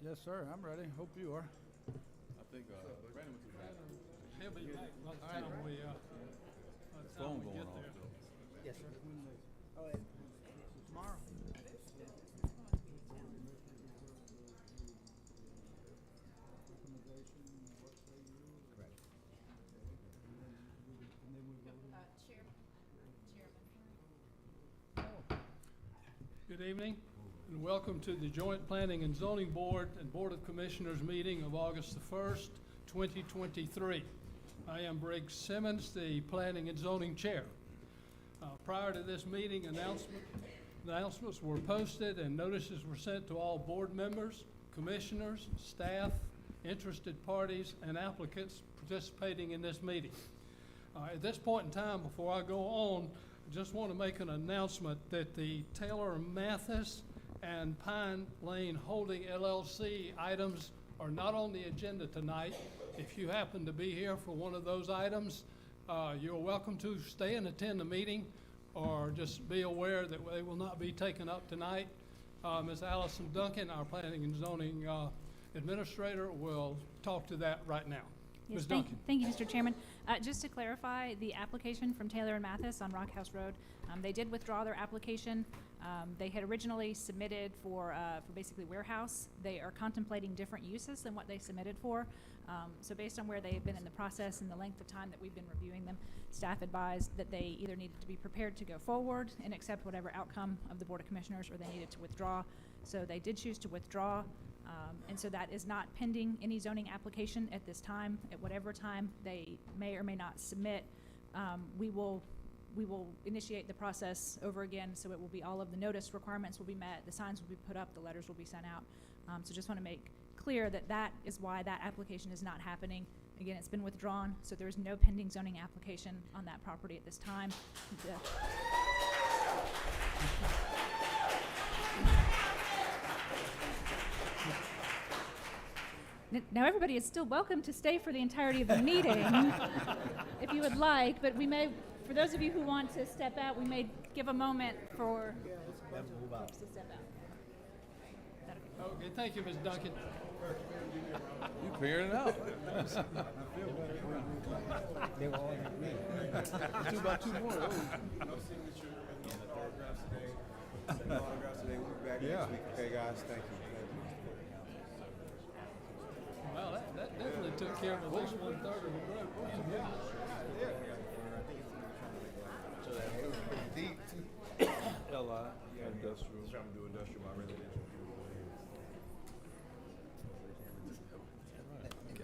Yes, sir. I'm ready. Hope you are. I think Brandon went to the bathroom. He'll be back by the time Phone we going get off there. though. Yes, sir. Oh, tomorrow. Good evening, and welcome to the Joint Planning and Zoning Board and Board of Commissioners meeting of August the 1st, 2023. I am Briggs Simmons, the Planning and Zoning Chair. Prior to this meeting, announcements were posted and notices were sent to all board members, commissioners, staff, interested parties, and applicants participating in this meeting. At this point in time, before I go on, I just want to make an announcement that the Taylor Mathis and Pine Lane Holding LLC items are not on the agenda tonight. If you happen to be here for one of those items, you're welcome to stay and attend the meeting, or just be aware that they will not be taken up tonight. Ms. Allison Duncan, our Planning and Zoning Administrator, will talk to that right now. Yes, Ms. Duncan. thank you, Mr. Chairman. Just to clarify, the application from Taylor and Mathis on Rock House Road, they did withdraw their application. They had originally submitted for basically warehouse. They are contemplating different uses than what they submitted for. So based on where they've been in the process and the length of time that we've been reviewing them, staff advised that they either needed to be prepared to go forward and accept whatever outcome of the Board of Commissioners, or they needed to withdraw. So they did choose to withdraw. And so that is not pending any zoning application at this time. At whatever time they may or may not submit, we will initiate the process over again. So it will be, all of the notice requirements will be met, the signs will be put up, the letters will be sent out. So just want to make clear that that is why that application is not happening. Again, it's been withdrawn, so there is no pending zoning application on that property at this time. Now, everybody is still welcome to stay for the entirety of the meeting if you would like, but we may, for those of you who want to step out, we may give a moment for folks to step out. Is that okay? Okay, thank you, Ms. Duncan. You clearing it out. They were all like me. About two more. No signature on the autographs today. No autographs today. We'll be back next week. Okay, guys. Thank you. Well, that definitely took care of at least 1/3 of the road. So that was pretty deep too. LI, industrial. Trying to do industrial, my residential.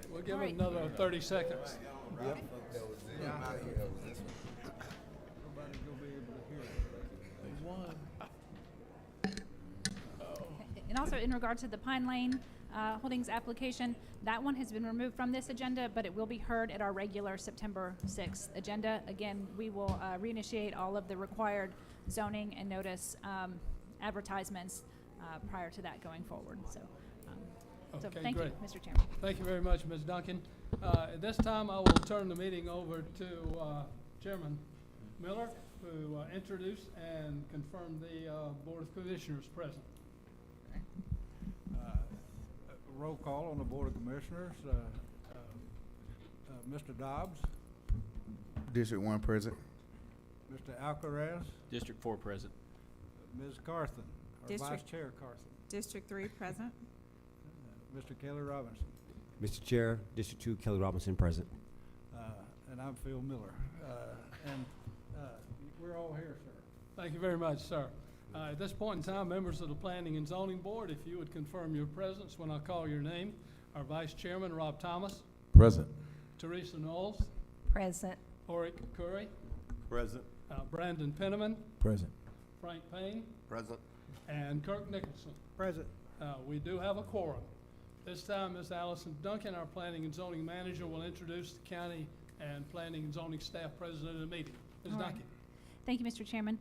We'll give All it right. another 30 seconds. That was it. I'm out here. That was this one. Nobody's gonna be able to hear it. There's one. And also in regard to the Pine Lane Holdings application, that one has been removed from this agenda, but it will be heard at our regular September 6th agenda. Again, we will reinitiate all of the required zoning and notice advertisements prior to that going forward. So Okay, thank great. you, Mr. Chairman. Thank you very much, Ms. Duncan. At this time, I will turn the meeting over to Chairman Miller to introduce and confirm the Board of Commissioners present. Roll call on the Board of Commissioners. Mr. Dobbs, District 1 president. Mr. Alcaraz, District 4 present. Ms. Carthen, or Vice District- Chair Carthen, District 3 present. Mr. Kelly Robinson, Mr. Chair, District 2, Kelly Robinson present. and I'm Phil Miller. And we're all here, sir. Thank you very much, sir. At this point in time, members of the Planning and Zoning Board, if you would confirm your presence when I call your name. Our Vice Chairman, Rob Thomas, Present. Teresa Knowles, Present. Oric Curry, Present. Brandon Penniman, Present. Frank Payne, Present. and Kirk Nicholson. Present. We do have a quorum. This time, Ms. Allison Duncan, our Planning and Zoning Manager, will introduce the County and Planning and Zoning Staff President of the meeting. Ms. All right. Duncan. Thank you, Mr. Chairman.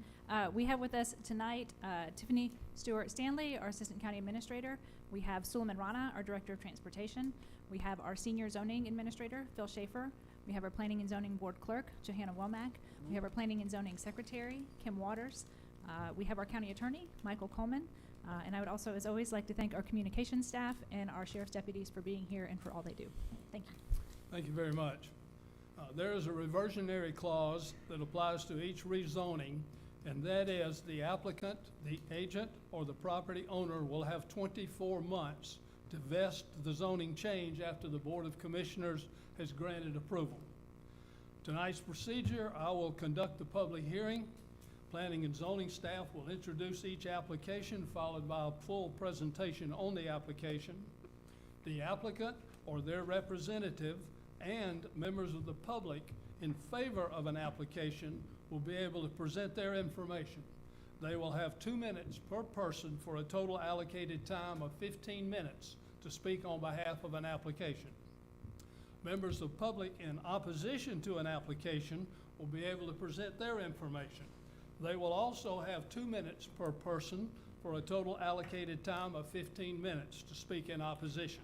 We have with us tonight Tiffany Stewart Stanley, our Assistant County Administrator. We have Suleiman Rana, our Director of Transportation. We have our Senior Zoning Administrator, Phil Schaefer. We have our Planning and Zoning Board Clerk, Johanna Womack. We have our Planning and Zoning Secretary, Kim Waters. We have our County Attorney, Michael Coleman. And I would also, as always, like to thank our communications staff and our sheriff's deputies for being here and for all they do. Thank you. Thank you very much. There is a reversionary clause that applies to each rezoning, and that is the applicant, the agent, or the property owner will have 24 months to vest the zoning change after the Board of Commissioners has granted approval. Tonight's procedure, I will conduct the public hearing. Planning and zoning staff will introduce each application, followed by a full presentation on the application. The applicant or their representative and members of the public in favor of an application will be able to present their information. They will have 2 minutes per person for a total allocated time of 15 minutes to speak on behalf of an application. Members of public in opposition to an application will be able to present their information. They will also have 2 minutes per person for a total allocated time of 15 minutes to speak in opposition.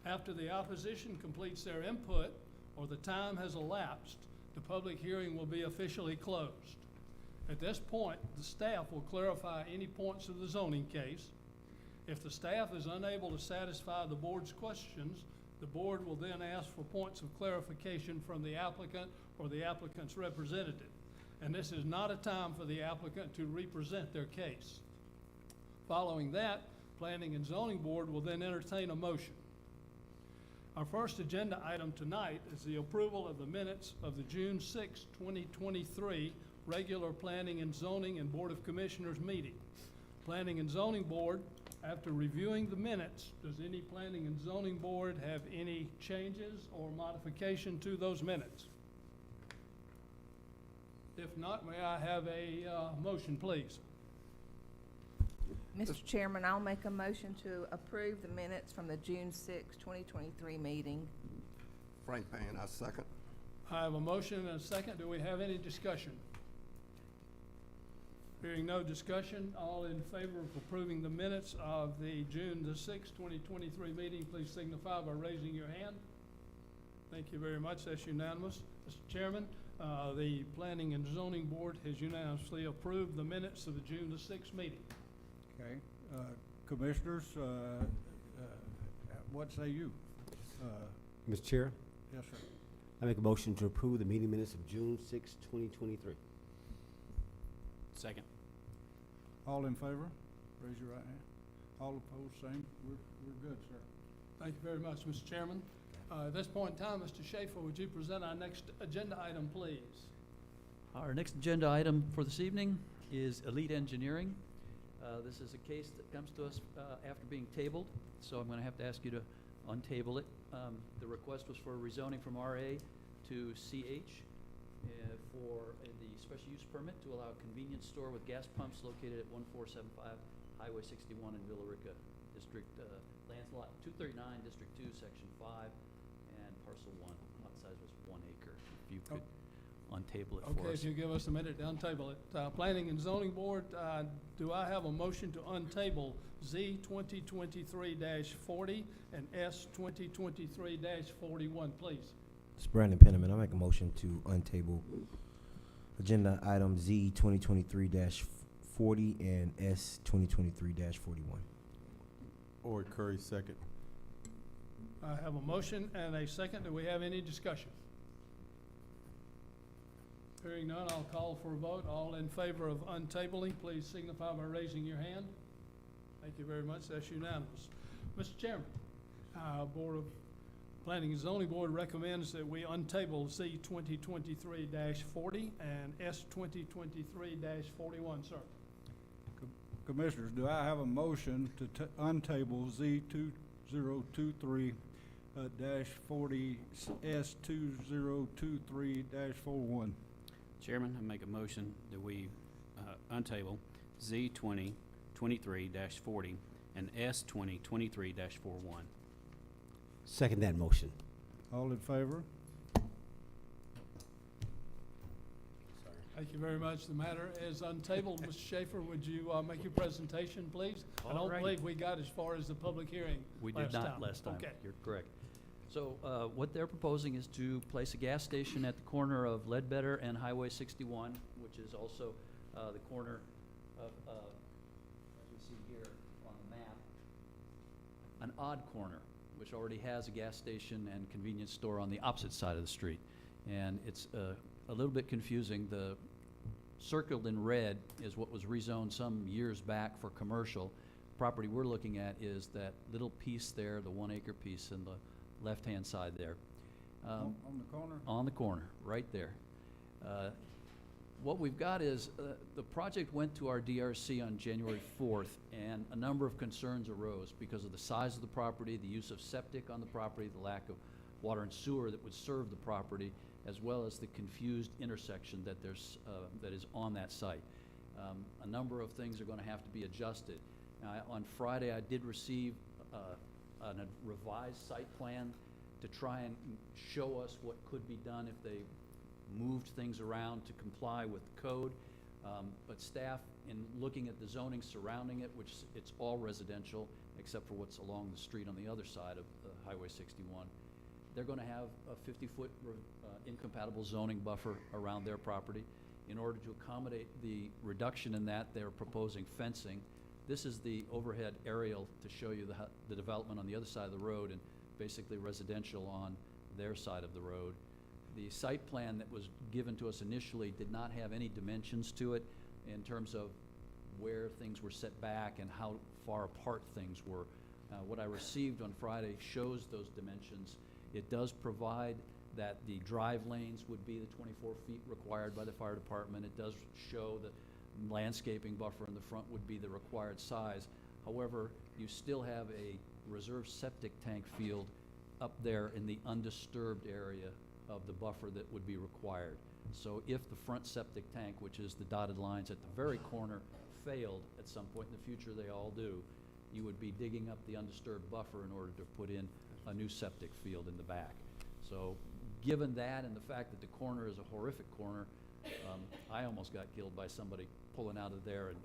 After the opposition completes their input or the time has elapsed, the public hearing will be officially closed. At this point, the staff will clarify any points of the zoning case. If the staff is unable to satisfy the board's questions, the board will then ask for points of clarification from the applicant or the applicant's representative. And this is not a time for the applicant to represent their case. Following that, Planning and Zoning Board will then entertain a motion. Our first agenda item tonight is the approval of the minutes of the June 6, 2023 regular Planning and Zoning and Board of Commissioners meeting. Planning and Zoning Board, after reviewing the minutes, does any Planning and Zoning Board have any changes or modification to those minutes? If not, may I have a motion, please? Mr. Chairman, I'll make a motion to approve the minutes from the June 6, 2023 meeting. Frank Payne, I second. I have a motion and a second. Do we have any discussion? Hearing no discussion, all in favor of approving the minutes of the June the 6th, 2023 meeting, please signify by raising your hand. Thank you very much. That's unanimous. Mr. Chairman, the Planning and Zoning Board has unanimously approved the minutes of the June the 6th meeting. Okay, commissioners, what say you? Mr. Chair, Yes, sir. I make a motion to approve the meeting minutes of June 6, 2023. Second. All in favor? Raise your right hand. All opposed, same. We're good, sir. Thank you very much, Mr. Chairman. At this point in time, Mr. Schaefer, would you present our next agenda item, please? Our next agenda item for this evening is Elite Engineering. This is a case that comes to us after being tabled, so I'm going to have to ask you to untable it. The request was for rezoning from RA to CH for the special use permit to allow a convenience store with gas pumps located at 1475 Highway 61 in Villa Rica District, lands lot 239, District 2, Section 5, and parcel 1. Lot size was 1 acre. If you could untable it for Okay, us. if you give us a minute to untable it. Planning and Zoning Board, do I have a motion to untable Z 2023-40 and S 2023-41, please? It's Brandon Penniman. I make a motion to untable agenda item Z 2023-40 and S 2023-41. Or Curry, second. I have a motion and a second. Do we have any discussion? Hearing none, I'll call for a vote. All in favor of untabling, please signify by raising your hand. Thank you very much. That's unanimous. Mr. Chairman, Board of Planning and Zoning Board recommends that we untable Z 2023-40 and S 2023-41, sir. Commissioners, do I have a motion to untable Z 2023 -40 S 2023-41? Chairman, I make a motion that we untable Z 2023-40 and S 2023-41. Second that motion. All in favor? Thank you very much. The matter is untabled. Mr. Schaefer, would you make your presentation, please? I All don't right. believe we got as far as the public hearing We did not last time. Okay. You're correct. So what they're proposing is to place a gas station at the corner of Ledbetter and Highway 61, which is also the corner of, as we see here, an odd corner, which already has a gas station and convenience store on the opposite side of the street. And it's a little bit confusing. The circled in red is what was rezoned some years back for commercial. Property we're looking at is that little piece there, the 1 acre piece in the left-hand side there. On the corner? On the corner, right there. What we've got is, the project went to our DRC on January 4th, and a number of concerns arose because of the size of the property, the use of septic on the property, the lack of water and sewer that would serve the property, as well as the confused intersection that that is on that site. A number of things are going to have to be adjusted. Now, on Friday, I did receive a revised site plan to try and show us what could be done if they moved things around to comply with code. But staff, in looking at the zoning surrounding it, which it's all residential except for what's along the street on the other side of Highway 61, they're going to have a 50-foot incompatible zoning buffer around their property. In order to accommodate the reduction in that, they're proposing fencing. This is the overhead aerial to show you the development on the other side of the road, and basically residential on their side of the road. The site plan that was given to us initially did not have any dimensions to it in terms of where things were set back and how far apart things were. What I received on Friday shows those dimensions. It does provide that the drive lanes would be the 24 feet required by the fire department. It does show that landscaping buffer in the front would be the required size. However, you still have a reserve septic tank field up there in the undisturbed area of the buffer that would be required. So if the front septic tank, which is the dotted lines at the very corner, failed at some point in the future, they all do, you would be digging up the undisturbed buffer in order to put in a new septic field in the back. So given that and the fact that the corner is a horrific corner, I almost got killed by somebody pulling out of there in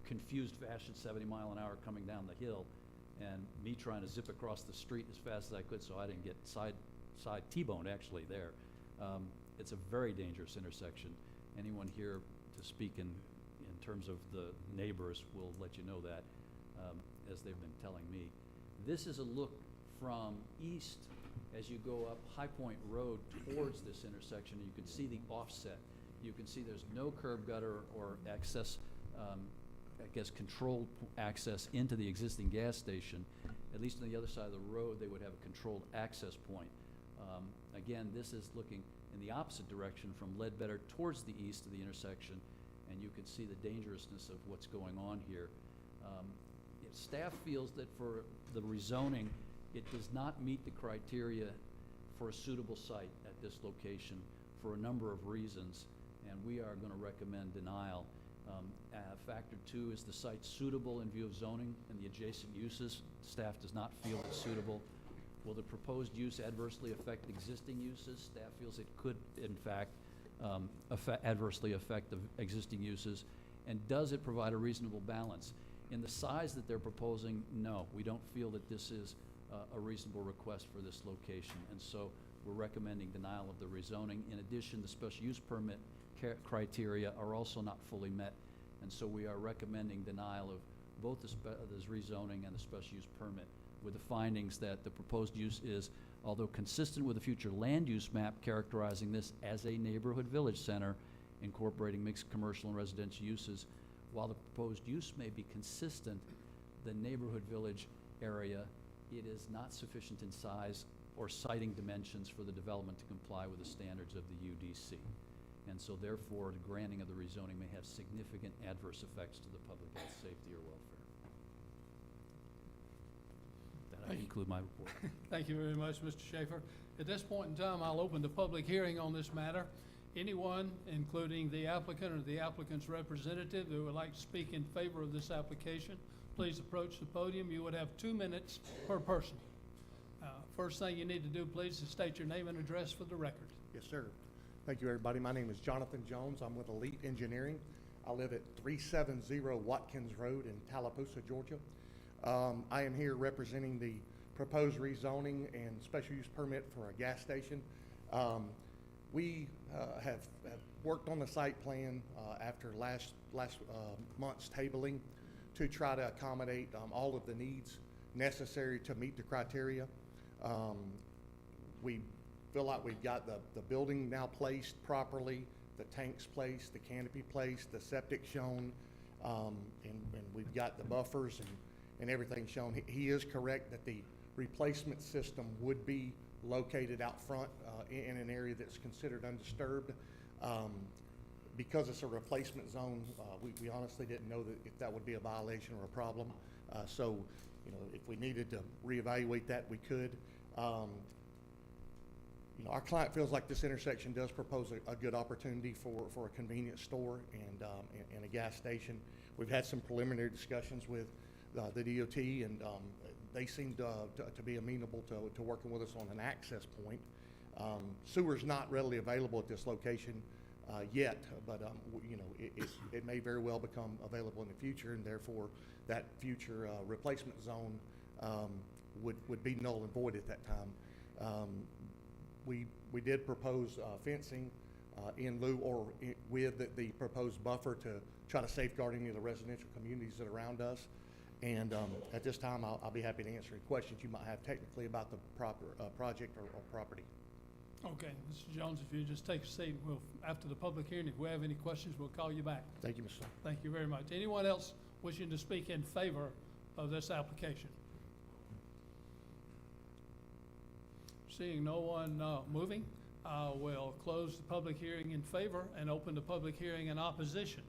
confused fashion, 70 mile an hour coming down the hill, and me trying to zip across the street as fast as I could so I didn't get side T-boned actually there. It's a very dangerous intersection. Anyone here to speak in terms of the neighbors will let you know that, as they've been telling me. This is a look from east as you go up High Point Road towards this intersection. You can see the offset. You can see there's no curb gutter or access, I guess controlled access into the existing gas station. At least on the other side of the road, they would have a controlled access point. Again, this is looking in the opposite direction from Ledbetter towards the east of the intersection, and you can see the dangerousness of what's going on here. Staff feels that for the rezoning, it does not meet the criteria for a suitable site at this location for a number of reasons, and we are going to recommend denial. Factor 2 is the site suitable in view of zoning and the adjacent uses. Staff does not feel it's suitable. Will the proposed use adversely affect existing uses? Staff feels it could, in fact, adversely affect the existing uses. And does it provide a reasonable balance? In the size that they're proposing, no. We don't feel that this is a reasonable request for this location. And so we're recommending denial of the rezoning. In addition, the special use permit criteria are also not fully met. And so we are recommending denial of both this rezoning and the special use permit, with the findings that the proposed use is, although consistent with the future land use map characterizing this as a neighborhood village center incorporating mixed commercial and residential uses, while the proposed use may be consistent, the neighborhood village area, it is not sufficient in size or siting dimensions for the development to comply with the standards of the UDC. And so therefore, the granting of the rezoning may have significant adverse effects to the public health, safety, or welfare. That I conclude my report. Thank you very much, Mr. Schaefer. At this point in time, I'll open the public hearing on this matter. Anyone, including the applicant or the applicant's representative, who would like to speak in favor of this application, please approach the podium. You would have 2 minutes per person. First thing you need to do, please, is state your name and address for the record. Yes, sir. Thank you, everybody. My name is Jonathan Jones. I'm with Elite Engineering. I live at 370 Watkins Road in Tallapoosa, Georgia. I am here representing the proposed rezoning and special use permit for a gas station. We have worked on the site plan after last month's tabling to try to accommodate all of the needs necessary to meet the criteria. We feel like we've got the building now placed properly, the tanks placed, the canopy placed, the septic shown, and we've got the buffers and everything shown. He is correct that the replacement system would be located out front in an area that's considered undisturbed. Because it's a replacement zone, we honestly didn't know that if that would be a violation or a problem. So, you know, if we needed to reevaluate that, we could. You know, our client feels like this intersection does propose a good opportunity for a convenience store and a gas station. We've had some preliminary discussions with the DOT, and they seem to be amenable to working with us on an access point. Sewer's not readily available at this location yet, but you know, it may very well become available in the future, and therefore that future replacement zone would be null and void at that time. We did propose fencing in lieu or with the proposed buffer to try to safeguard any of the residential communities that are around us. And at this time, I'll be happy to answer any questions you might have technically about the project or property. Okay, Mr. Jones, if you just take a seat, we'll, after the public hearing, if we have any questions, we'll call you back. Thank you, Mr. Thank you very much. Anyone else wishing to speak in favor of this application? Seeing no one moving, we'll close the public hearing in favor and open the public hearing in opposition.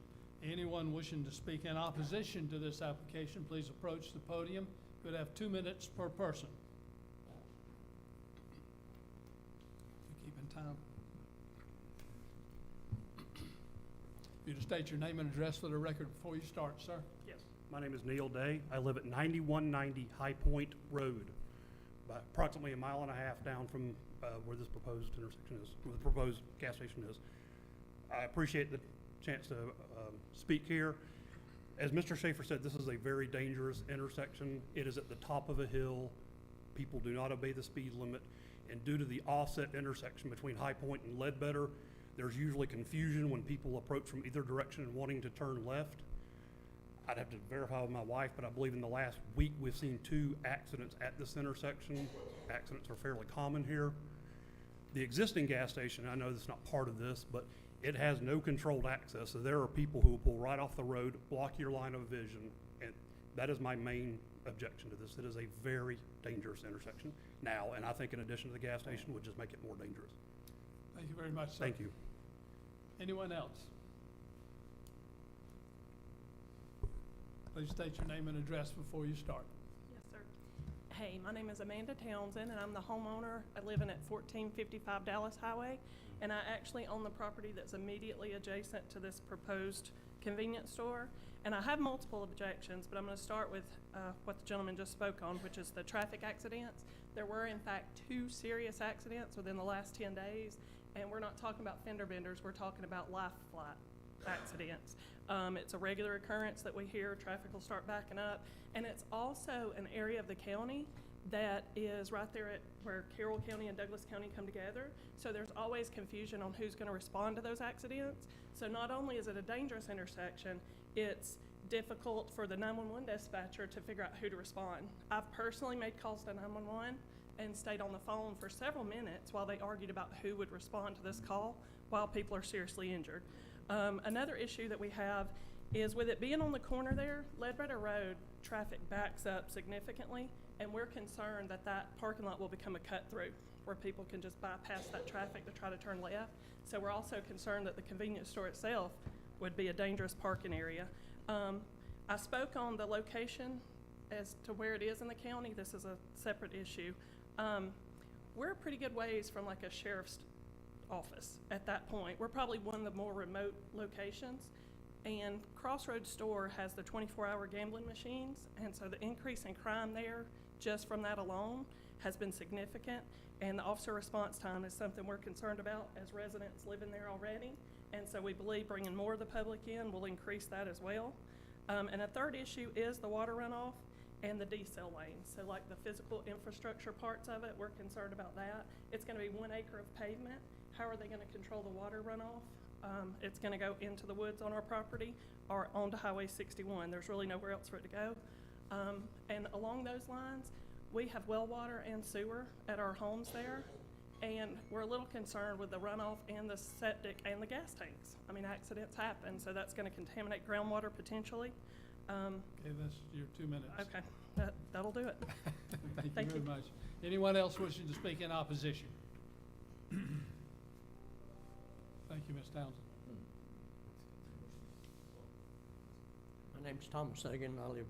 Anyone wishing to speak in opposition to this application, please approach the podium. You'll have 2 minutes per person. Keeping time. You to state your name and address for the record before you start, sir. Yes, my name is Neil Day. I live at 9190 High Point Road, about approximately 1.5 miles down from where this proposed intersection is, where the proposed gas station is. I appreciate the chance to speak here. As Mr. Schaefer said, this is a very dangerous intersection. It is at the top of a hill. People do not obey the speed limit. And due to the offset intersection between High Point and Ledbetter, there's usually confusion when people approach from either direction and wanting to turn left. I'd have to verify with my wife, but I believe in the last week we've seen 2 accidents at this intersection. Accidents are fairly common here. The existing gas station, I know that's not part of this, but it has no controlled access, so there are people who will pull right off the road, block your line of vision, and that is my main objection to this. It is a very dangerous intersection now, and I think in addition to the gas station would just make it more dangerous. Thank you very much, sir. Thank you. Anyone else? Please state your name and address before you start. Yes, sir. Hey, my name is Amanda Townsend, and I'm the homeowner. I live in at 1455 Dallas Highway, and I actually own the property that's immediately adjacent to this proposed convenience store. And I have multiple objections, but I'm going to start with what the gentleman just spoke on, which is the traffic accidents. There were, in fact, 2 serious accidents within the last 10 days, and we're not talking about fender benders, we're talking about life flight accidents. It's a regular occurrence that we hear traffic will start backing up, and it's also an area of the county that is right there at where Carroll County and Douglas County come together. So there's always confusion on who's going to respond to those accidents. So not only is it a dangerous intersection, it's difficult for the 911 dispatcher to figure out who to respond. I've personally made calls to 911 and stayed on the phone for several minutes while they argued about who would respond to this call while people are seriously injured. Another issue that we have is with it being on the corner there, Ledbetter Road, traffic backs up significantly, and we're concerned that that parking lot will become a cut-through where people can just bypass that traffic to try to turn left. So we're also concerned that the convenience store itself would be a dangerous parking area. I spoke on the location as to where it is in the county. This is a separate issue. We're a pretty good ways from like a sheriff's office at that point. We're probably one of the more remote locations, and Crossroads Store has the 24-hour gambling machines, and so the increase in crime there just from that alone has been significant, and the officer response time is something we're concerned about as residents living there already, and so we believe bringing more of the public in will increase that as well. And a third issue is the water runoff and the decel lanes. So like the physical infrastructure parts of it, we're concerned about that. It's going to be 1 acre of pavement. How are they going to control the water runoff? It's going to go into the woods on our property or onto Highway 61. There's really nowhere else for it to go. And along those lines, we have well water and sewer at our homes there, and we're a little concerned with the runoff and the septic and the gas tanks. I mean, accidents happen, so that's gonna contaminate groundwater potentially. Okay, that's your 2 minutes. Okay, that'll do it. Thank Thank you you. very much. Anyone else wishing to speak in opposition? Thank you, Ms. Townsend. My name's Thomas Sagan. I live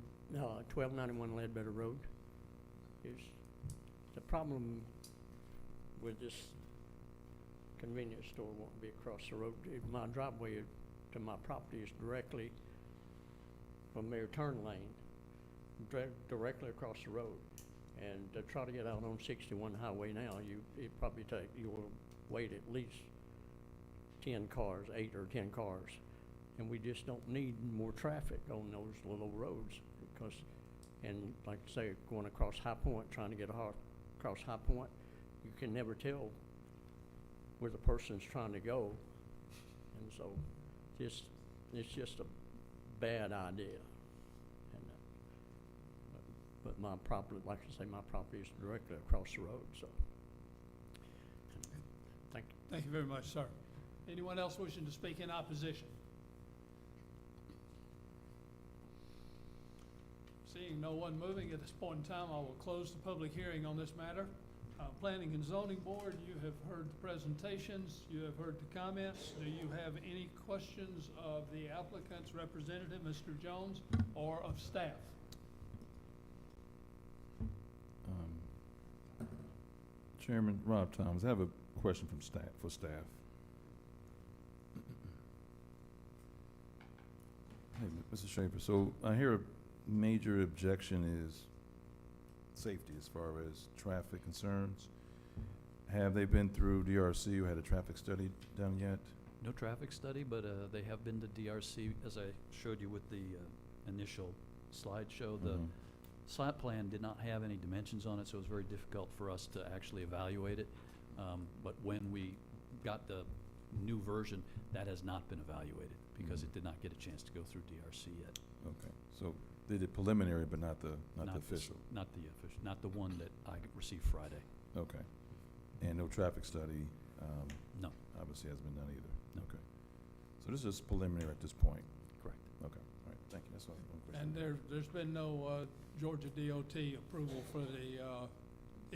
1291 Ledbetter Road. The problem with this convenience store won't be across the road. My driveway to my property is directly from Mayor Turn Lane, directly across the road. And to try to get out on 61 highway now, you'll wait at least 10 cars, 8 or 10 cars. And we just don't need more traffic on those little roads because, and like I say, going across High Point, trying to get across High Point, you can never tell where the person's trying to go. And so it's just a bad idea. And, but my property, like I say, my property is directly across the road, so. Thank you. Thank you very much, sir. Anyone else wishing to speak in opposition? Seeing no one moving at this point in time, I will close the public hearing on this matter. Planning and Zoning Board, you have heard the presentations, you have heard the comments. Do you have any questions of the applicant's representative, Mr. Jones, or of staff? Chairman Rob Thomas, I have a question from staff, Hey, Mr. Schaefer, so I hear a major objection is safety as far as traffic concerns. Have they been through DRC or had a traffic study done yet? No traffic study, but they have been to DRC, as I showed you with the initial slideshow. The site plan did not have any dimensions on it, so it was very difficult for us to actually evaluate it. But when we got the new version, that has not been evaluated because it did not get a chance to go through DRC yet. Okay, so they did preliminary, but not the official? Not the official, not the one that I received Friday. Okay, and no traffic study? No. Obviously hasn't been done either? No. Okay, so this is preliminary at this point? Correct. Okay, all right, thank you, that's all, one question. And there's been no Georgia DOT approval for the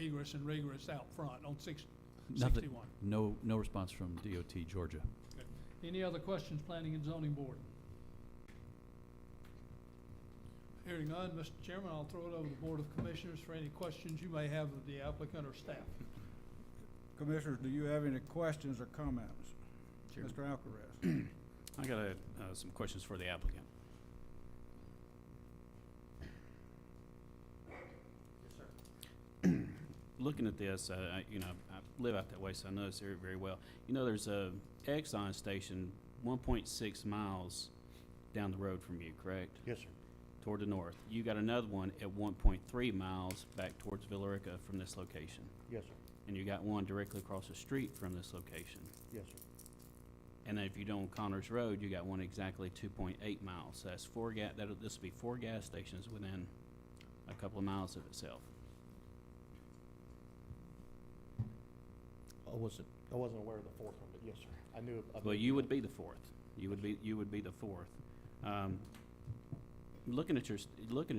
egress and regress out front on 61? No response from DOT Georgia. Okay. Any other questions, Planning and Zoning Board? Hearing none, Mr. Chairman, I'll throw it over to the Board of Commissioners for any questions you may have of the applicant or staff. Commissioners, do you have any questions or comments? Sure. Mr. Alcaraz. I got some questions for the applicant. Looking at this, I live out that way, so I know this area very well. You know, there's a Exxon station 1.6 miles down the road from you, correct? Yes, sir. Toward the north. You got another one at 1.3 miles back towards Villarica from this location. Yes, sir. And you got one directly across the street from this location. Yes, sir. And then if you don't Connors Road, you got one exactly 2.8 miles. So that's this will be 4 gas stations within a couple of miles of itself. I wasn't aware of the fourth one, but yes, sir. I knew. Well, you would be the fourth. You would be the fourth. Looking at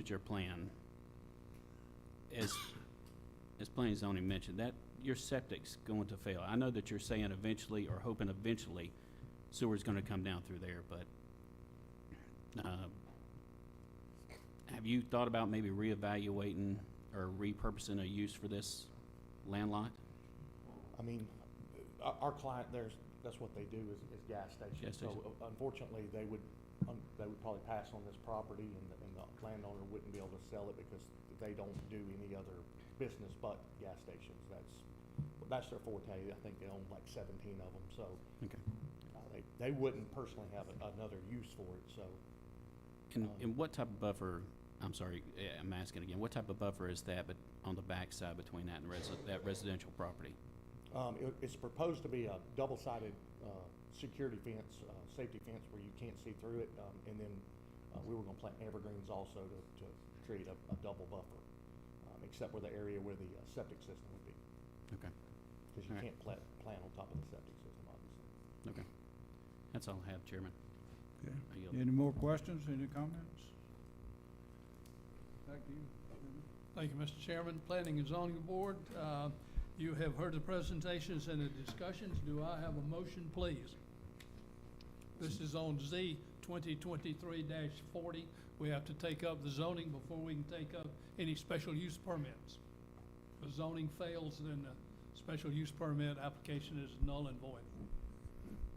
your plan, as Planning and Zoning mentioned, that your septic's going to fail. I know that you're saying eventually or hoping eventually sewer's going to come down through there, but have you thought about maybe reevaluating or repurposing a use for this land lot? I mean, our client, that's what they do is gas stations. Gas station. So unfortunately, they would probably pass on this property and the landowner wouldn't be able to sell it because they don't do any other business but gas stations. That's their forte. I think they own like 17 of them, so. Okay. They wouldn't personally have another use for it, so. And what type of buffer, I'm sorry, I'm asking again, what type of buffer is that but on the back side between that and that residential property? It's proposed to be a double-sided security fence, safety fence where you can't see through it, and then we were going to plant evergreens also to create a double buffer, except where the area where the septic system would be. Okay. Because you All right. can't plant on top of the septic system, obviously. Okay. That's all I have, Chairman. Okay. I yield. Any more questions, any comments? Back to you. Chairman. Thank you, Mr. Chairman. Planning and Zoning Board, you have heard the presentations and the discussions. Do I have a motion, please? This is on Z 2023-40. We have to take up the zoning before we can take up any special use permits. If the zoning fails, then the special use permit application is null and void.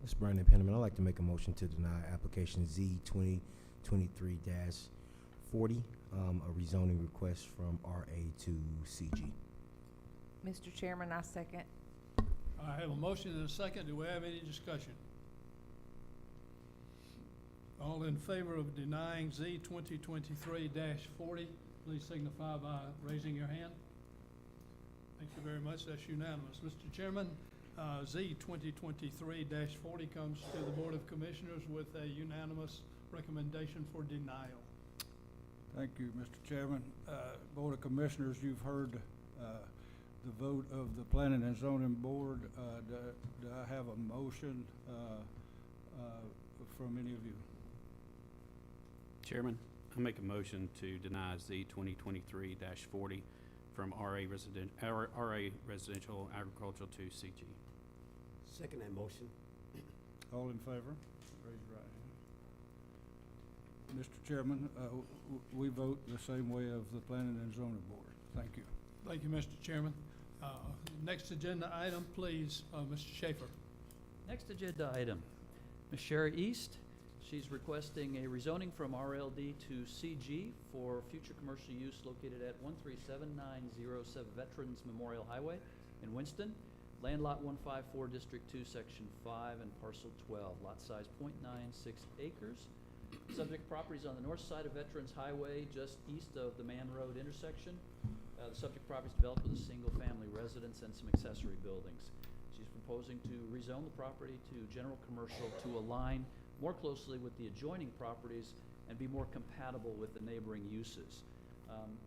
Ms. Brandon Penniman, I'd like to make a motion to deny application Z 2023-40, a rezoning request from RA to CG. Mr. Chairman, I second. I have a motion and a second. Do we have any discussion? All in favor of denying Z 2023-40, please signify by raising your hand. Thank you very much. That's unanimous. Mr. Chairman, Z 2023-40 comes to the Board of Commissioners with a unanimous recommendation for denial. Thank you, Mr. Chairman. Board of Commissioners, you've heard the vote of the Planning and Zoning Board. Do I have a motion from any of you? Chairman, I make a motion to deny Z 2023-40 from RA Residential Agricultural to CG. Second that motion. All in favor? Raise your right hand. Mr. Chairman, we vote the same way of the Planning and Zoning Board. Thank you. Thank you, Mr. Chairman. Next agenda item, please, Mr. Schaefer. Next agenda item, Ms. Sherry East. She's requesting a rezoning from RLD to CG for future commercial use located at 137907 Veterans Memorial Highway in Winston. Land lot 154, District 2, Section 5, and Parcel 12. Lot size .96 acres. Subject property is on the north side of Veterans Highway, just east of the Man Road intersection. The subject property is developed with a single-family residence and some accessory buildings. She's proposing to rezone the property to general commercial to align more closely with the adjoining properties and be more compatible with the neighboring uses. I'm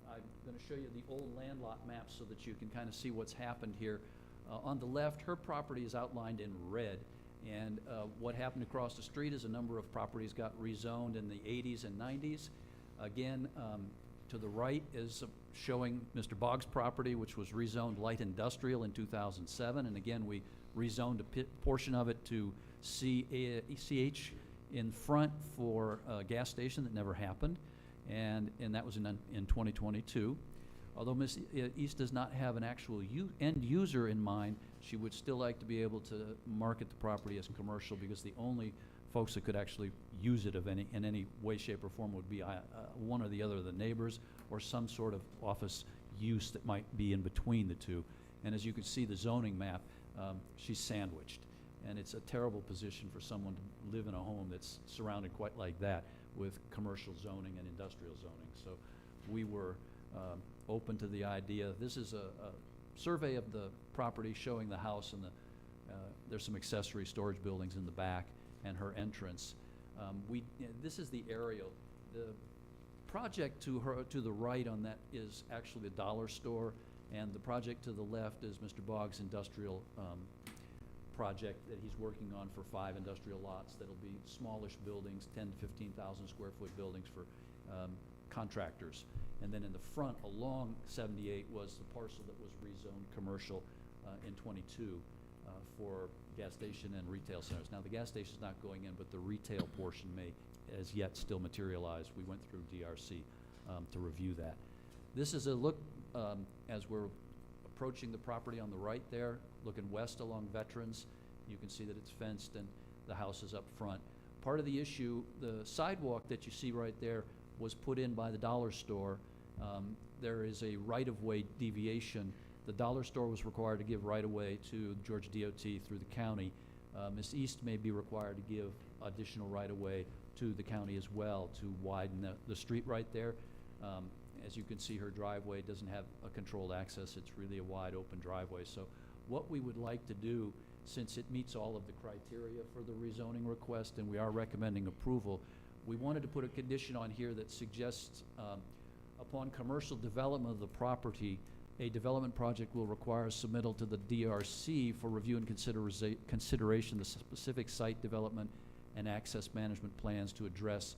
going to show you the old land lot map so that you can kind of see what's happened here. On the left, her property is outlined in red, and what happened across the street is a number of properties got rezoned in the 80s and 90s. Again, to the right is showing Mr. Boggs' property, which was rezoned light industrial in 2007, and again, we rezoned a portion of it to CH in front for a gas station that never happened, and that was in 2022. Although Ms. East does not have an actual end user in mind, she would still like to be able to market the property as commercial, because the only folks that could actually use it in any way, shape, or form would be one or the other of the neighbors, or some sort of office use that might be in between the two. And as you can see the zoning map, she's sandwiched. And it's a terrible position for someone to live in a home that's surrounded quite like that with commercial zoning and industrial zoning. So we were open to the idea. This is a survey of the property showing the house, and there's some accessory storage buildings in the back and her entrance. This is the aerial. The project to the right on that is actually the dollar store, and the project to the left is Mr. Boggs' industrial project that he's working on for 5 industrial lots that'll be smallish buildings, 10 to 15,000 square foot buildings for contractors. And then in the front along 78 was the parcel that was rezoned commercial in 22 for gas station and retail centers. Now the gas station's not going in, but the retail portion may as yet still materialize. We went through DRC to review that. This is a look as we're approaching the property on the right there, looking west along Veterans. You can see that it's fenced and the house is up front. Part of the issue, the sidewalk that you see right there was put in by the dollar store. There is a right-of-way deviation. The dollar store was required to give right-of-way to Georgia DOT through the county. Ms. East may be required to give additional right-of-way to the county as well to widen the street right there. As you can see, her driveway doesn't have a controlled access. It's really a wide open driveway. So what we would like to do, since it meets all of the criteria for the rezoning request and we are recommending approval, we wanted to put a condition on here that suggests Upon commercial development of the property, a development project will require submittal to the DRC for review and consideration of the specific site development and access management plans to address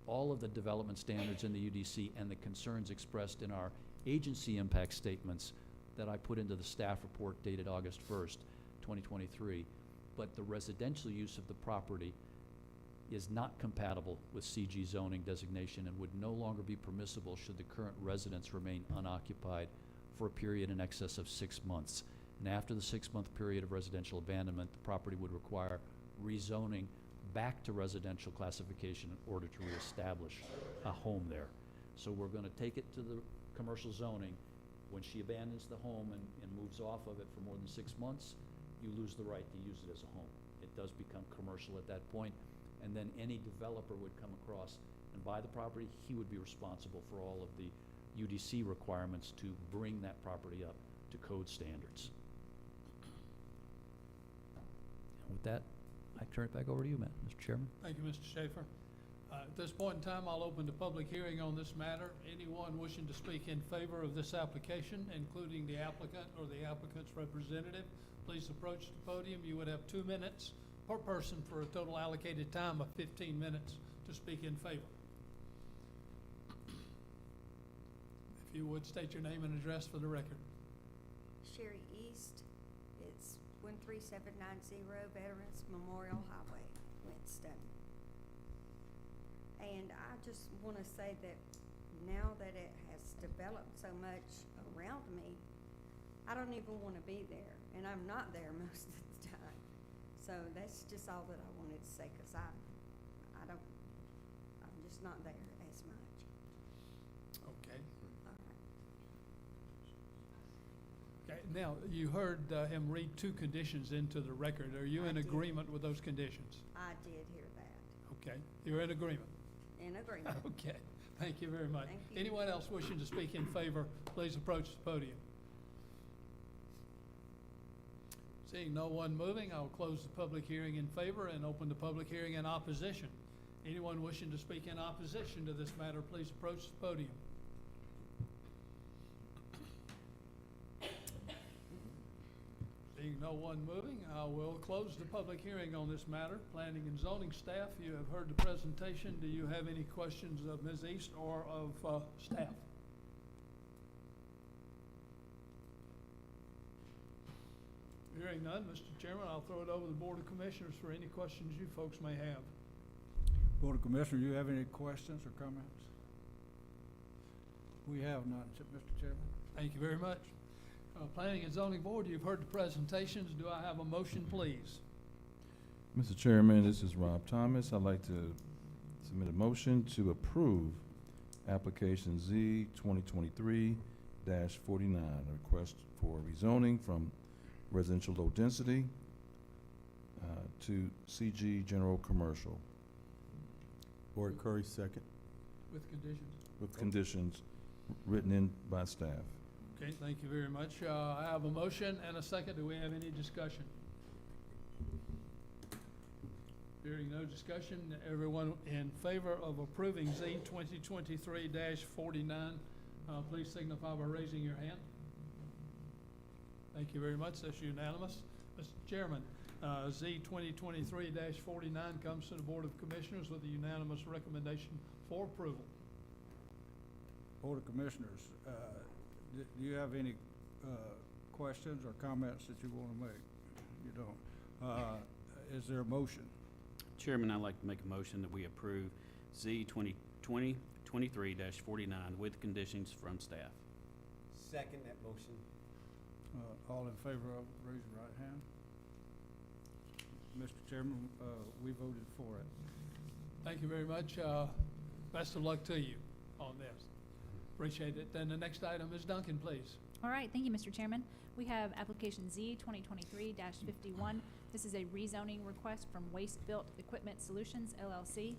all of the development standards in the UDC and the concerns expressed in our agency impact statements that I put into the staff report dated August 1st, 2023. But the residential use of the property is not compatible with CG zoning designation and would no longer be permissible should the current residence remain unoccupied for a period in excess of 6 months. And after the 6-month period of residential abandonment, the property would require rezoning back to residential classification in order to reestablish a home there. So we're gonna take it to the commercial zoning. When she abandons the home and moves off of it for more than 6 months, you lose the right to use it as a home. It does become commercial at that point, and then any developer would come across and buy the property. He would be responsible for all of the UDC requirements to bring that property up to code standards. And with that, I turn it back over to you, Mr. Chairman. Thank you, Mr. Schaefer. At this point in time, I'll open the public hearing on this matter. Anyone wishing to speak in favor of this application, including the applicant or the applicant's representative, please approach the podium. You would have 2 minutes per person for a total allocated time of 15 minutes to speak in favor. If you would state your name and address for the record. Sherry East. It's 13790 Veterans Memorial Highway, Winston. And I just want to say that now that it has developed so much around me, I don't even want to be there, and I'm not there most of the time. So that's just all that I wanted to say, because I'm just not there as much. Okay. All right. Okay, now, you heard him read 2 conditions into the record. Are you I in did. agreement with those conditions? I did hear that. Okay, you're in agreement. In agreement. Okay, thank you very much. Thank you. Anyone else wishing to speak in favor, please approach the podium. Seeing no one moving, I'll close the public hearing in favor and open the public hearing in opposition. Anyone wishing to speak in opposition to this matter, please approach the podium. Seeing no one moving, I will close the public hearing on this matter. Planning and zoning staff, you have heard the presentation. Do you have any questions of Ms. East or of staff? Hearing none, Mr. Chairman, I'll throw it over to the Board of Commissioners for any questions you folks may have. Board of Commissioners, you have any questions or comments? We have none, Mr. Chairman. Thank you very much. Planning and Zoning Board, you've heard the presentations. Do I have a motion, please? Mr. Chairman, this is Rob Thomas. I'd like to submit a motion to approve application Z 2023-49, a request for rezoning from residential low density to CG general commercial. Board Curry, second. With conditions? With conditions written in by staff. Okay, thank you very much. I have a motion and a second. Do we have any discussion? Hearing no discussion, everyone in favor of approving Z 2023-49, please signify by raising your hand. Thank you very much. That's unanimous. Mr. Chairman, Z 2023-49 comes to the Board of Commissioners with a unanimous recommendation for approval. Board of Commissioners, do you have any questions or comments that you want to make? You don't. Is there a motion? Chairman, I'd like to make a motion that we approve Z 2023-49 with conditions from staff. Second that motion. All in favor of, raise your right hand. Mr. Chairman, we voted for it. Thank you very much. Best of luck to you on this. Appreciate it. Then the next item is Duncan, please. All right, thank you, Mr. Chairman. We have application Z 2023-51. This is a rezoning request from Waste Built Equipment Solutions, LLC.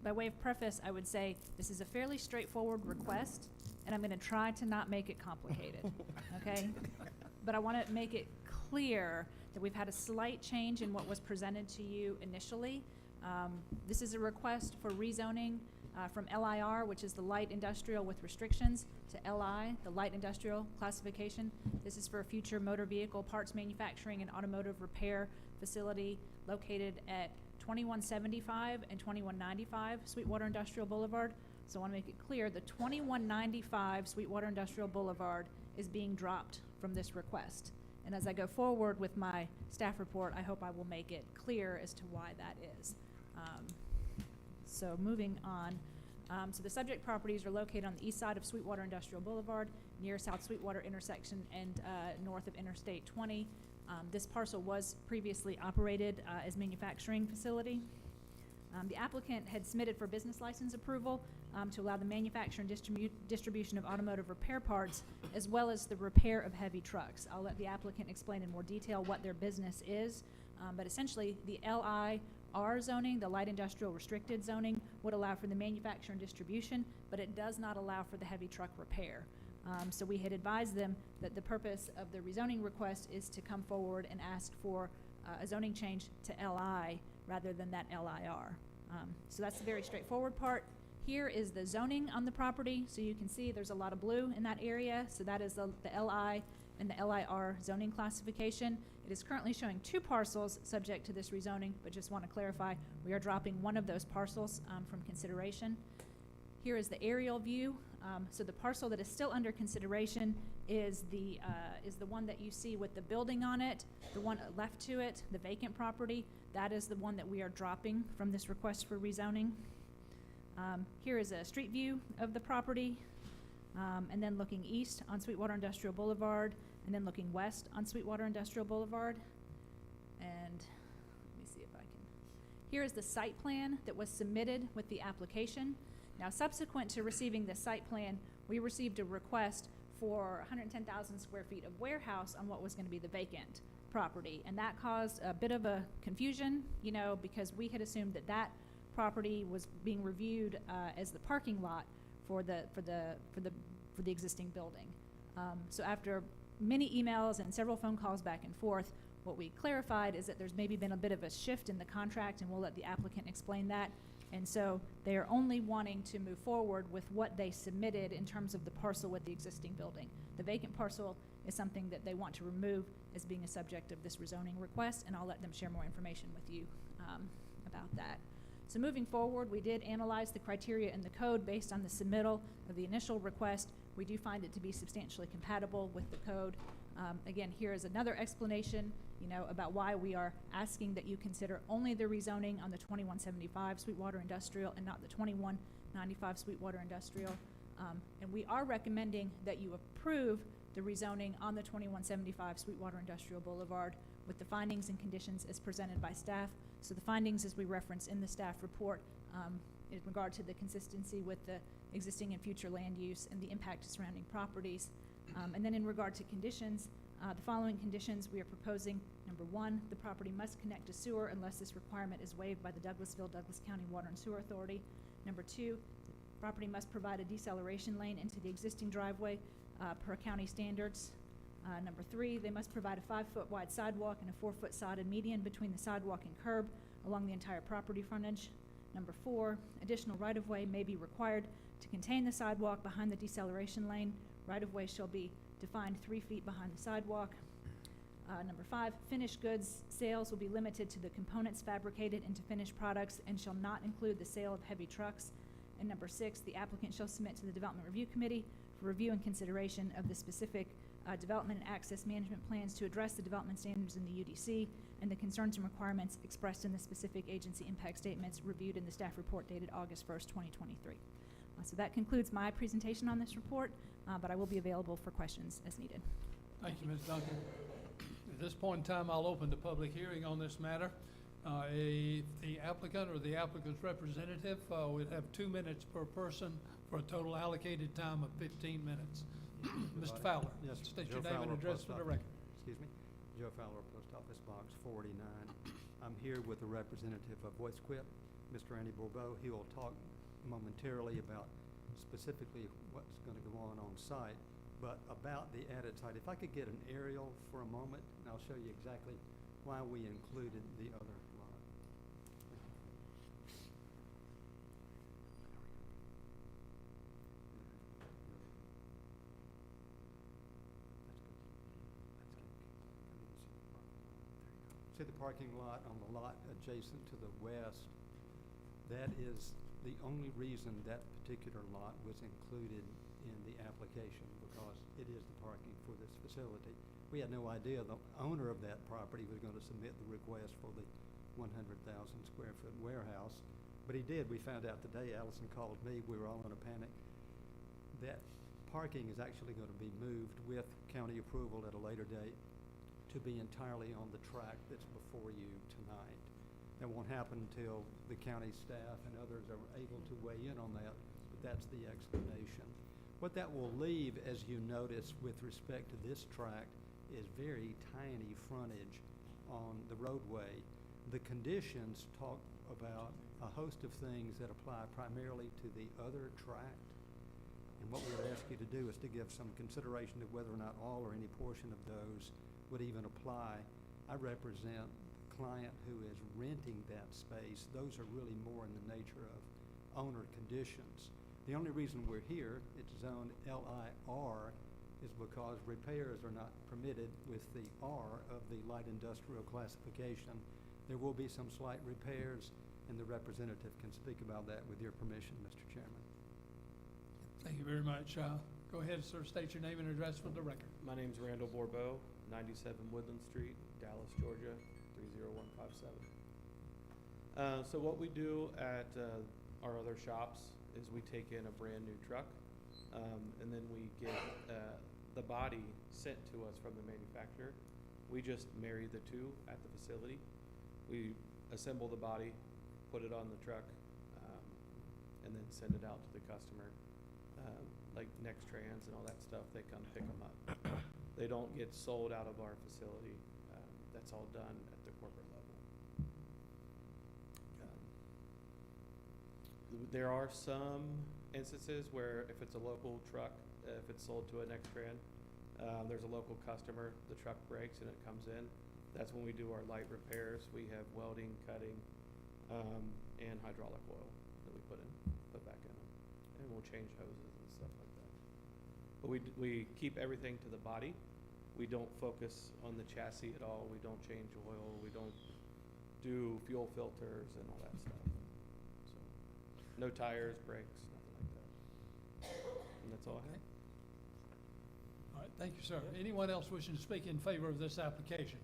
By way of preface, I would say this is a fairly straightforward request, and I'm going to try to not make it complicated, okay? But I want to make it clear that we've had a slight change in what was presented to you initially. This is a request for rezoning from LIR, which is the light industrial with restrictions, to LI, the light industrial classification. This is for a future motor vehicle parts manufacturing and automotive repair facility located at 2175 and 2195 Sweetwater Industrial Boulevard. So I want to make it clear, the 2195 Sweetwater Industrial Boulevard is being dropped from this request. And as I go forward with my staff report, I hope I will make it clear as to why that is. So moving on. So the subject properties are located on the east side of Sweetwater Industrial Boulevard, near South Sweetwater intersection and north of Interstate 20. This parcel was previously operated as manufacturing facility. The applicant had submitted for business license approval to allow the manufacture and distribution of automotive repair parts, as well as the repair of heavy trucks. I'll let the applicant explain in more detail what their business is, but essentially the LIR zoning, the light industrial restricted zoning, would allow for the manufacture and distribution, but it does not allow for the heavy truck repair. So we had advised them that the purpose of the rezoning request is to come forward and ask for a zoning change to LI rather than that LIR. So that's the very straightforward part. Here is the zoning on the property. So you can see there's a lot of blue in that area. So that is the LI and the LIR zoning classification. It is currently showing 2 parcels subject to this rezoning, but just want to clarify, we are dropping one of those parcels from consideration. Here is the aerial view. So the parcel that is still under consideration is the one that you see with the building on it, the one left to it, the vacant property. That is the one that we are dropping from this request for rezoning. Here is a street view of the property, and then looking east on Sweetwater Industrial Boulevard, and then looking west on Sweetwater Industrial Boulevard. And let me see if I can. Here is the site plan that was submitted with the application. Now, subsequent to receiving the site plan, we received a request for 110,000 square feet of warehouse on what was going to be the vacant property, and that caused a bit of a confusion, because we had assumed that that property was being reviewed as the parking lot for the existing building. So after many emails and several phone calls back and forth, what we clarified is that there's maybe been a bit of a shift in the contract, and we'll let the applicant explain that. And so they are only wanting to move forward with what they submitted in terms of the parcel with the existing building. The vacant parcel is something that they want to remove as being a subject of this rezoning request, and I'll let them share more information with you about that. So moving forward, we did analyze the criteria in the code based on the submittal of the initial request. We do find it to be substantially compatible with the code. Again, here is another explanation, about why we are asking that you consider only the rezoning on the 2175 Sweetwater Industrial and not the 2195 Sweetwater Industrial. And we are recommending that you approve the rezoning on the 2175 Sweetwater Industrial Boulevard with the findings and conditions as presented by staff. So the findings, as we reference in the staff report, in regard to the consistency with the existing and future land use and the impact to surrounding properties. And then in regard to conditions, the following conditions we are proposing. Number 1, the property must connect to sewer unless this requirement is waived by the Douglas County Water and Sewer Authority. Number 2, the property must provide a deceleration lane into the existing driveway per county standards. Number 3, they must provide a 5-foot wide sidewalk and a 4-foot sodded median between the sidewalk and curb along the entire property frontage. Number 4, additional right-of-way may be required to contain the sidewalk behind the deceleration lane. Right-of-way shall be defined 3 feet behind the sidewalk. Number 5, finished goods sales will be limited to the components fabricated into finished products and shall not include the sale of heavy trucks. And number 6, the applicant shall submit to the Development Review Committee for review and consideration of the specific development and access management plans to address the development standards in the UDC and the concerns and requirements expressed in the specific agency impact statements reviewed in the staff report dated August 1st, 2023. So that concludes my presentation on this report, but I will be available for questions as needed. Thank you, Ms. Duncan. At this point in time, I'll open the public hearing on this matter. The applicant or the applicant's representative would have 2 minutes per person for a total allocated time of 15 minutes. Mr. Fowler, yes, state Joe your name and Fowler, address Post for the Office. record. Excuse me, Joe Fowler, Post Office Box 49. I'm here with the representative of VoiceQuip, Mr. Andy Bourbeau. He will talk momentarily about specifically what's going to go on site, but about the added site. If I could get an aerial for a moment, and I'll show you exactly why we included the other lot. see the parking lot on the lot adjacent to the west? That is the only reason that particular lot was included in the application, because it is the parking for this facility. We had no idea the owner of that property was going to submit the request for the 100,000 square foot warehouse, but he did. We found out today, Allison called me, we were all in a panic. That parking is actually going to be moved with county approval at a later date to be entirely on the track that's before you tonight. That won't happen until the county staff and others are able to weigh in on that, but that's the explanation. What that will leave, as you notice, with respect to this tract, is very tiny frontage on the roadway. The conditions talk about a host of things that apply primarily to the other tract. And what we would ask you to do is to give some consideration to whether or not all or any portion of those would even apply. I represent the client who is renting that space. Those are really more in the nature of owner conditions. The only reason we're here, it's zoned LIR, is because repairs are not permitted with the R of the light industrial classification. There will be some slight repairs, and the representative can speak about that with your permission, Mr. Chairman. Thank you very much. Go ahead, sir, state your name and address for the record. My name's Randall Borbeau, 97 Woodland Street, Dallas, Georgia, 30157. So what we do at our other shops is we take in a brand new truck, and then we get the body sent to us from the manufacturer. We just marry the two at the facility. We assemble the body, put it on the truck, and then send it out to the customer. Like Nextrans and all that stuff, they come pick them up. They don't get sold out of our facility. That's all done at the corporate level. There are some instances where if it's a local truck, if it's sold to a Nextran, there's a local customer, the truck breaks and it comes in. That's when we do our light repairs. We have welding, cutting, and hydraulic oil that we put back in them. And we'll change hoses and stuff like that. But we keep everything to the body. We don't focus on the chassis at all. We don't change oil. We don't do fuel filters and all that stuff. So no tires, brakes, nothing like that. And that's all I have. All right, thank you, sir. Anyone else wishing to speak in favor of this application?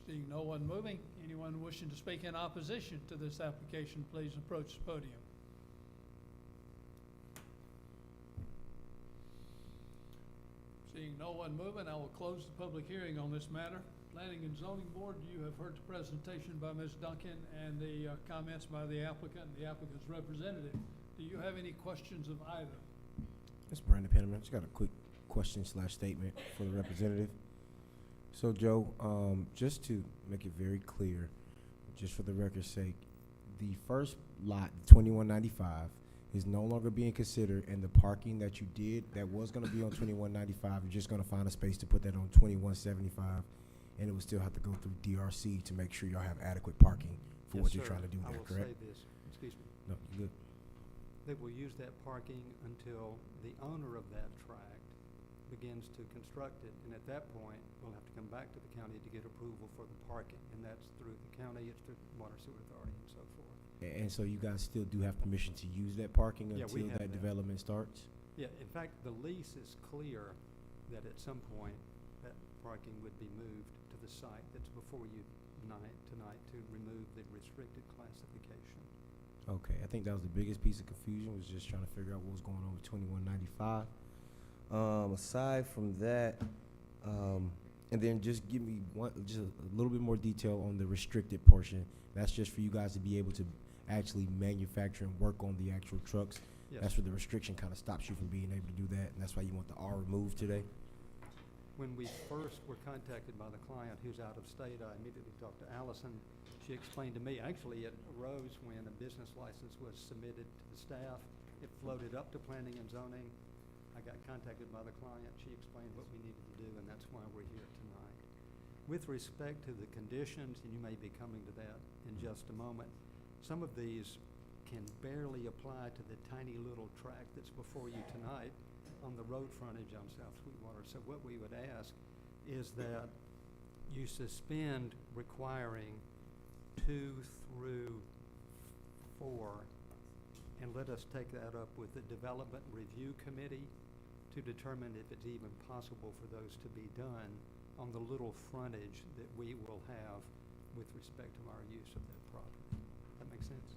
Seeing no one moving, anyone wishing to speak in opposition to this application, please approach the podium. Seeing no one moving, I will close the public hearing on this matter. Planning and Zoning Board, you have heard the presentation by Ms. Duncan and the comments by the applicant and the applicant's representative. Do you have any questions of either? It's Brandon Penniman. Just got a quick question/statement for the representative. So, Joe, just to make it very clear, just for the record's sake, the first lot, 2195, is no longer being considered, and the parking that you did that was going to be on 2195, you're just going to find a space to put that on 2175, and it would still have to go through DRC to make sure y'all have adequate parking for what you're trying to do there, correct? I will say this, excuse me. No, you're good. They will use that parking until the owner of that tract begins to construct it, and at that point, we'll have to come back to the county to get approval for the parking, and that's through the county, it's through the Water Sewer Authority and so forth. And so you guys still do have permission to use that parking Yeah, we until have that that. development starts? Yeah, in fact, the lease is clear that at some point, that parking would be moved to the site that's before you tonight to remove the restricted classification. Okay, I think that was the biggest piece of confusion, was just trying to figure out what was going on with 2195. Aside from that, and then just give me just a little bit more detail on the restricted portion. That's just for you guys to be able to actually manufacture and work on the actual trucks. Yes. That's where the restriction kind of stops you from being able to do that, and that's why you want the R removed today. When we first were contacted by the client who's out of state, I immediately talked to Allison. She explained to me, actually it arose when a business license was submitted to the staff. It floated up to planning and zoning. I got contacted by the client. She explained what we needed to do, and that's why we're here tonight. With respect to the conditions, and you may be coming to that in just a moment, some of these can barely apply to the tiny little tract that's before you tonight on the road frontage on South Sweetwater. So what we would ask is that you suspend requiring 2 through 4, and let us take that up with the Development Review Committee to determine if it's even possible for those to be done on the little frontage that we will have with respect to our use of that property. That make sense?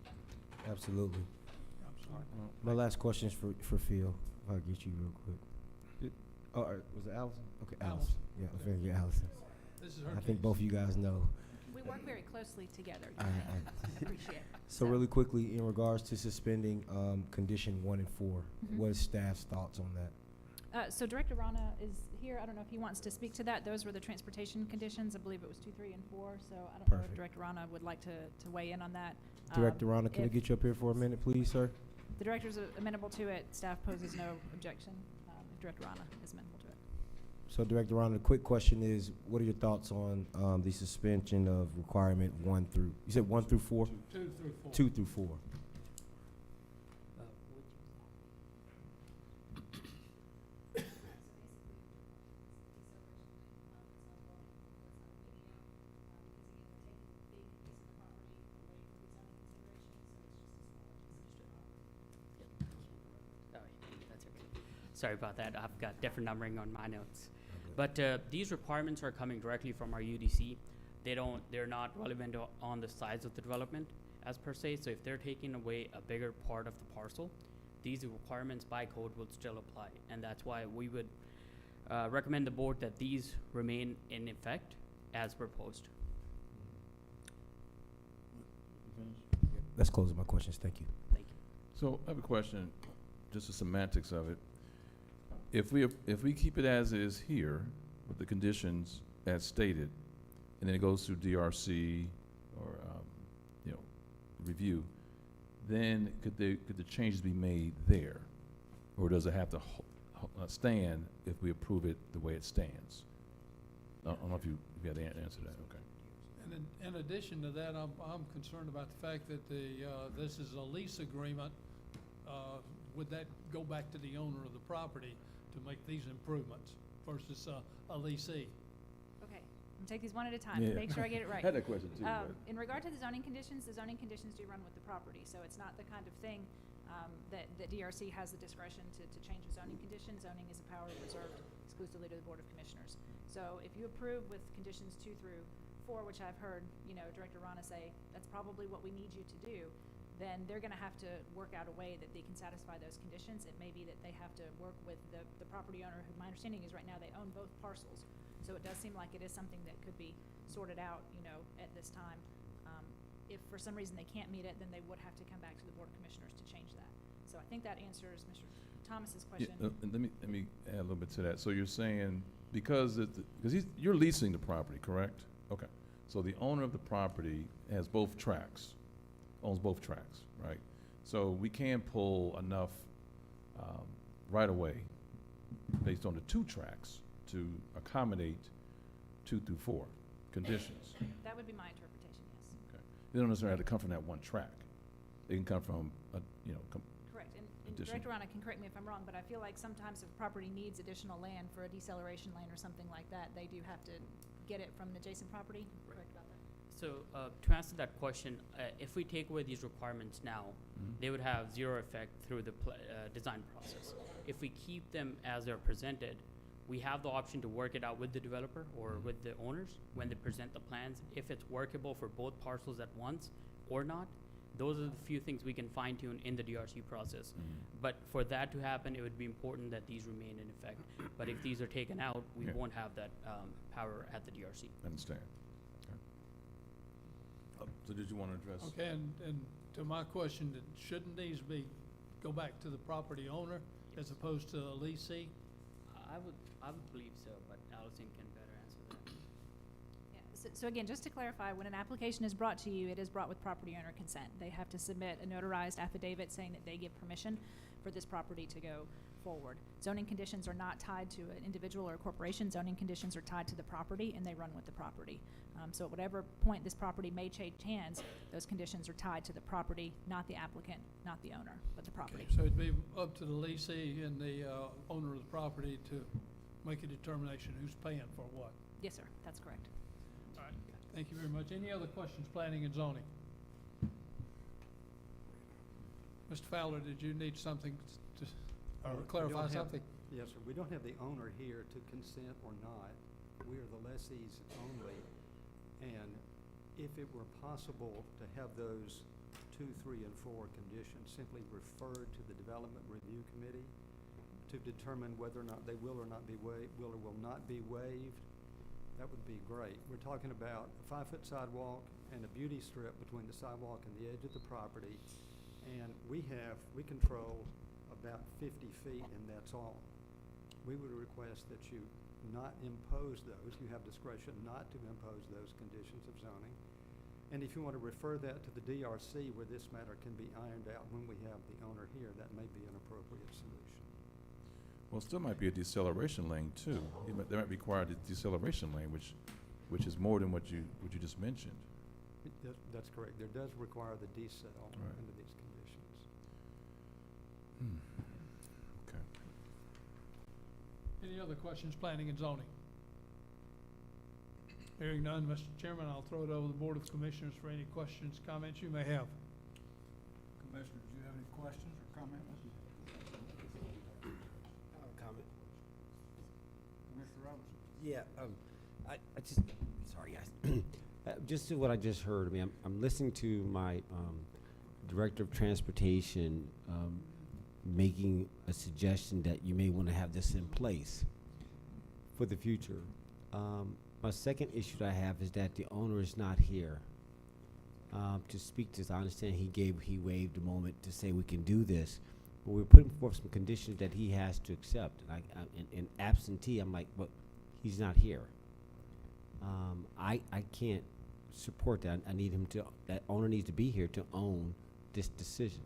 Absolutely. I'm sorry. My last question is for Phil, if I'll get you real quick. Oh, was it Allison? Okay, Allison. Yeah, I figured you Allison. This is her I think case. both of you guys know. We work very closely together. I Appreciate it. So really quickly, in regards to suspending condition 1 and 4, what is staff's thoughts on that? So Director Rana is here. I don't know if he wants to speak to that. Those were the transportation conditions. I believe it was 2, 3, and 4. So I don't know if Perfect. Director Rana would like to weigh in on that. Director Rana, can we if get you up here for a minute, please, sir? The director's amenable to it. Staff poses no objection. If Director Rana is amenable to it. So Director Rana, the quick question is, what are your thoughts on the suspension of requirement 1 through, you said 1 through 4? 2 through 4. 2 through 4. That's okay. Sorry about that. I've got different numbering on my notes. But these requirements are coming directly from our UDC. They're not relevant on the size of the development as per se. So if they're taking away a bigger part of the parcel, these requirements by code will still apply. And that's why we would recommend the board that these remain in effect as proposed. That's closing my questions. Thank you. Thank you. So I have a question, just the semantics of it. If we keep it as is here, with the conditions as stated, and then it goes through DRC or, review, then could the changes be made there? Or does it have to stand if we approve it the way it stands? I don't know if you had the answer to that, okay. And in addition to that, I'm concerned about the fact that this is a lease agreement. Would that go back to the owner of the property to make these improvements versus a leasee? Okay, I'm gonna take these one at a time to Yeah. make sure I get it right. Had that question too, but- In regard to the zoning conditions do run with the property, so it's not the kind of thing that DRC has the discretion to change the zoning conditions. Zoning is a power reserved exclusively to the Board of Commissioners. So if you approve with conditions 2 through 4, which I've heard, Director Rana say, that's probably what we need you to do, then they're gonna have to work out a way that they can satisfy those conditions. It may be that they have to work with the property owner, who my understanding is right now they own both parcels. So it does seem like it is something that could be sorted out, at this time. If for some reason they can't meet it, then they would have to come back to the Board of Commissioners to change that. So I think that answers Mr. Thomas's question. And let me add a little bit to that. So you're saying, because you're leasing the property, correct? Okay. So the owner of the property has both tracks, owns both tracks, right? So we can pull enough right away based on the 2 tracks to accommodate 2 through 4 conditions. That would be my interpretation, yes. Okay. They don't necessarily have to come from that one track. They can come from Correct, and addition. Director Rana can correct me if I'm wrong, but I feel like sometimes if a property needs additional land for a deceleration lane or something like that, they do have to get it from an adjacent property, correct about that? So to answer that question, if we take away these requirements now, they would have zero effect through the design process. If we keep them as they're presented, we have the option to work it out with the developer or with the owners when they present the plans. If it's workable for both parcels at once or not, those are the few things we can fine tune in the DRC process. But for that to happen, it would be important that these remain in effect. But if these are taken out, we Yeah. won't have that power at the DRC. Understand. Okay. So did you want to address? Okay, and to my question, shouldn't these go back to the property owner as opposed to a leasee? I would believe so, but Allison can better answer that. Yeah, so again, just to clarify, when an application is brought to you, it is brought with property owner consent. They have to submit a notarized affidavit saying that they give permission for this property to go forward. Zoning conditions are not tied to an individual or a corporation. Zoning conditions are tied to the property, and they run with the property. So at whatever point this property may change hands, those conditions are tied to the property, not the applicant, not the owner, but the property. So it'd be up to the leasee and the owner of the property to make a determination who's paying for what. Yes, sir, that's correct. All right, thank you very much. Any other questions, planning and zoning? Mr. Fowler, did you need something to, or We don't clarify have- something? Yes, sir. We don't have the owner here to consent or not. We are the lessees only. And if it were possible to have those 2, 3, and 4 conditions simply referred to the Development Review Committee to determine whether or not they will or not be will or will not be waived, that would be great. We're talking about a 5-foot sidewalk and a beauty strip between the sidewalk and the edge of the property. And we control about 50 feet, and that's all. We would request that you not impose those. You have discretion not to impose those conditions of zoning. And if you want to refer that to the DRC where this matter can be ironed out when we have the owner here, that may be an appropriate solution. Well, still might be a deceleration lane too. They might require a deceleration lane, which is more than what you just mentioned. That's correct. There does require the decel Right. under these conditions. Okay. Any other questions, planning and zoning? Hearing none, Mr. Chairman, I'll throw it over to the Board of Commissioners for any questions, comments you may have. Commissioners, do you have any questions or comments? Comment? Mr. Robinson? Yeah, I just, sorry guys. Just to what I just heard, I mean, I'm listening to my Director of Transportation making a suggestion that you may want to have this in place for the future. My second issue that I have is that the owner is not here to speak to this. I understand he waived a moment to say we can do this, but we're putting forth some conditions that he has to accept. And in absentee, I'm like, but he's not here. I can't support that. I need him to, that owner needs to be here to own this decision.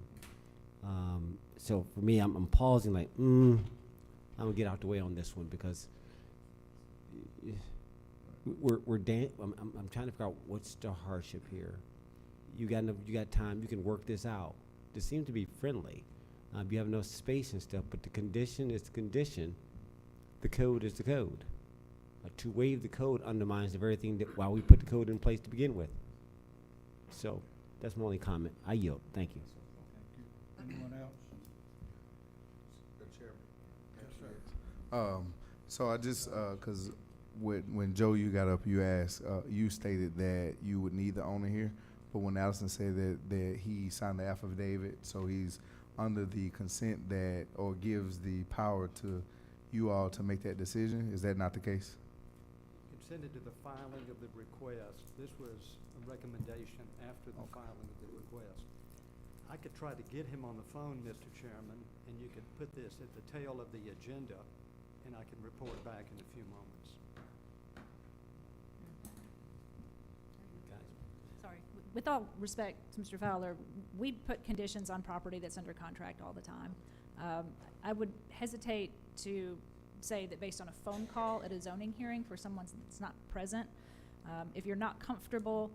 So for me, I'm pausing like, I'm gonna get out the way on this one because I'm trying to figure out what's the hardship here. You got time, you can work this out. This seems to be friendly. You have no space and stuff, but the condition is the condition. The code is the code. To waive the code undermines the very thing that why we put the code in place to begin with. So that's my only comment. I yield. Thank you. Thank you. Anyone else? Yes, sir. So I just, cause when Joe, you got up, you asked, you stated that you would need the owner here, but when Allison said that he signed the affidavit, so he's under the consent that, or gives the power to you all to make that decision, is that not the case? Consented to the filing of the request. This was a recommendation after the filing of the request. I could try to get him on the phone, Mr. Chairman, and you could put this at the tail of the agenda, and I can report back in a few moments. Sorry. With all respect to Mr. Fowler, we put conditions on property that's under contract all the time. I would hesitate to say that based on a phone call at a zoning hearing for someone that's not present, if you're not comfortable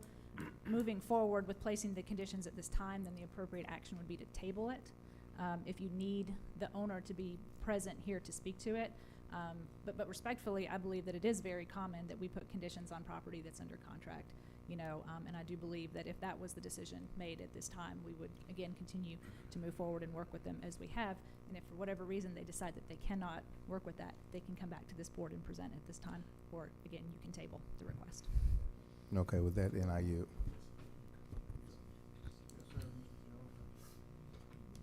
moving forward with placing the conditions at this time, then the appropriate action would be to table it. If you need the owner to be present here to speak to it. But respectfully, I believe that it is very common that we put conditions on property that's under contract, and I do believe that if that was the decision made at this time, we would again continue to move forward and work with them as we have. And if for whatever reason they decide that they cannot work with that, they can come back to this board and present at this time, or again, you can table the request. Okay, with that, then I yield. Yes, sir,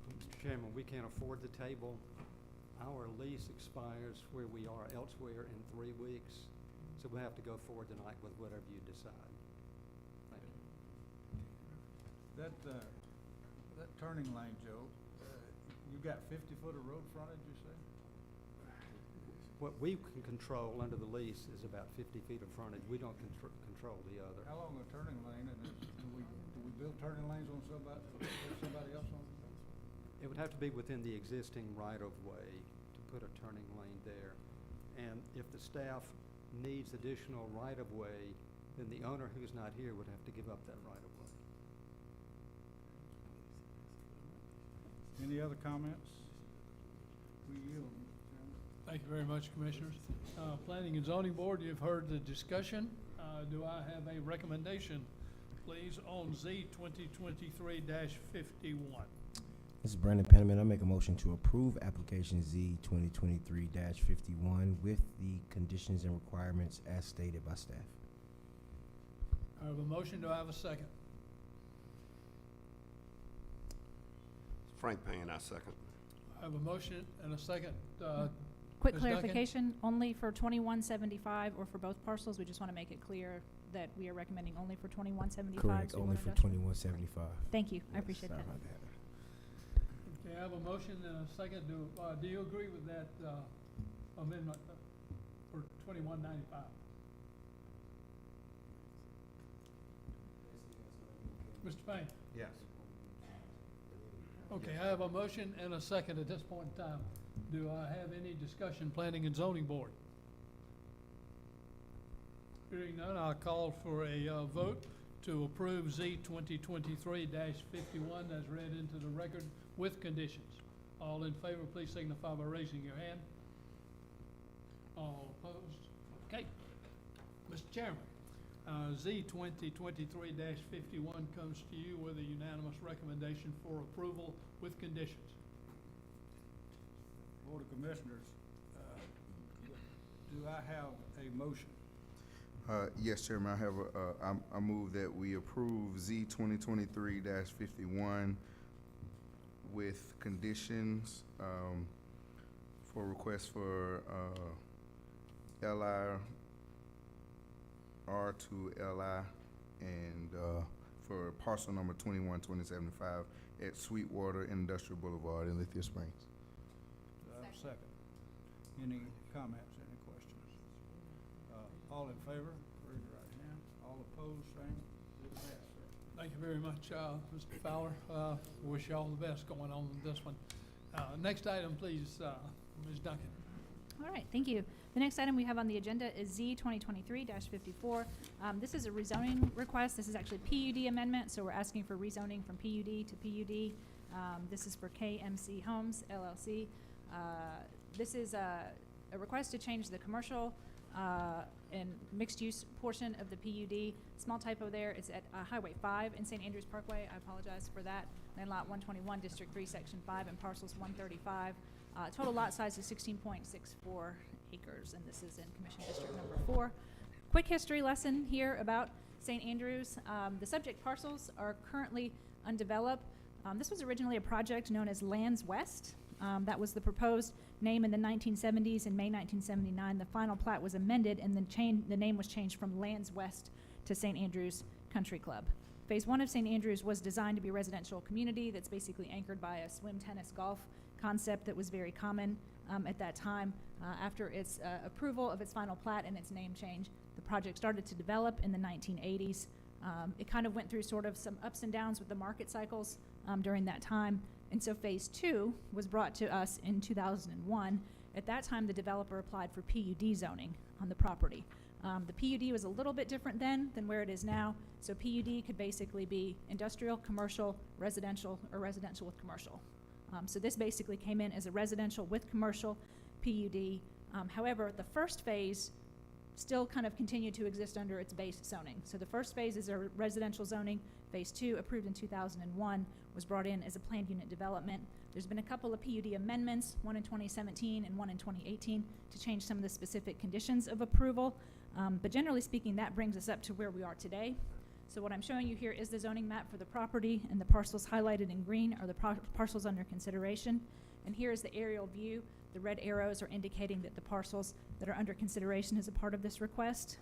Mr. Mr. Chairman, we can't afford the table. Our lease expires where we are elsewhere in 3 weeks, so we'll have to go forward tonight with whatever you decide. Thank you. That turning lane, Joe, you got 50 foot of road frontage, you say? What we can control under the lease is about 50 feet of frontage. We don't control the other. How long a turning lane, and do we build turning lanes on somebody else on? It would have to be within the existing right-of-way to put a turning lane there. And if the staff needs additional right-of-way, then the owner who's not here would have to give up that right-of-way. Any other comments? We yield, Mr. Chairman. Thank you very much, Commissioners. Planning and Zoning Board, you've heard the discussion. Do I have a recommendation, please, on Z 2023-51? This is Brandon Penniman. I make a motion to approve application Z 2023-51 with the conditions and requirements as stated by staff. I have a motion. Do I have a second? Frank Payne, I second. I have a motion and a second. Quick Ms. Duncan? clarification, only for 2175 or for both parcels? We just want to make it clear that we are recommending only for 2175. Correct, so only we're for industrial. 2175. Thank you, I Yes, appreciate sorry that. about that. Okay, I have a motion and a second. Do you agree with that amendment for 2195? Mr. Payne? Yes. Okay, I have a motion and a second at this point in time. Do I have any discussion, Planning and Zoning Board? Hearing none, I'll call for a vote to approve Z 2023-51 as read into the record with conditions. All in favor, please signify by raising your hand. All opposed? Okay. Mr. Chairman, Z 2023-51 comes to you with a unanimous recommendation for approval with conditions. Board of Commissioners, do I have a motion? Yes, Chairman, I have I move that we approve Z 2023-51 with conditions, for request for, LI, R to LI, and, for parcel number 21275 at Sweetwater Industrial Boulevard in Lithia Springs. Do I have a second? Any comments, any questions? All in favor, raise your right hand. All opposed, same. It passed. Thank you very much, Mr. Fowler. Wish you all the best going on with this one. Next item, please, Ms. Duncan. All right, thank you. The next item we have on the agenda is Z 2023-54. This is a rezoning request. This is actually PUD amendment, so we're asking for rezoning from PUD to PUD. This is for KMC Homes LLC. This is a request to change the commercial and mixed-use portion of the PUD. Small typo there. It's at Highway 5 in St. Andrews Parkway. I apologize for that. Land lot 121, District 3, Section 5, and parcels 135. Total lot size is 16.64 acres, and this is in Commission District number 4. Quick history lesson here about St. Andrews. The subject parcels are currently undeveloped. This was originally a project known as Lands West. That was the proposed name in the 1970s. In May 1979, the final plat was amended, and then the name was changed from Lands West to St. Andrews Country Club. Phase 1 of St. Andrews was designed to be a residential community that's basically anchored by a swim, tennis, golf concept that was very common at that time. After its approval of its final plat and its name change, the project started to develop in the 1980s. It kind of went through sort of some ups and downs with the market cycles during that time. And so phase 2 was brought to us in 2001. At that time, the developer applied for PUD zoning on the property. The PUD was a little bit different then than where it is now. So PUD could basically be industrial, commercial, residential, or residential with commercial. So this basically came in as a residential with commercial PUD. However, the first phase still kind of continued to exist under its base zoning. So the first phase is a residential zoning. Phase 2, approved in 2001, was brought in as a planned unit development. There's been a couple of PUD amendments, one in 2017 and one in 2018, to change some of the specific conditions of approval. But generally speaking, that brings us up to where we are today. So what I'm showing you here is the zoning map for the property, and the parcels highlighted in green are the parcels under consideration. And here is the aerial view. The red arrows are indicating that the parcels that are under consideration as a part of this request.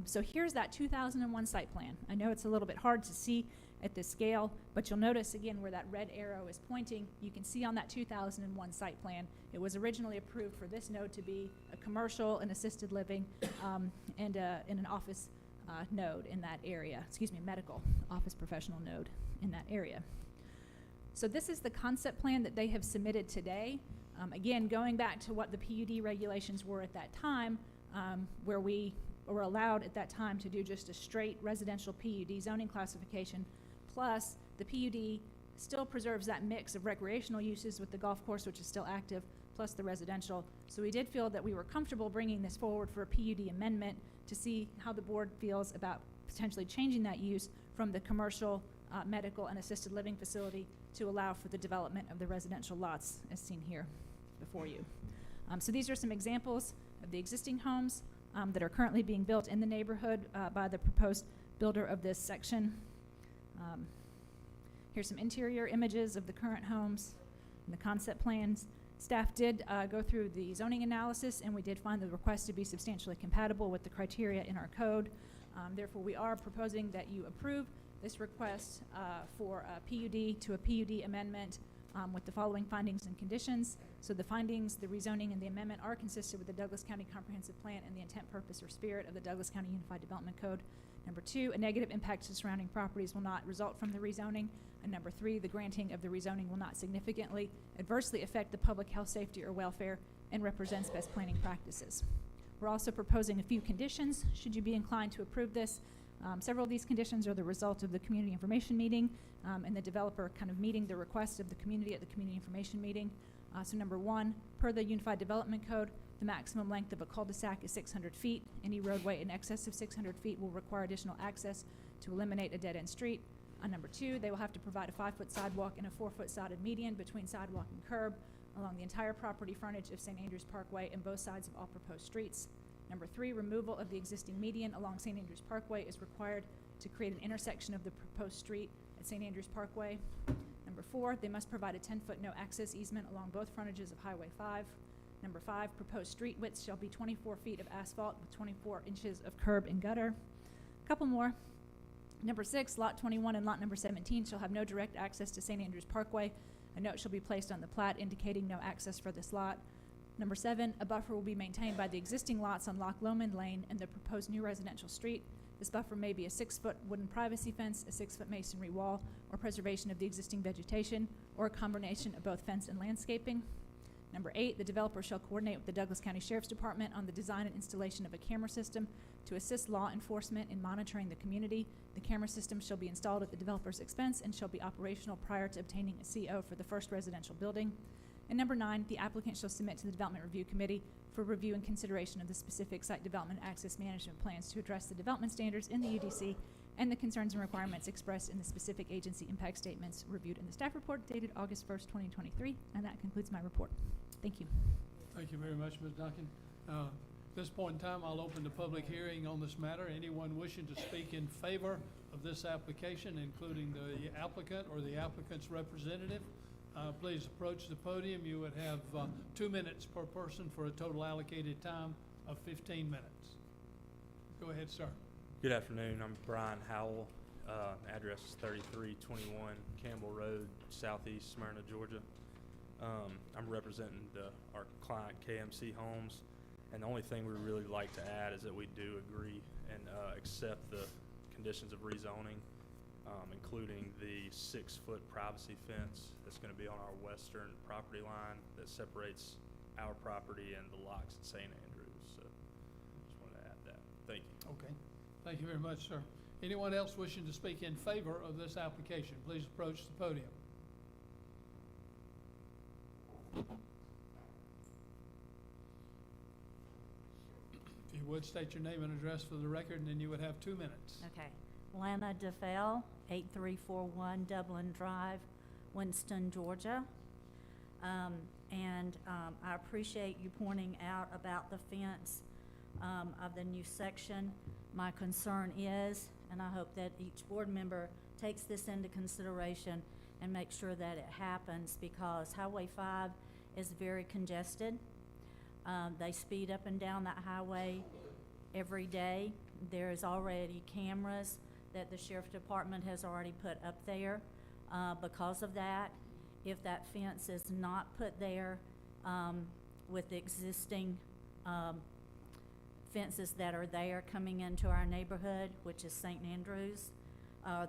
So here's that 2001 site plan. I know it's a little bit hard to see at this scale, but you'll notice again where that red arrow is pointing. You can see on that 2001 site plan, it was originally approved for this node to be a commercial and assisted living and an office node in that area, medical office professional node in that area. So this is the concept plan that they have submitted today. Again, going back to what the PUD regulations were at that time, where we were allowed at that time to do just a straight residential PUD zoning classification, plus the PUD still preserves that mix of recreational uses with the golf course, which is still active, plus the residential. So we did feel that we were comfortable bringing this forward for a PUD amendment to see how the board feels about potentially changing that use from the commercial, medical, and assisted living facility to allow for the development of the residential lots as seen here before you. So these are some examples of the existing homes that are currently being built in the neighborhood by the proposed builder of this section. Here's some interior images of the current homes and the concept plans. Staff did go through the zoning analysis, and we did find the request to be substantially compatible with the criteria in our code. Therefore, we are proposing that you approve this request for a PUD to a PUD amendment with the following findings and conditions. So the findings, the rezoning, and the amendment are consistent with the Douglas County Comprehensive Plan and the intent, purpose, or spirit of the Douglas County Unified Development Code. Number 2, a negative impact to surrounding properties will not result from the rezoning. And number 3, the granting of the rezoning will not significantly adversely affect the public health, safety, or welfare and represents best planning practices. We're also proposing a few conditions, should you be inclined to approve this. Several of these conditions are the result of the community information meeting and the developer kind of meeting the request of the community at the community information meeting. So number 1, per the Unified Development Code, the maximum length of a cul-de-sac is 600 feet. Any roadway in excess of 600 feet will require additional access to eliminate a dead-end street. Number 2, they will have to provide a 5-foot sidewalk and a 4-foot sodded median between sidewalk and curb along the entire property frontage of St. Andrews Parkway and both sides of all proposed streets. Number 3, removal of the existing median along St. Andrews Parkway is required to create an intersection of the proposed street at St. Andrews Parkway. Number 4, they must provide a 10-foot no-access easement along both frontages of Highway 5. Number 5, proposed street widths shall be 24 feet of asphalt with 24 inches of curb and gutter. A couple more. Number 6, Lot 21 and Lot number 17 shall have no direct access to St. Andrews Parkway. A note shall be placed on the plat indicating no access for this lot. Number 7, a buffer will be maintained by the existing lots on Loch Lomond Lane and the proposed new residential street. This buffer may be a 6-foot wooden privacy fence, a 6-foot masonry wall, or preservation of the existing vegetation, or a combination of both fence and landscaping. Number 8, the developer shall coordinate with the Douglas County Sheriff's Department on the design and installation of a camera system to assist law enforcement in monitoring the community. The camera system shall be installed at the developer's expense and shall be operational prior to obtaining a CO for the first residential building. And number 9, the applicant shall submit to the Development Review Committee for review and consideration of the specific site development access management plans to address the development standards in the UDC and the concerns and requirements expressed in the specific agency impact statements reviewed in the staff report dated August 1st, 2023. And that concludes my report. Thank you. Thank you very much, Ms. Duncan. At this point in time, I'll open the public hearing on this matter. Anyone wishing to speak in favor of this application, including the applicant or the applicant's representative, please approach the podium. You would have 2 minutes per person for a total allocated time of 15 minutes. Go ahead, sir. Good afternoon. I'm Brian Howell. Address is 3321 Campbell Road, Southeast Smyrna, Georgia. I'm representing our client KMC Homes, and the only thing we really like to add is that we do agree and accept the conditions of rezoning, including the 6-foot privacy fence that's going to be on our western property line that separates our property and the locks at St. Andrews. So just wanted to add that. Thank you. Okay. Thank you very much, sir. Anyone else wishing to speak in favor of this application, please approach the podium. If you would, state your name and address for the record, and then you would have 2 minutes. Okay. Lana DeFell, 8341 Dublin Drive, Winston, Georgia. I appreciate you pointing out about the fence of the new section. My concern is, and I hope that each board member takes this into consideration and makes sure that it happens, because Highway 5 is very congested. They speed up and down that highway every day. There is already cameras that the Sheriff Department has already put up there. Because of that, if that fence is not put there with the existing fences that are there coming into our neighborhood, which is St. Andrews,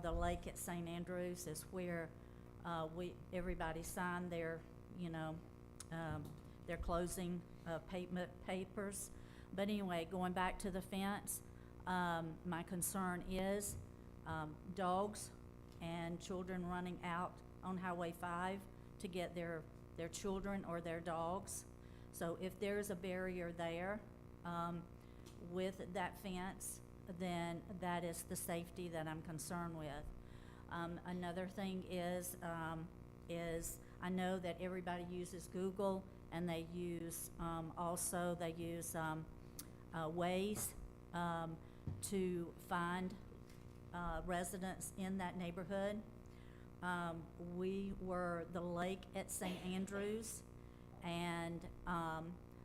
the lake at St. Andrews is where everybody signed their, their closing payment papers. But anyway, going back to the fence, my concern is dogs and children running out on Highway 5 to get their children or their dogs. So if there's a barrier there, with that fence, then that is the safety that I'm concerned with. Another thing is I know that everybody uses Google, and they use, also they use Waze to find residents in that neighborhood. We were the lake at St. Andrews, and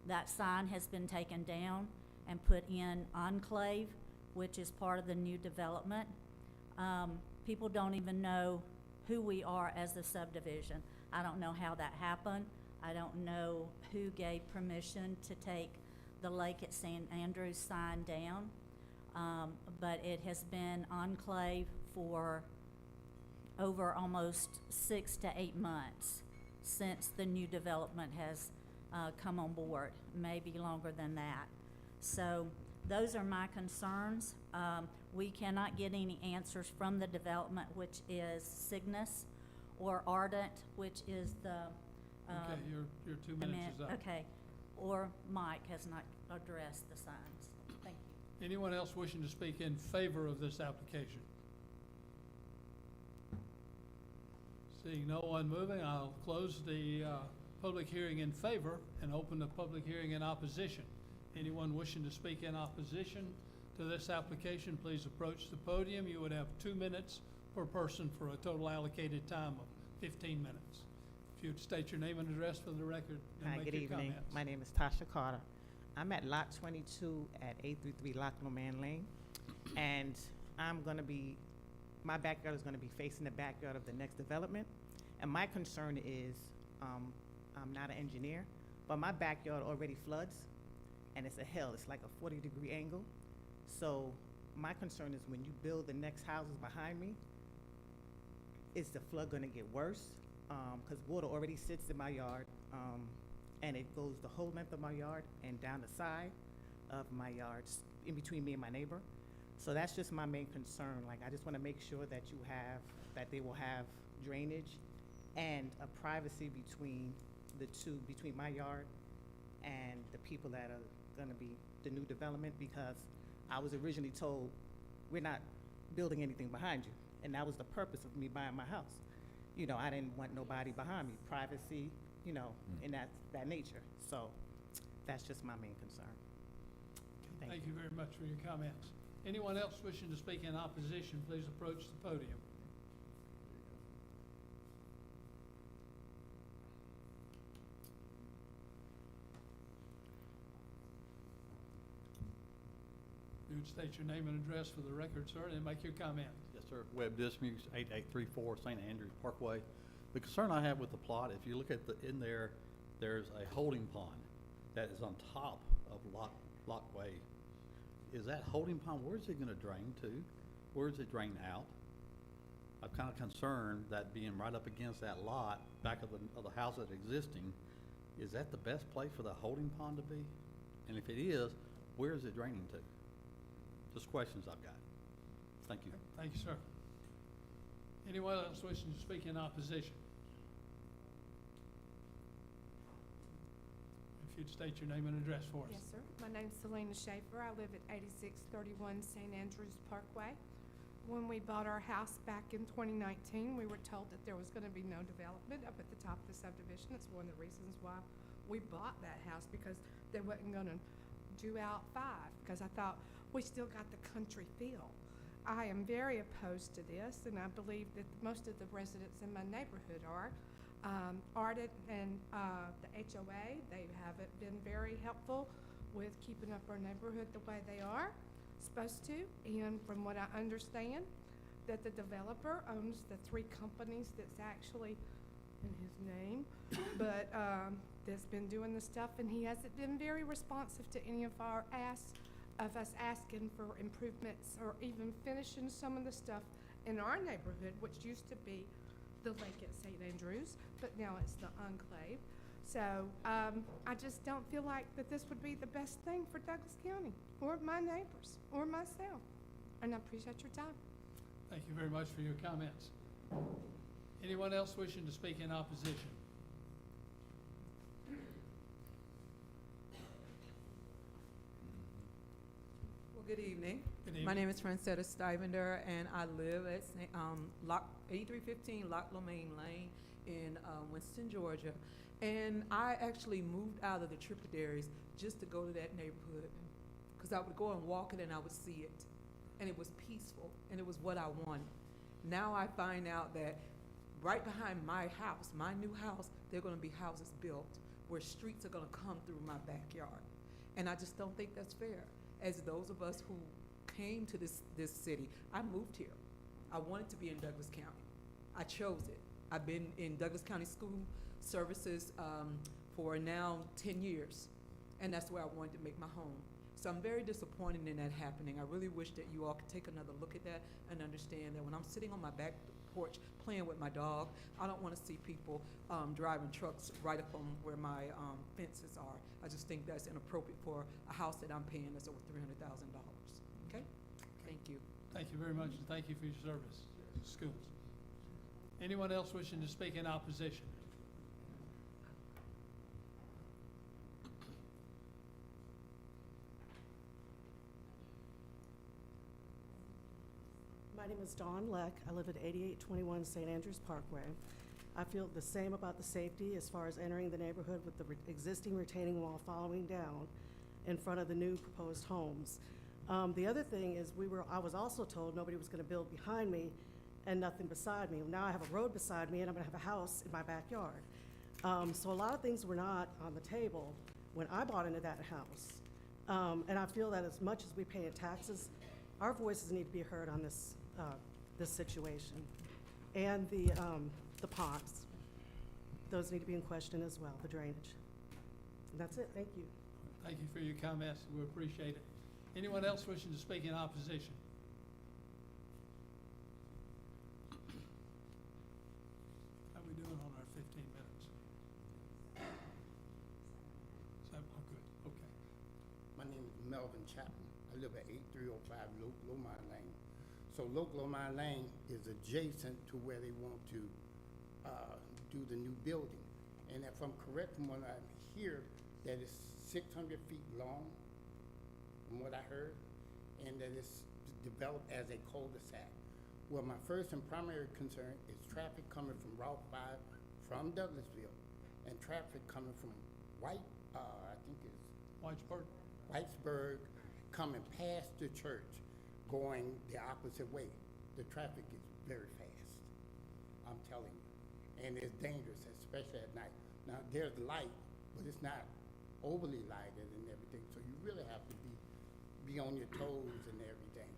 that sign has been taken down and put in Enclave, which is part of the new development. People don't even know who we are as a subdivision. I don't know how that happened. I don't know who gave permission to take the lake at St. Andrews sign down. But it has been Enclave for over almost 6 to 8 months since the new development has come on board, maybe longer than that. So those are my concerns. We cannot get any answers from the development, which is Cygnus, or Ardent, which is the Okay, your 2 minutes is up. Okay, or Mike has not addressed the signs. Thank you. Anyone else wishing to speak in favor of this application? Seeing no one moving, I'll close the public hearing in favor and open the public hearing in opposition. Anyone wishing to speak in opposition to this application, please approach the podium. You would have 2 minutes per person for a total allocated time of 15 minutes. If you'd state your name and address for the record, then Hi, make good your evening. comments. My name is Tasha Carter. I'm at Lot 22 at 833 Lockman Lane, and my backyard is gonna be facing the backyard of the next development. And my concern is, I'm not an engineer, but my backyard already floods, and it's a hill. It's like a 40-degree angle. So my concern is when you build the next houses behind me, is the flood gonna get worse? Because water already sits in my yard, and it goes the whole length of my yard and down the side of my yard, in between me and my neighbor. So that's just my main concern. Like, I just want to make sure that that they will have drainage and a privacy between the two, between my yard and the people that are gonna be the new development, because I was originally told, we're not building anything behind you. And that was the purpose of me buying my house. You know, I didn't want nobody behind me, privacy, you know, in that nature. So that's just my main concern. Thank you very much for your comments. Anyone else wishing to speak in opposition, please approach the podium. You would state your name and address for the record, sir, and make your comment. Yes, sir. Webb Dismukes, 8834 St. Andrews Parkway. The concern I have with the plot, if you look at in there, there's a holding pond that is on top of Lockway. Is that holding pond, where's it gonna drain to? Where does it drain out? I'm kind of concerned that being right up against that lot, back of the house that's existing, is that the best place for the holding pond to be? And if it is, where is it draining to? Just questions I've got. Thank you. Thank you, sir. Anyone else wishing to speak in opposition? If you'd state your name and address for us. Yes, sir. My name's Selena Schaefer. I live at 8631 St. Andrews Parkway. When we bought our house back in 2019, we were told that there was going to be no development up at the top of the subdivision. That's one of the reasons why we bought that house, because they wasn't going to do out 5, because I thought we still got the country feel. I am very opposed to this, and I believe that most of the residents in my neighborhood are. Ardent and the HOA, they haven't been very helpful with keeping up our neighborhood the way they are supposed to. And from what I understand, that the developer owns the 3 companies that's actually in his name, but that's been doing the stuff, and he hasn't been very responsive to any of our us asking for improvements or even finishing some of the stuff in our neighborhood, which used to be the lake at St. Andrews, but now it's the Enclave. So I just don't feel like that this would be the best thing for Douglas County or my neighbors or myself. And I appreciate your time. Thank you very much for your comments. Anyone else wishing to speak in opposition? Good evening. Good evening. My name is Francetta Stivender, and I live at 8315 Loch Lommaine Lane in Winston, Georgia. And I actually moved out of the Tripidaries just to go to that neighborhood, because I would go and walk it and I would see it. And it was peaceful, and it was what I wanted. Now I find out that right behind my house, my new house, there are going to be houses built where streets are going to come through my backyard. And I just don't think that's fair. As those of us who came to this city, I moved here. I wanted to be in Douglas County. I chose it. I've been in Douglas County School Services for now 10 years, and that's where I wanted to make my home. So I'm very disappointed in that happening. I really wish that you all could take another look at that and understand that when I'm sitting on my back porch playing with my dog, I don't want to see people driving trucks right up on where my fences are. I just think that's inappropriate for a house that I'm paying that's over $300,000. Okay? Thank you. Thank you very much, and thank you for your service to schools. Anyone else wishing to speak in opposition? My name is Dawn Leck. I live at 8821 St. Andrews Parkway. I feel the same about the safety as far as entering the neighborhood with the existing retaining wall following down in front of the new proposed homes. The other thing is I was also told nobody was going to build behind me and nothing beside me. Now I have a road beside me and I'm going to have a house in my backyard. So a lot of things were not on the table when I bought into that house. And I feel that as much as we pay in taxes, our voices need to be heard on this situation. And the ponds, those need to be in question as well, the drainage. And that's it, thank you. Thank you for your comments, we appreciate it. Anyone else wishing to speak in opposition? How are we doing on our 15 minutes? So, oh, good, okay. My name is Melvin Chapman. I live at 8305 Lomine Lane. So Lomine Lane is adjacent to where they want to do the new building. And if I'm correct from what I hear, that it's 600 feet long, from what I heard, and that it's developed as a cul-de-sac. Well, my first and primary concern is traffic coming from Route 5 from Douglasville, and traffic coming from I think it's Whitesburg, coming past the church, going the opposite way. The traffic is very fast, I'm telling you. And it's dangerous, especially at night. Now, there's light, but it's not overly lighted and everything, so you really have to be on your toes and everything.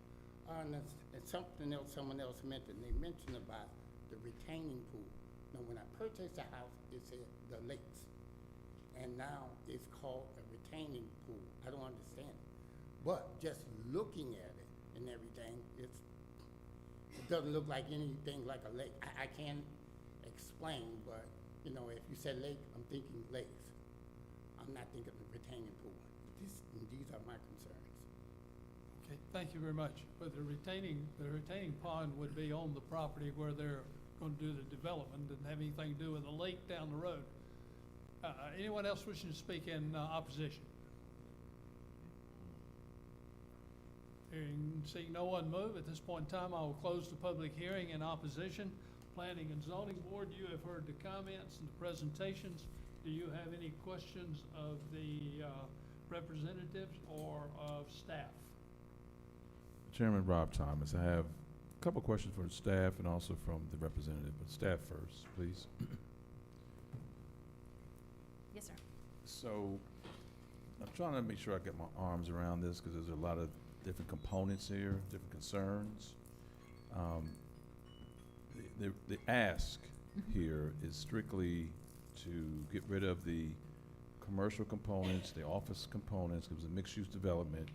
And something else someone else mentioned, they mentioned about the retaining pool. Now, when I purchased the house, it said the lakes, and now it's called a retaining pool. I don't understand it. But just looking at it and everything, it doesn't look like anything like a lake. I can't explain, but you know, if you said lake, I'm thinking lakes. I'm not thinking of retaining pool. These are my concerns. Okay, thank you very much. But the retaining pond would be on the property where they're going to do the development, and have anything to do with the lake down the road. Anyone else wishing to speak in opposition? Seeing no one move, at this point in time, I will close the public hearing in opposition. Planning and Zoning Board, you have heard the comments and the presentations. Do you have any questions of the representatives or of staff? Chairman Rob Thomas, I have a couple questions for the staff and also from the representative, but staff first, please. Yes, sir. So I'm trying to make sure I get my arms around this because there's a lot of different components here, different concerns. The ask here is strictly to get rid of the commercial components, the office components, because it's a mixed-use development.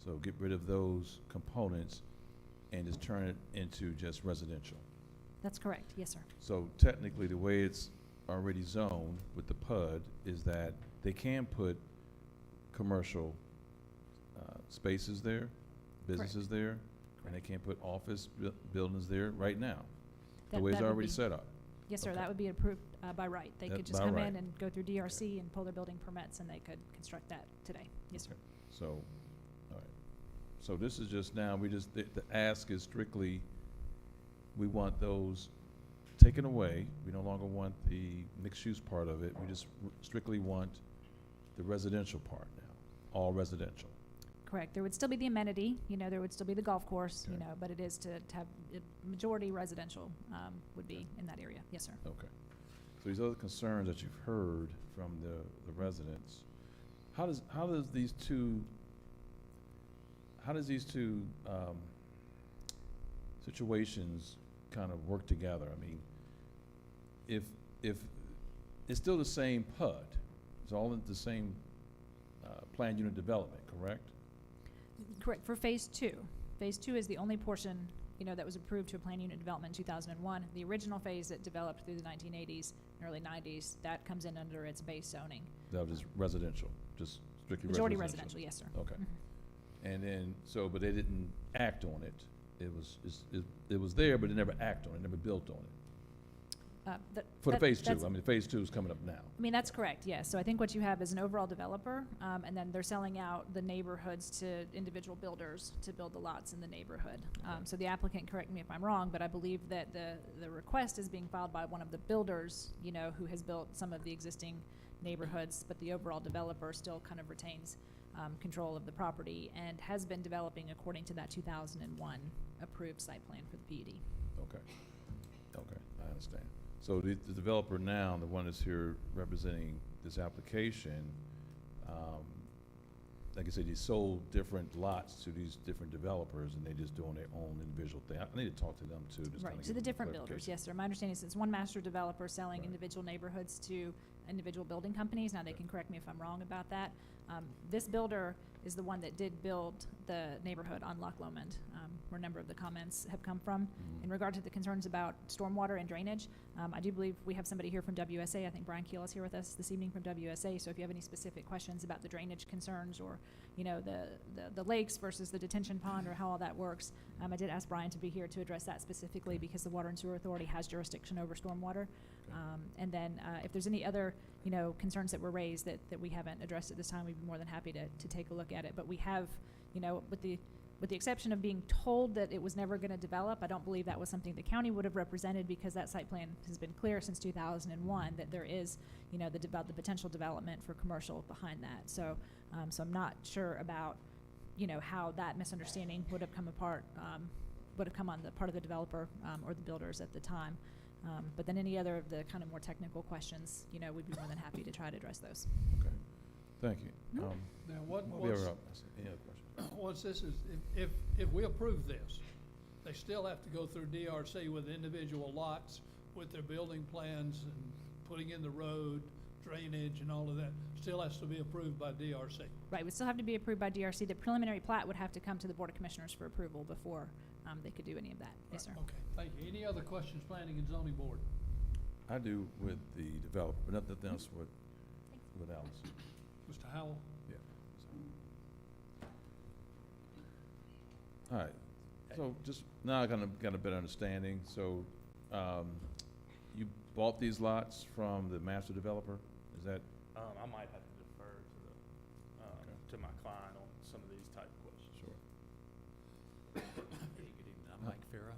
So get rid of those components and just turn it into just residential. That's correct, yes, sir. So technically, the way it's already zoned with the PUD is that they can put commercial spaces there, businesses there, and they can't put office buildings there right now, the way it's That would already be- set up. Yes, sir, Okay. that would be approved by right. They That- could just by come right. in and go through DRC and pull their building permits, and they could construct that today. Yes, sir. So, all right. So this is just now, the ask is strictly, we want those taken away. We no longer want the mixed-use part of it. We just strictly want the residential part now, all residential. Correct. There would still be the amenity, there would still be the golf course, Okay. but it is to have majority residential, would be in that area. Yes, sir. Okay. So these other concerns that you've heard from the residents, how does these two situations kind of work together? I mean, if it's still the same PUD, it's all in the same planned unit development, correct? Correct, for phase two. Phase two is the only portion, that was approved to a planned unit development in 2001. The original phase that developed through the 1980s and early 90s, that comes in under its base zoning. That was residential, just strictly Majority residential? residential, yes, sir. Okay. Mhm. And then, but they didn't act on it. It was there, but they never acted on it, never built on it. For the phase two, I mean, phase two is coming up now. I mean, that's correct, yes. So I think what you have is an overall developer, and then they're selling out the neighborhoods to individual builders to build the lots in the neighborhood. So the applicant, correct me if I'm wrong, but I believe that the request is being filed by one of the builders, who has built some of the existing neighborhoods, but the overall developer still kind of retains control of the property and has been developing according to that 2001 approved site plan for the PUD. Okay, I understand. So the developer now, the one that's here representing this application, like I said, he sold different lots to these different developers, and they just doing their own individual thing. I need to talk to them too. Just Right, kinda to give the them different builders, clarification. yes, sir. My understanding is it's one master developer selling Right. individual neighborhoods to individual building companies. Now, they can correct me if I'm wrong about that. This builder is the one that did build the neighborhood on Loch Lomond, where a number of the comments have come from. Mhm. In regard to the concerns about stormwater and drainage, I do believe we have somebody here from WSA. I think Brian Keel is here with us this evening from WSA. So if you have any specific questions about the drainage concerns or, the lakes versus the detention pond or how all that works, I did ask Brian to be here to address that specifically because the Water and Sewer Authority has jurisdiction over stormwater. And then if there's any other, concerns that were raised that we haven't addressed at this time, we'd be more than happy to take a look at it. But we have, with the exception of being told that it was never going to develop, I don't believe that was something the county would have represented because that site plan has been clear since 2001 that there is, the potential development for commercial behind that. So I'm not sure about, how that misunderstanding would have come on the part of the developer or the builders at the time. But then any other of the kind of more technical questions, we'd be more than happy to try to address those. Okay, thank you. Now, we'll be what's, right up. Any other questions? what's this is, if we approve this, they still have to go through DRC with individual lots with their building plans and putting in the road, drainage and all of that, still has to be approved by DRC. Right, would still have to be approved by DRC. The preliminary plat would have to come to the Board of Commissioners for approval before they could do any of that. Yes, sir. Okay, thank you. Any other questions, Planning and Zoning Board? I do with the developer, but nothing else with Alice. Mr. Howell? Yeah. All right, so just now I got a better understanding. So, you bought these lots from the master developer? Is that? I might have to defer to my client on some of these type of questions. Sure. Good evening, I'm Mike Farah,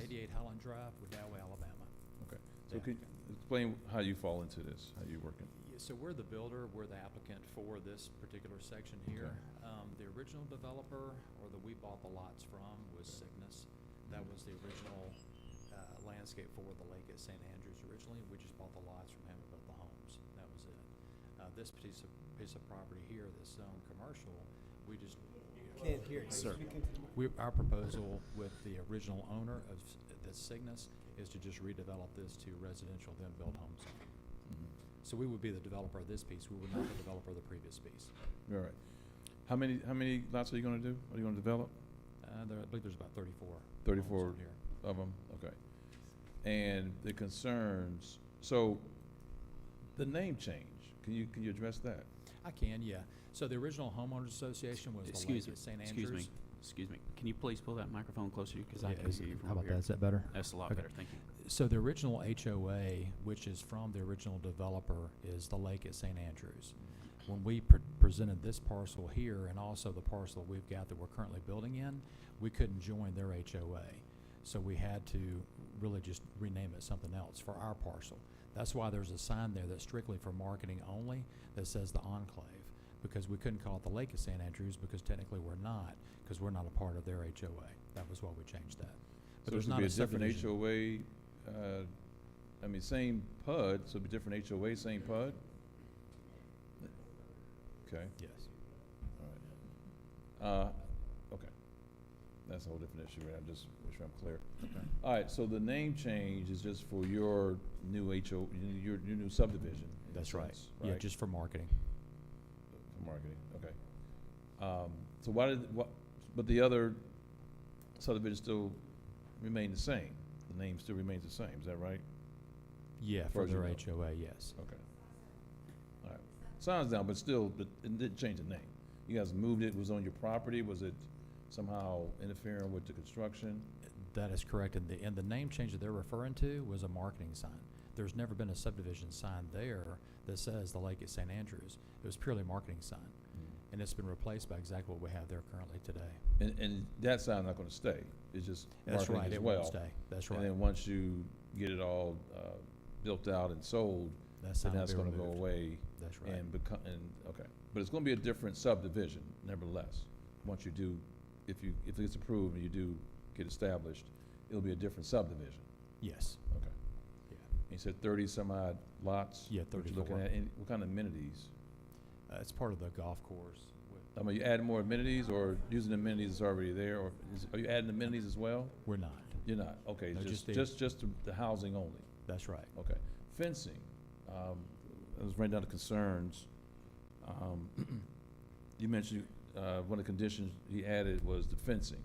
88 Holland Drive, Wadow, Alabama. Okay, so can you explain how you fall into this, how you working? Yeah, so we're the builder, we're the applicant for this particular section here. The original developer, or we bought the lots from, was Cygnus. That was the original landscape for the lake at St. Andrews originally. We just bought the lots from him and built the homes. That was it. This piece of property here, this zone commercial, we just Can't hear you. Sir, our proposal with the original owner of the Cygnus is to just redevelop this to residential, then build homes. So we would be the developer of this piece. We would not be the developer of the previous piece. All right. How many lots are you gonna do? Are you gonna develop? I believe there's about 34. 34 homes on here. of them? Okay. And the concerns, so the name change, can you address that? I can, yeah. So the original homeowners association was the lake at St. Andrews. Excuse me. Can you please pull that microphone closer to you? Because I Yeah, can hear you from how over about here. that? Is that better? That's a lot Okay. better. Thank you. So the original HOA, which is from the original developer, is the lake at St. Andrews. when we presented this parcel here and also the parcel we've got that we're currently building in, we couldn't join their HOA. So we had to really just rename it something else for our parcel. That's why there's a sign there that's strictly for marketing only that says the Enclave, because we couldn't call it the Lake of St. Andrews because technically we're not, because we're not a part of their HOA. That was why we changed that. But So there's it not should be a different subdivision. HOA, I mean, same PUD, so it'd be different HOA, same PUD? Okay, Yes. all right. Okay. That's a whole different issue, right? I'm just, make sure I'm clear. All right, so the name change is just for your new your new subdivision? in a That's right. sense, Yeah, just for marketing. For marketing, okay. So but the other subdivision still remain the same? The name still remains the same, is that right? Yeah, far for as you their know. HOA, yes. Okay. All right. Sounds down, but still, it didn't change the name. You guys moved it, was on your property, was it somehow interfering with the construction? That is correct, and the name change that they're referring to was a marketing sign. There's never been a subdivision sign there that says the Lake at St. Andrews. It was purely a marketing sign, and it's been replaced by exactly what we have there currently today. And that sign's not gonna stay, it's just That's marketing right, as it well? won't stay, that's right. And then once you get it all, built out and sold, That then sign will that's be gonna go removed. away? That's right. Okay, but it's gonna be a different subdivision nevertheless. Once you do, if it's approved and you do get established, it'll be a different subdivision. Yes. Okay. Yeah. You said 30 some odd lots? Yeah, What you 34. looking at, and what kind of amenities? It's part of the golf course. I mean, you adding more amenities or using amenities that's already there, or are you adding amenities as well? We're not. You're not, okay, No, just just the housing only? That's right. Okay. Fencing, I was writing down the concerns. You mentioned, one of the conditions he added was the fencing.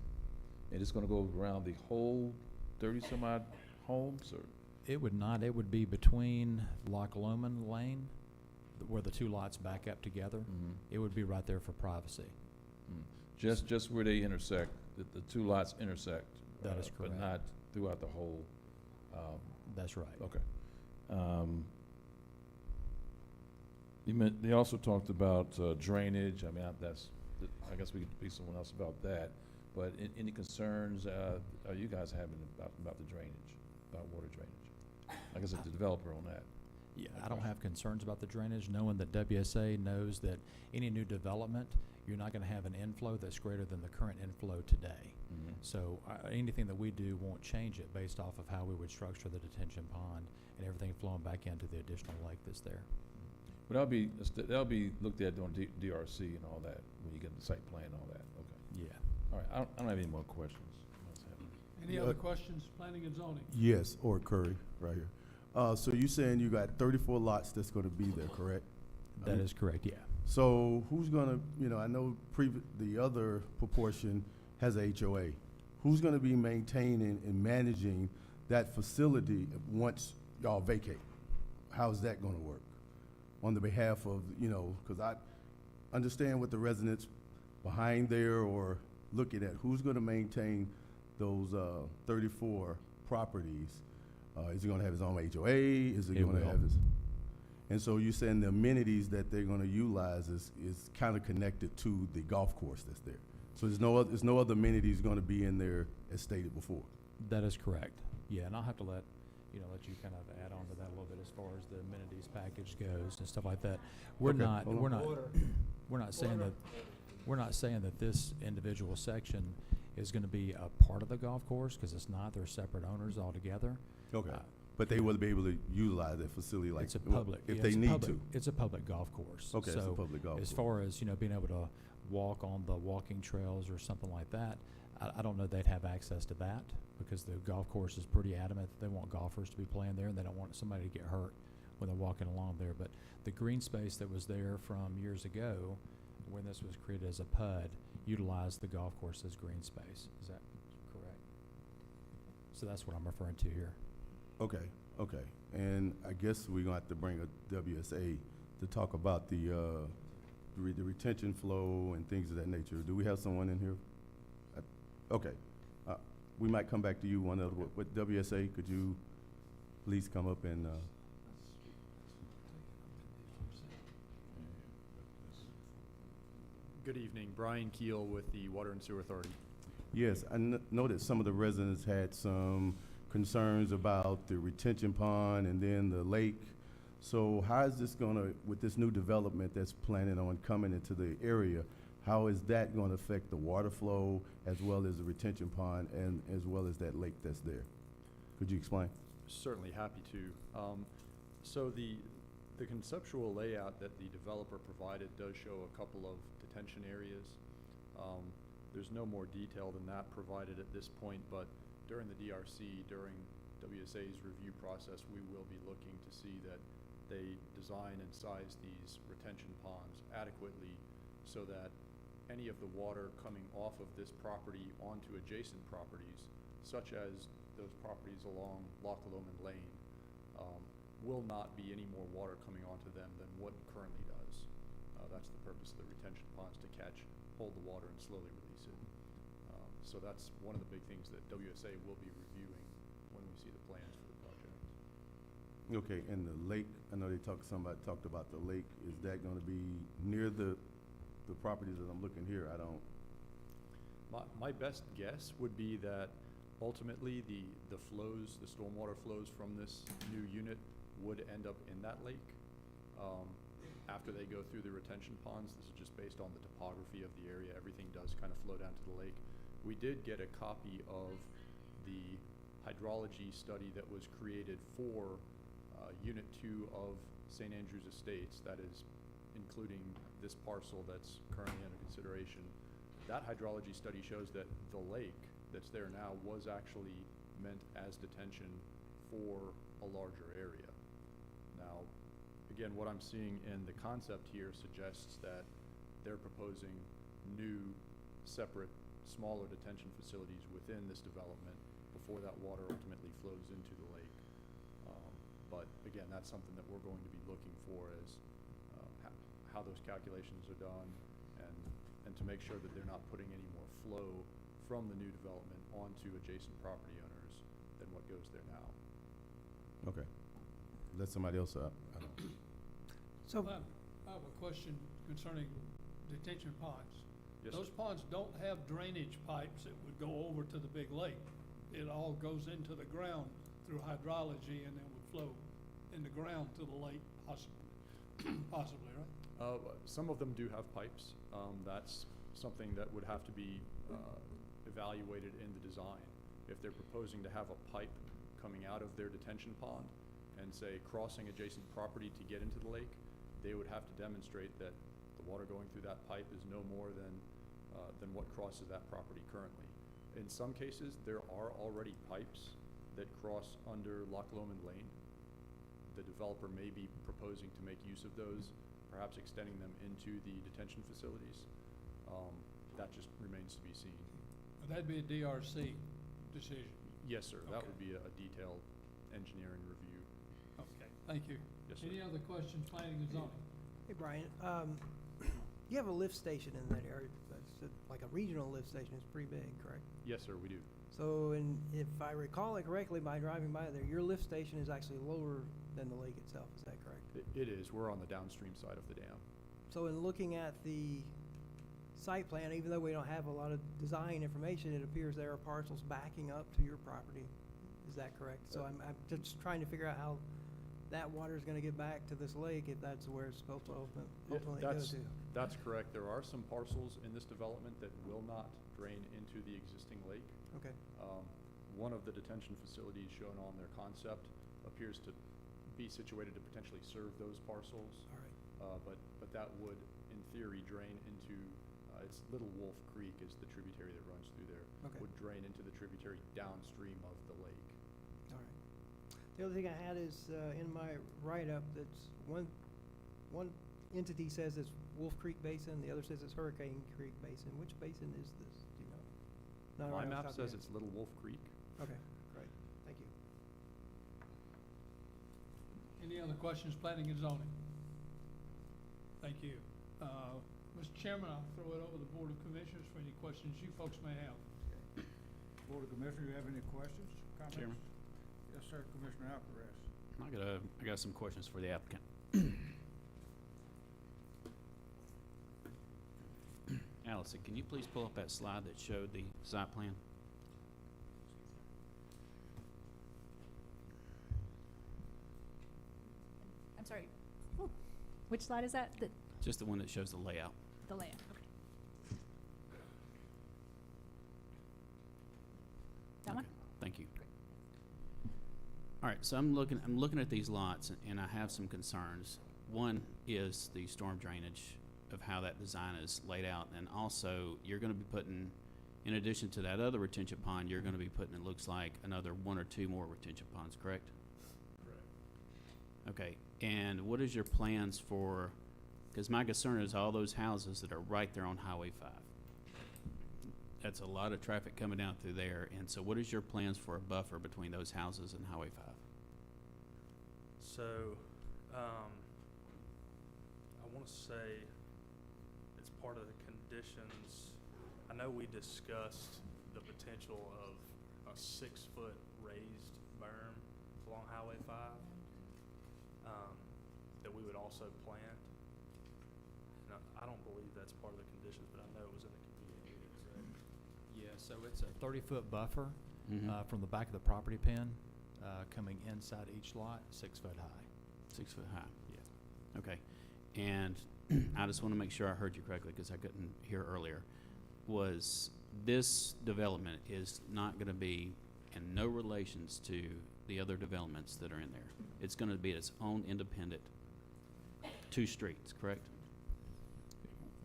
And it's gonna go around the whole 30-some odd homes, or? It would not, it would be between Loch Lomond Lane, where the two lots back up together. It would be right there for privacy. Just where they intersect, the two lots intersect? That is correct. But not throughout the whole, That's right. okay. They also talked about drainage. I mean, I guess we could speak to someone else about that. But any concerns are you guys having about the drainage, about water drainage? I guess it's the developer on that. Yeah, I don't have concerns about the drainage, knowing that WSA knows that any new development, you're not gonna have an inflow that's greater than the current inflow today. So anything that we do won't change it based off of how we would structure the detention pond and everything flowing back into the additional lake that's there. But that'll be looked at on DRC and all that, when you get the site plan and all that, okay. Yeah. All right, I don't have any more questions. Any other questions, planning and zoning? Yes, or Curry, right here. So you saying you got 34 lots that's gonna be there, correct? That is correct, yeah. So who's gonna, I know the other proportion has a HOA. Who's gonna be maintaining and managing that facility once y'all vacate? How's that gonna work? On the behalf of, because I understand what the residents behind there or looking at, who's gonna maintain those 34 properties? Is he gonna have his own HOA? Is he It gonna will. have his? And so you're saying the amenities that they're gonna utilize is kind of connected to the golf course that's there. So there's no other amenities gonna be in there as stated before. That is correct. Yeah, and I'll have to let you kind of add on to that a little bit as far as the amenities package goes and stuff like that. We're Okay, not, hold on. we're not saying that this individual section is gonna be a part of the golf course, cause it's not, they're separate owners altogether. Okay. But they will be able to utilize that facility like It's a public, if yeah, they it's a need public- to. It's a public golf course. Okay, it's a So public golf as course. far as, being able to walk on the walking trails or something like that, I don't know they'd have access to that, because the golf course is pretty adamant that they want golfers to be playing there, and they don't want somebody to get hurt when they're walking along there. But the green space that was there from years ago, when this was created as a PUD, utilized the golf course as green space. Is that correct? So that's what I'm referring to here. Okay. And I guess we're gonna have to bring a WSA to talk about the retention flow and things of that nature. Do we have someone in here? Okay. We might come back to you one other, with WSA, could you please come up and, Good evening, Brian Keel with the Water and Sewer Authority. Yes, I know that some of the residents had some concerns about the retention pond and then the lake. So how is this gonna, with this new development that's planning on coming into the area, how is that gonna affect the water flow as well as the retention pond and as well as that lake that's there? Could you explain? Certainly happy to. So the conceptual layout that the developer provided does show a couple of detention areas. There's no more detail than that provided at this point, but during the DRC, during WSA's review process, we will be looking to see that they design and size these retention ponds adequately so that any of the water coming off of this property onto adjacent properties, such as those properties along Loch Lomond Lane, will not be any more water coming onto them than what currently does. That's the purpose of the retention ponds, to hold the water and slowly release it. So that's one of the big things that WSA will be reviewing when we see the plans for the project. Okay, and the lake, I know somebody talked about the lake. Is that gonna be near the properties that I'm looking here? I don't. My best guess would be that ultimately the flows, the stormwater flows from this new unit would end up in that lake after they go through the retention ponds. This is just based on the topography of the area. Everything does kind of flow down to the lake. We did get a copy of the hydrology study that was created for Unit 2 of St. Andrews Estates, that is including this parcel that's currently under consideration. That hydrology study shows that the lake that's there now was actually meant as detention for a larger area. Now, again, what I'm seeing in the concept here suggests that they're proposing new, separate, smaller detention facilities within this development before that water ultimately flows into the lake. But again, that's something that we're going to be looking for as how those calculations are done and to make sure that they're not putting any more flow from the new development onto adjacent property owners than what goes there now. Okay. Let somebody else up. I don't. So I have a question concerning detention ponds. Yes, Those sir. ponds don't have drainage pipes that would go over to the big lake. It all goes into the ground through hydrology and then would flow in the ground to the lake, possibly, right? Some of them do have pipes. That's something that would have to be evaluated in the design. If they're proposing to have a pipe coming out of their detention pond and say crossing adjacent property to get into the lake, they would have to demonstrate that the water going through that pipe is no more than what crosses that property currently. In some cases, there are already pipes that cross under Loch Lomond Lane. The developer may be proposing to make use of those, perhaps extending them into the detention facilities. That just remains to be seen. That'd be a DRC decision. Yes, sir. That Okay. would be a detailed engineering review. Okay, thank you. Yes, sir. Any other questions, planning and zoning? Hey, Brian, you have a lift station in that area, like a regional lift station, it's pretty big, correct? Yes, sir, we do. So, if I recall it correctly, by driving by there, your lift station is actually lower than the lake itself, is that correct? It is. We're on the downstream side of the dam. So in looking at the site plan, even though we don't have a lot of design information, it appears there are parcels backing up to your property, is that correct? So I'm just trying to figure out how that water is gonna get back to this lake if that's where it's supposed to ultimately go to. That's correct. There are some parcels in this development that will not drain into the existing lake. Okay. One of the detention facilities shown on their concept appears to be situated to potentially serve those parcels. All right. But that would, in theory, drain into, it's Little Wolf Creek is the tributary that runs through there. Okay. Would drain into the tributary downstream of the lake. All right. The other thing I had is, in my write-up, that's one entity says it's Wolf Creek Basin, the other says it's Hurricane Creek Basin. Which basin is this, do you know? Not My right off map the top of says your it's Little Wolf Creek. head. Okay, great, thank you. Any other questions, planning and zoning? Thank you. Mr. Chairman, I'll throw it over to the Board of Commissioners for any questions you folks may have. Board of Commissioners, you have any questions, comments? Chairman. Yes, sir, Commissioner Alcaraz. I got some questions for the applicant. Allison, can you please pull up that slide that showed the site plan? I'm sorry, which slide is that? Just the one that shows the layout. The layout, okay. That one? Okay, thank you. All right, so I'm looking at these lots, and I have some concerns. One is the storm drainage of how that design is laid out, and also you're going to be putting, in addition to that other retention pond, you're going to be putting, it looks like, another 1 or 2 more retention ponds, correct? Correct. Okay, and what is your plans for, because my concern is all those houses that are right there on Highway 5. That's a lot of traffic coming down through there, and so what is your plans for a buffer between those houses and Highway 5? So, I want to say it's part of the conditions. I know we discussed the potential of a 6-foot raised berm along Highway 5 that we would also plant. And I don't believe that's part of the conditions, but I know it was in the community. Yeah, so it's a 30-foot buffer Mhm. from the back of the property pin coming inside each lot, 6 foot high. 6 foot high. Yeah. Okay, and I just want to make sure I heard you correctly because I couldn't hear earlier. Was this development is not going to be in no relations to the other developments that are in there? It's going to be its own independent 2 streets, correct?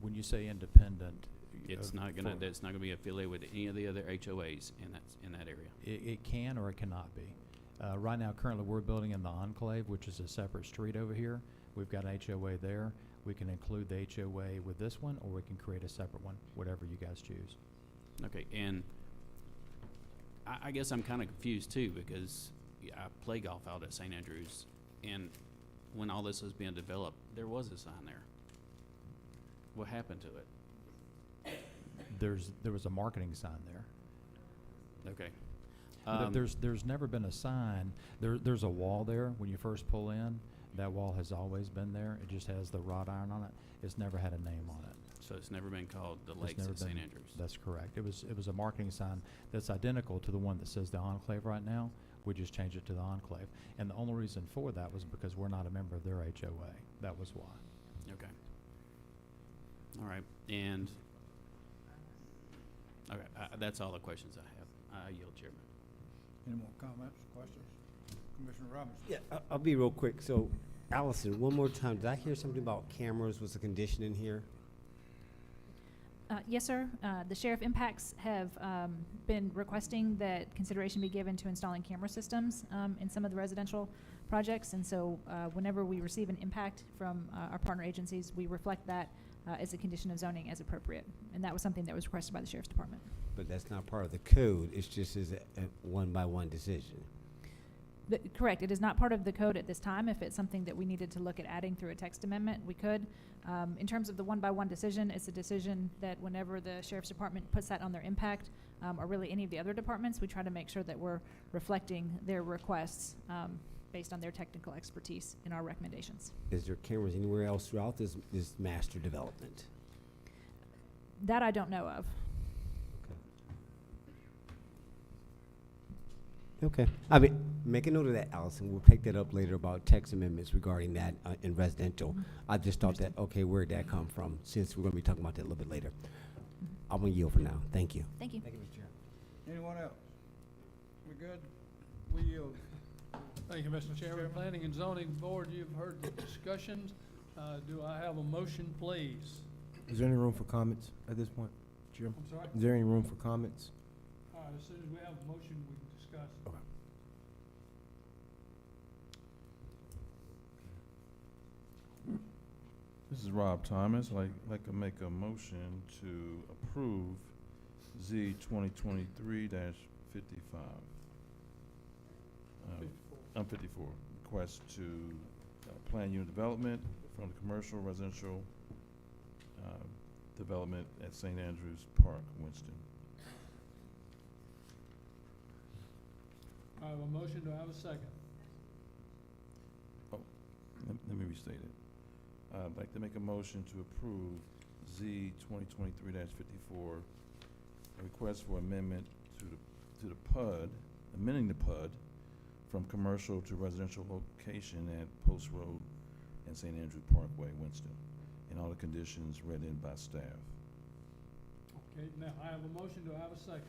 When you say independent, It's not going to. It's not going to be affiliated with any of the other HOAs in that area. It can or it cannot be. Right now, currently, we're building in the Enclave, which is a separate street over here. We've got an HOA there. We can include the HOA with this one, or we can create a separate one, whatever you guys choose. Okay, and I guess I'm kind of confused too because I play golf out at St. Andrews, and when all this was being developed, there was a sign there. What happened to it? There was a marketing sign there. Okay. There's never been a sign. There's a wall there when you first pull in. That wall has always been there. It just has the wrought iron on it. It's never had a name on it. So it's never been called the It's Lakes never at St. been- Andrews. That's correct. It was a marketing sign that's identical to the one that says the Enclave right now. We just changed it to the Enclave. And the only reason for that was because we're not a member of their HOA. That was why. Okay. All right, and okay, that's all the questions I have. I yield, Chairman. Any more comments, questions? Commissioner Robinson? Yeah, I'll be real quick. So, Allison, one more time, did I hear something about cameras was a condition in here? Yes, sir. The sheriff impacts have been requesting that consideration be given to installing camera systems in some of the residential projects. And so whenever we receive an impact from our partner agencies, we reflect that as a condition of zoning as appropriate. And that was something that was requested by the sheriff's department. But that's not part of the code. It's just as a one-by-one decision. Correct. It is not part of the code at this time. If it's something that we needed to look at adding through a text amendment, we could. In terms of the one-by-one decision, it's a decision that whenever the sheriff's department puts that on their impact, or really any of the other departments, we try to make sure that we're reflecting their requests based on their technical expertise in our recommendations. Is there cameras anywhere else throughout this master development? That I don't know of. Okay. I mean, make a note of that, Allison. We'll pick that up later about text amendments regarding that in residential. I just thought that, okay, where'd that come from, since we're going to be talking about that a little bit later. I'm going to yield for now. Thank you. Thank you. Thank you, Mr. Chairman. Anyone else? We good? We yield. Thank you, Mr. Chairman. Planning and Zoning Board, you've heard the discussions. Do I have a motion, please? Is there any room for comments at this point, Jim? I'm sorry? Is there any room for comments? All right, as soon as we have a motion, we can discuss. Okay. This is Rob Thomas. I'd like to make a motion to approve Z 2023-55. 54. Request to plan unit development from the commercial residential development at St. Andrews Park, Winston. I have a motion. Do I have a second? Oh, let me restate it. I'd like to make a motion to approve Z 2023-54, a request for amendment to the PUD, amending the PUD from commercial to residential location at Post Road and St. Andrew Parkway, Winston, and all the conditions read in by staff. Okay, now, I have a motion, do I have a second?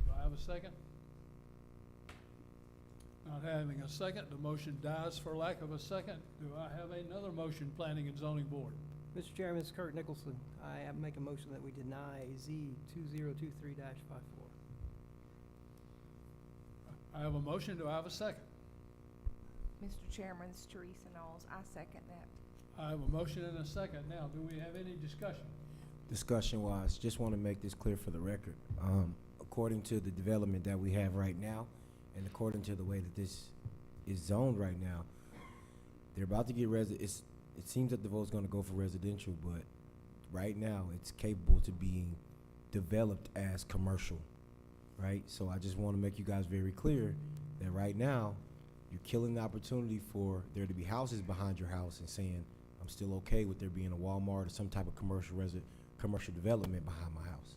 Do I have a second? Not having a second, the motion dies for lack of a second. Do I have another motion, Planning and Zoning Board? Mr. Chairman, it's Kurt Nicholson. I make a motion that we deny Z 2023-54. I have a motion, do I have a second? Mr. Chairman, it's Teresa Knowles. I second that. I have a motion and a second. Now, do we have any discussion? Discussion-wise, just want to make this clear for the record. According to the development that we have right now, and according to the way that this is zoned right now, they're about to get it seems that the vote's going to go for residential, but right now it's capable to being developed as commercial, right? So I just want to make you guys very clear that right now you're killing the opportunity for there to be houses behind your house and saying, I'm still okay with there being a Walmart or some type of commercial development behind my house.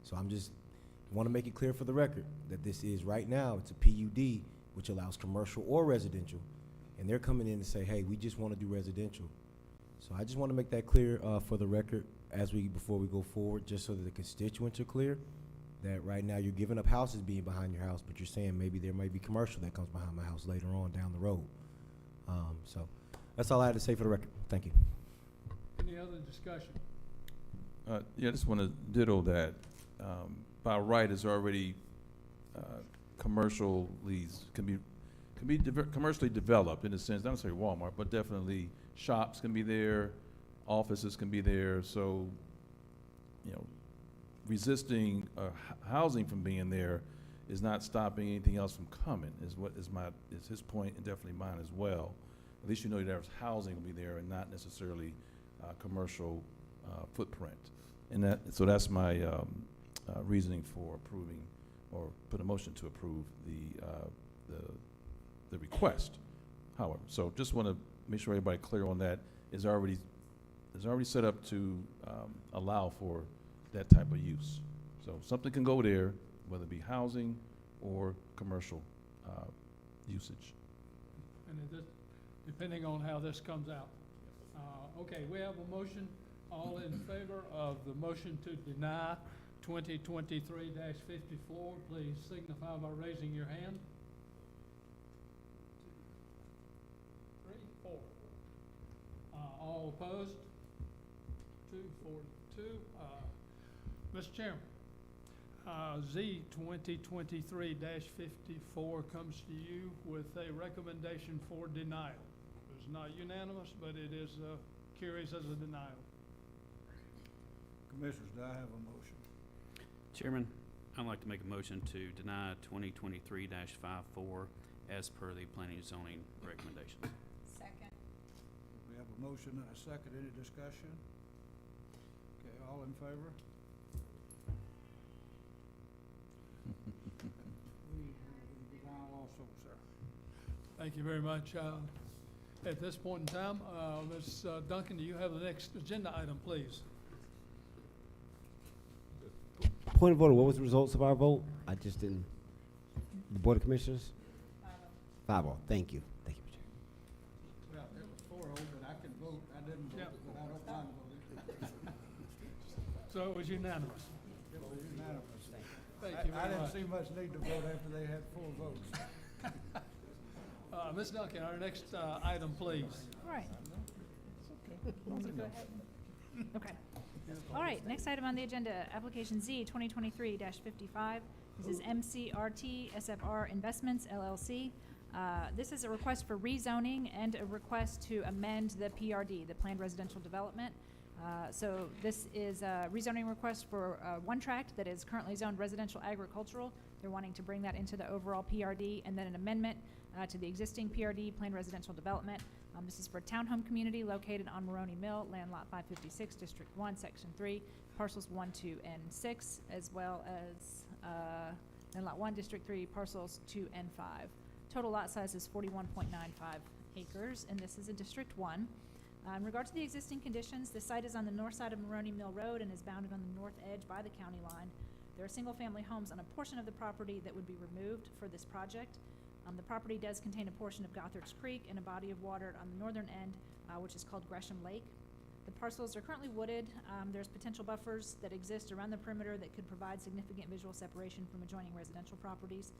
So I'm just want to make it clear for the record that this is right now, it's a PUD, which allows commercial or residential, and they're coming in and say, hey, we just want to do residential. So I just want to make that clear for the record before we go forward, just so that the constituents are clear that right now you're giving up houses being behind your house, but you're saying maybe there might be commercial that comes behind my house later on down the road. So that's all I had to say for the record. Thank you. Any other discussion? Yeah, I just want to ditto that. By right, it's already commercially commercially developed in a sense, not necessarily Walmart, but definitely shops can be there, offices can be there. So, you know, resisting housing from being there is not stopping anything else from coming. Is his point, and definitely mine as well. At least you know there's housing will be there and not necessarily commercial footprint. And so that's my reasoning for approving or put a motion to approve the request. However, so just want to make sure everybody clear on that. Is already set up to allow for that type of use. So something can go there, whether it be housing or commercial usage. And depending on how this comes out. Okay, we have a motion. All in favor of the motion to deny 2023-54, please signify by raising your hand. 2, 3, 4. All opposed? 2, 4, 2. Mr. Chairman, Z 2023-54 comes to you with a recommendation for denial. It's not unanimous, but it is carries as a denial. Commissioners, do I have a motion? Chairman, I'd like to make a motion to deny 2023-54 as per the planning and zoning recommendations. Second. We have a motion and a second. Any discussion? Okay, all in favor? We deny also, sir. Thank you very much. At this point in time, Ms. Duncan, do you have the next agenda item, please? Point of order, what was the results of our vote? I just didn't. The Board of Commissioners? 5-0. Thank you. Thank you, Mr. Chair. Well, it was 4-0, but I can vote. I didn't vote, but I don't mind voting. So it was unanimous. It was unanimous. Thank you I very didn't much. see much need to vote after they had 4 votes. Ms. Duncan, our next item, please. All right. Okay. All right, next item on the agenda, application Z 2023-55. This is MCRT SFR Investments LLC. This is a request for rezoning and a request to amend the PRD, the Planned Residential Development. So this is a rezoning request for one tract that is currently zoned residential agricultural. They're wanting to bring that into the overall PRD, and then an amendment to the existing PRD, Planned Residential Development. This is for a townhome community located on Maroney Mill, land lot 556, District 1, Section 3, parcels 1, 2, and 6, as well as land lot 1, District 3, parcels 2 and 5. Total lot size is 41.95 acres, and this is in District 1. In regard to the existing conditions, the site is on the north side of Maroney Mill Road and is bounded on the north edge by the county line. There are single-family homes on a portion of the property that would be removed for this project. The property does contain a portion of Gothard's Creek and a body of water on the northern end, which is called Gresham Lake. The parcels are currently wooded. There's potential buffers that exist around the perimeter that could provide significant visual separation from adjoining residential properties.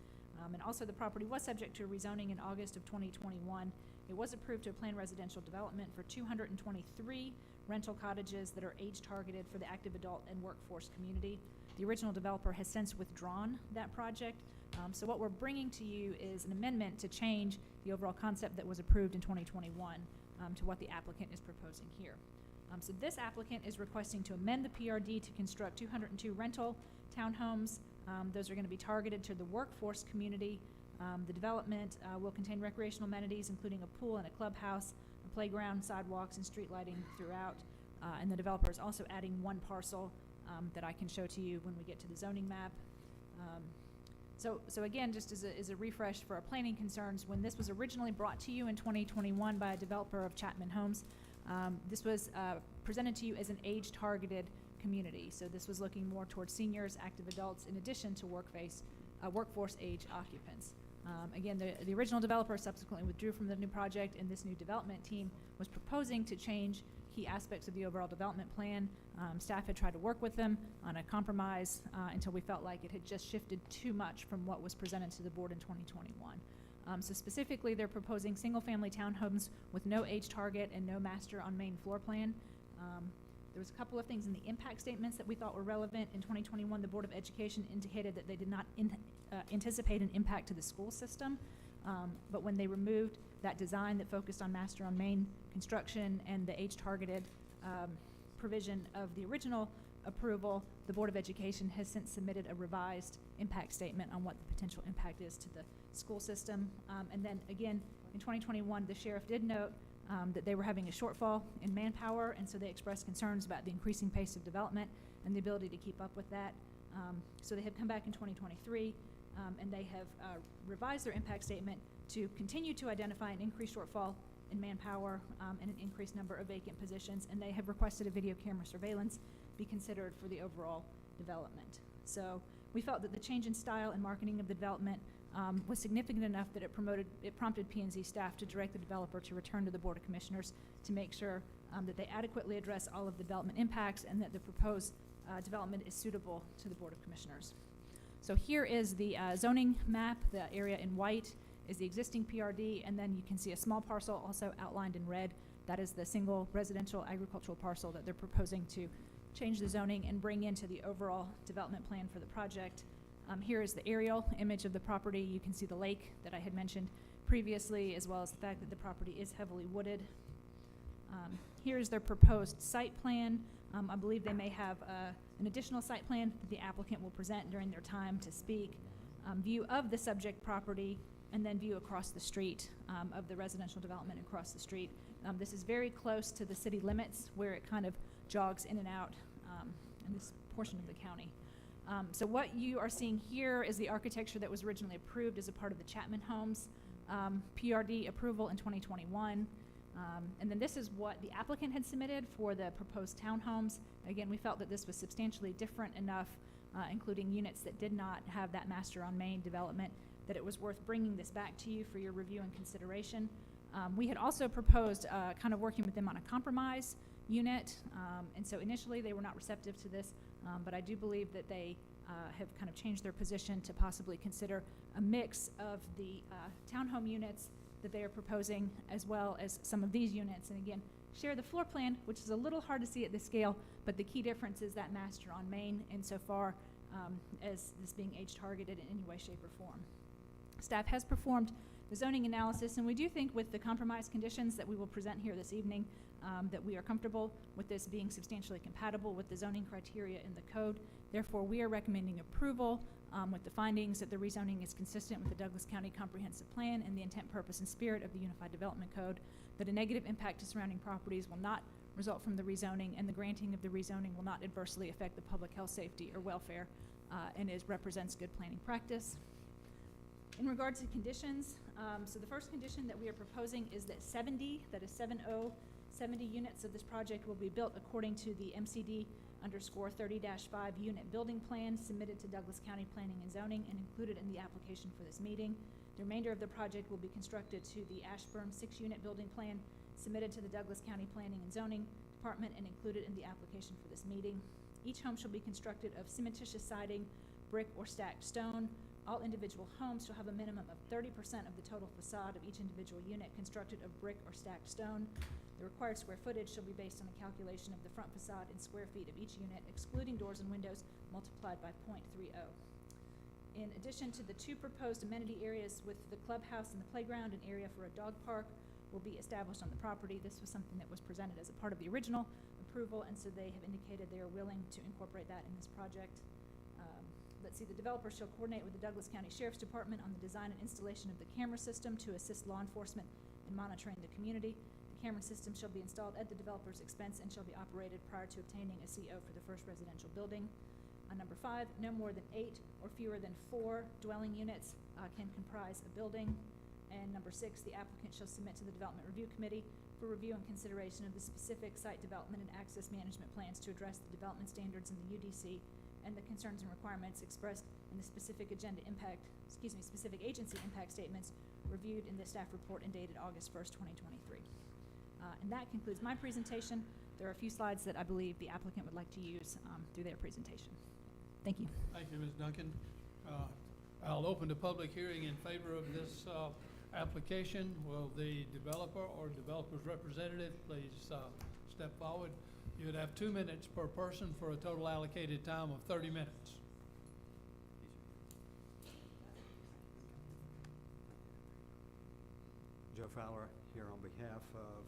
And also the property was subject to rezoning in August of 2021. It was approved to a planned residential development for 223 rental cottages that are age targeted for the active adult and workforce community. The original developer has since withdrawn that project. So what we're bringing to you is an amendment to change the overall concept that was approved in 2021 to what the applicant is proposing here. So this applicant is requesting to amend the PRD to construct 202 rental townhomes. Those are going to be targeted to the workforce community. The development will contain recreational amenities, including a pool and a clubhouse, a playground, sidewalks, and street lighting throughout. And the developer is also adding one parcel that I can show to you when we get to the zoning map. So again, just as a refresh for our planning concerns, when this was originally brought to you in 2021 by a developer of Chapman Homes, this was presented to you as an age-targeted community. So this was looking more towards seniors, active adults, in addition to workforce age occupants. Again, the original developer subsequently withdrew from the new project, and this new development team was proposing to change key aspects of the overall development plan. Staff had tried to work with them on a compromise until we felt like it had just shifted too much from what was presented to the board in 2021. So specifically, they're proposing single-family townhomes with no age target and no master on main floor plan. There was a couple of things in the impact statements that we thought were relevant. In 2021, the Board of Education indicated that they did not anticipate an impact to the school system, but when they removed that design that focused on master on main construction and the age-targeted provision of the original approval, the Board of Education has since submitted a revised impact statement on what the potential impact is to the school system. And then again, in 2021, the sheriff did note that they were having a shortfall in manpower, and so they expressed concerns about the increasing pace of development and the ability to keep up with that. So they have come back in 2023, and they have revised their impact statement to continue to identify an increased shortfall in manpower and an increased number of vacant positions, and they have requested a video camera surveillance be considered for the overall development. So we felt that the change in style and marketing of the development was significant enough that it prompted P&Z staff to direct the developer to return to the Board of Commissioners to make sure that they adequately address all of the development impacts and that the proposed development is suitable to the Board of Commissioners. So here is the zoning map. The area in white is the existing PRD, and then you can see a small parcel also outlined in red. That is the single residential agricultural parcel that they're proposing to change the zoning and bring into the overall development plan for the project. Here is the aerial image of the property. You can see the lake that I had mentioned previously, as well as the fact that the property is heavily wooded. Here is their proposed site plan. I believe they may have an additional site plan that the applicant will present during their time to speak. View of the subject property, and then view across the street of the residential development across the street. This is very close to the city limits, where it kind of jogs in and out in this portion of the county. So what you are seeing here is the architecture that was originally approved as a part of the Chapman Homes PRD approval in 2021. And then this is what the applicant had submitted for the proposed townhomes. Again, we felt that this was substantially different enough, including units that did not have that master on main development, that it was worth bringing this back to you for your review and consideration. We had also proposed kind of working with them on a compromise unit, and so initially they were not receptive to this, but I do believe that they have kind of changed their position to possibly consider a mix of the townhome units that they are proposing, as well as some of these units. And again, share the floor plan, which is a little hard to see at this scale, but the key difference is that master on main insofar as this being age targeted in any way, shape, or form. Staff has performed the zoning analysis, and we do think with the compromise conditions that we will present here this evening that we are comfortable with this being substantially compatible with the zoning criteria in the code. Therefore, we are recommending approval with the findings that the rezoning is consistent with the Douglas County Comprehensive Plan and the intent, purpose, and spirit of the Unified Development Code, that a negative impact to surrounding properties will not result from the rezoning, and the granting of the rezoning will not adversely affect the public health, safety, or welfare, and represents good planning practice. In regard to conditions, so the first condition that we are proposing is that 70 units of this project will be built according to the MCD_30-5 unit building plan submitted to Douglas County Planning and Zoning and included in the application for this meeting. The remainder of the project will be constructed to the Ashburn 6-unit building plan submitted to the Douglas County Planning and Zoning Department and included in the application for this meeting. Each home shall be constructed of cementitious siding, brick, or stacked stone. All individual homes shall have a minimum of 30% of the total facade of each individual unit constructed of brick or stacked stone. The required square footage shall be based on a calculation of the front facade in square feet of each unit, excluding doors and windows, multiplied by .30. In addition to the 2 proposed amenity areas with the clubhouse and the playground, an area for a dog park will be established on the property. This was something that was presented as a part of the original approval, and so they have indicated they are willing to incorporate that in this project. Let's see, the developer shall coordinate with the Douglas County Sheriff's Department on the design and installation of the camera system to assist law enforcement in monitoring the community. The camera system shall be installed at the developer's expense and shall be operated prior to obtaining a CO for the first residential building. Number 5, no more than 8 or fewer than 4 dwelling units can comprise a building. And number 6, the applicant shall submit to the Development Review Committee for review and consideration of the specific site development and access management plans to address the development standards in the UDC and the concerns and requirements expressed in the specific agency impact statements reviewed in the staff report and dated August 1st, 2023. And that concludes my presentation. There are a few slides that I believe the applicant would like to use through their presentation. Thank you. Thank you, Ms. Duncan. I'll open the public hearing in favor of this application. Will the developer or developer's representative please step forward? You'd have 2 minutes per person for a total allocated time of 30 minutes. Joe Fowler here on behalf of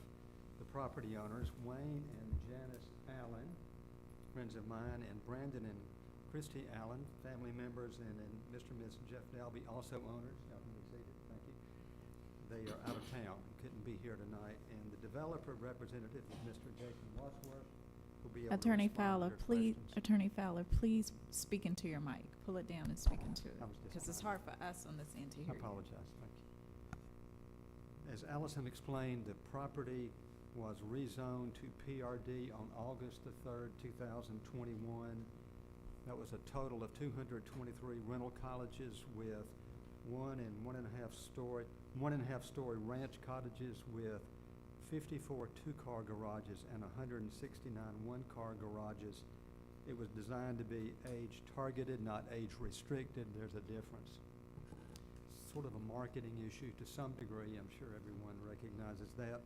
the property owners, Wayne and Janice Allen, friends of mine, and Brandon and Christy Allen, family members, and then Mr. and Ms. Jeff Dalby, also owners. Y'all can be seated. Thank you. They are out of town, couldn't be here tonight, and the developer representative is Mr. Jason Wadsworth, who'll be able to Attorney respond Fowler, to your please, questions. Attorney Fowler, please speak into your mic. Pull it down and speak into it, I was because it's hard for us on this end to I hear you. apologize, thank you. As Allison explained, the property was rezoned to PRD on August the 3rd, 2021. That was a total of 223 rental cottages with 1 and 1.5 story ranch cottages with 54 2-car garages and 169 1-car garages. It was designed to be age targeted, not age restricted. There's a difference. Sort of a marketing issue to some degree. I'm sure everyone recognizes that.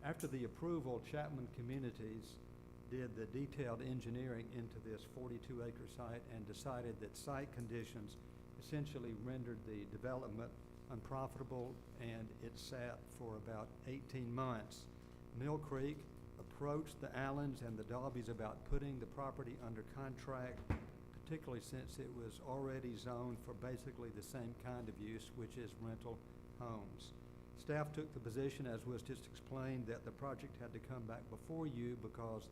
After the approval, Chapman Communities did the detailed engineering into this 42-acre site and decided that site conditions essentially rendered the development unprofitable, and it sat for about 18 months. Mill Creek approached the Allens and the Dalbys about putting the property under contract, particularly since it was already zoned for basically the same kind of use, which is rental homes. Staff took the position, as was just explained, that the project had to come back before you because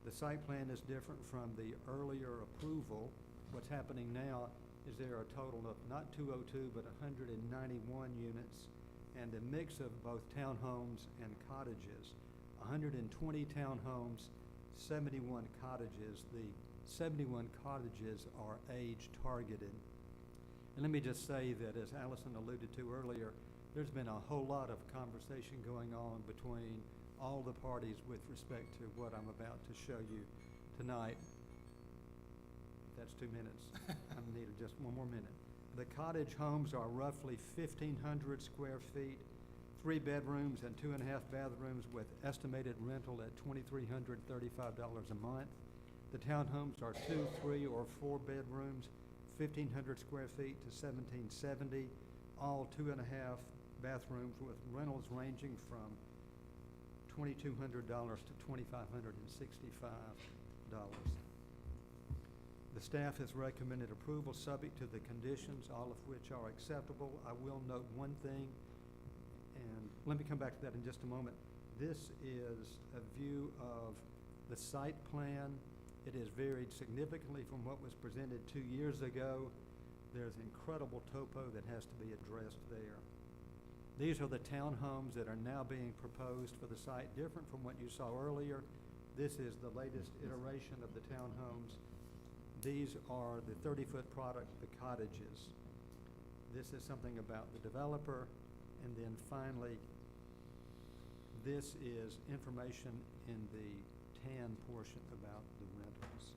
the site plan is different from the earlier approval. What's happening now is there are a total of not 202 but 191 units and a mix of both townhomes and cottages. 120 townhomes, 71 cottages. The 71 cottages are age targeted. And let me just say that, as Allison alluded to earlier, there's been a whole lot of conversation going on between all the parties with respect to what I'm about to show you tonight. That's 2 minutes. I needed just one more minute. The cottage homes are roughly 1,500 square feet, 3 bedrooms and 2.5 bathrooms with estimated rental at $2,335 a month. The townhomes are 2, 3, or 4 bedrooms, 1,500 square feet to $1,770, all 2.5 bathrooms with rentals ranging from $2,200 to $2,565. The staff has recommended approval subject to the conditions, all of which are acceptable. I will note one thing, and let me come back to that in just a moment. This is a view of the site plan. It has varied significantly from what was presented 2 years ago. there's incredible topo that has to be addressed there. These are the townhomes that are now being proposed for the site, different from what you saw earlier. This is the latest iteration of the townhomes. These are the 30-foot product, the cottages. This is something about the developer. And then finally, this is information in the tan portion about the rentals.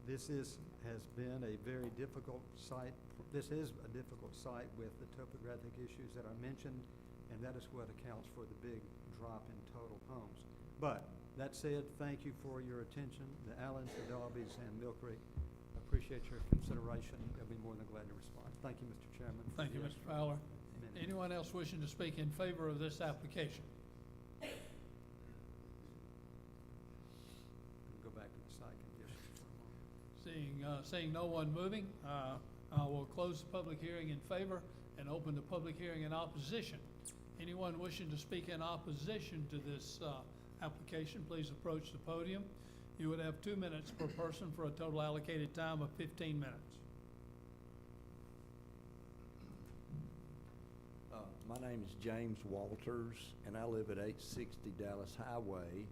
This has been a very difficult site. This is a difficult site with the topographic issues that I mentioned, and that is what accounts for the big drop in total homes. But that said, thank you for your attention. The Allens, the Dalbys, and Mill Creek, appreciate your consideration. I'll be more than glad to respond. Thank you, Mr. Chairman. Thank you, Mr. Fowler. Anyone else wishing to speak in favor of this application? Go back to the site conditions for a moment. Seeing no one moving, I will close the public hearing in favor and open the public hearing in opposition. Anyone wishing to speak in opposition to this application, please approach the podium. You would have 2 minutes per person for a total allocated time of 15 minutes. My name is James Walters, and I live at 860 Dallas Highway,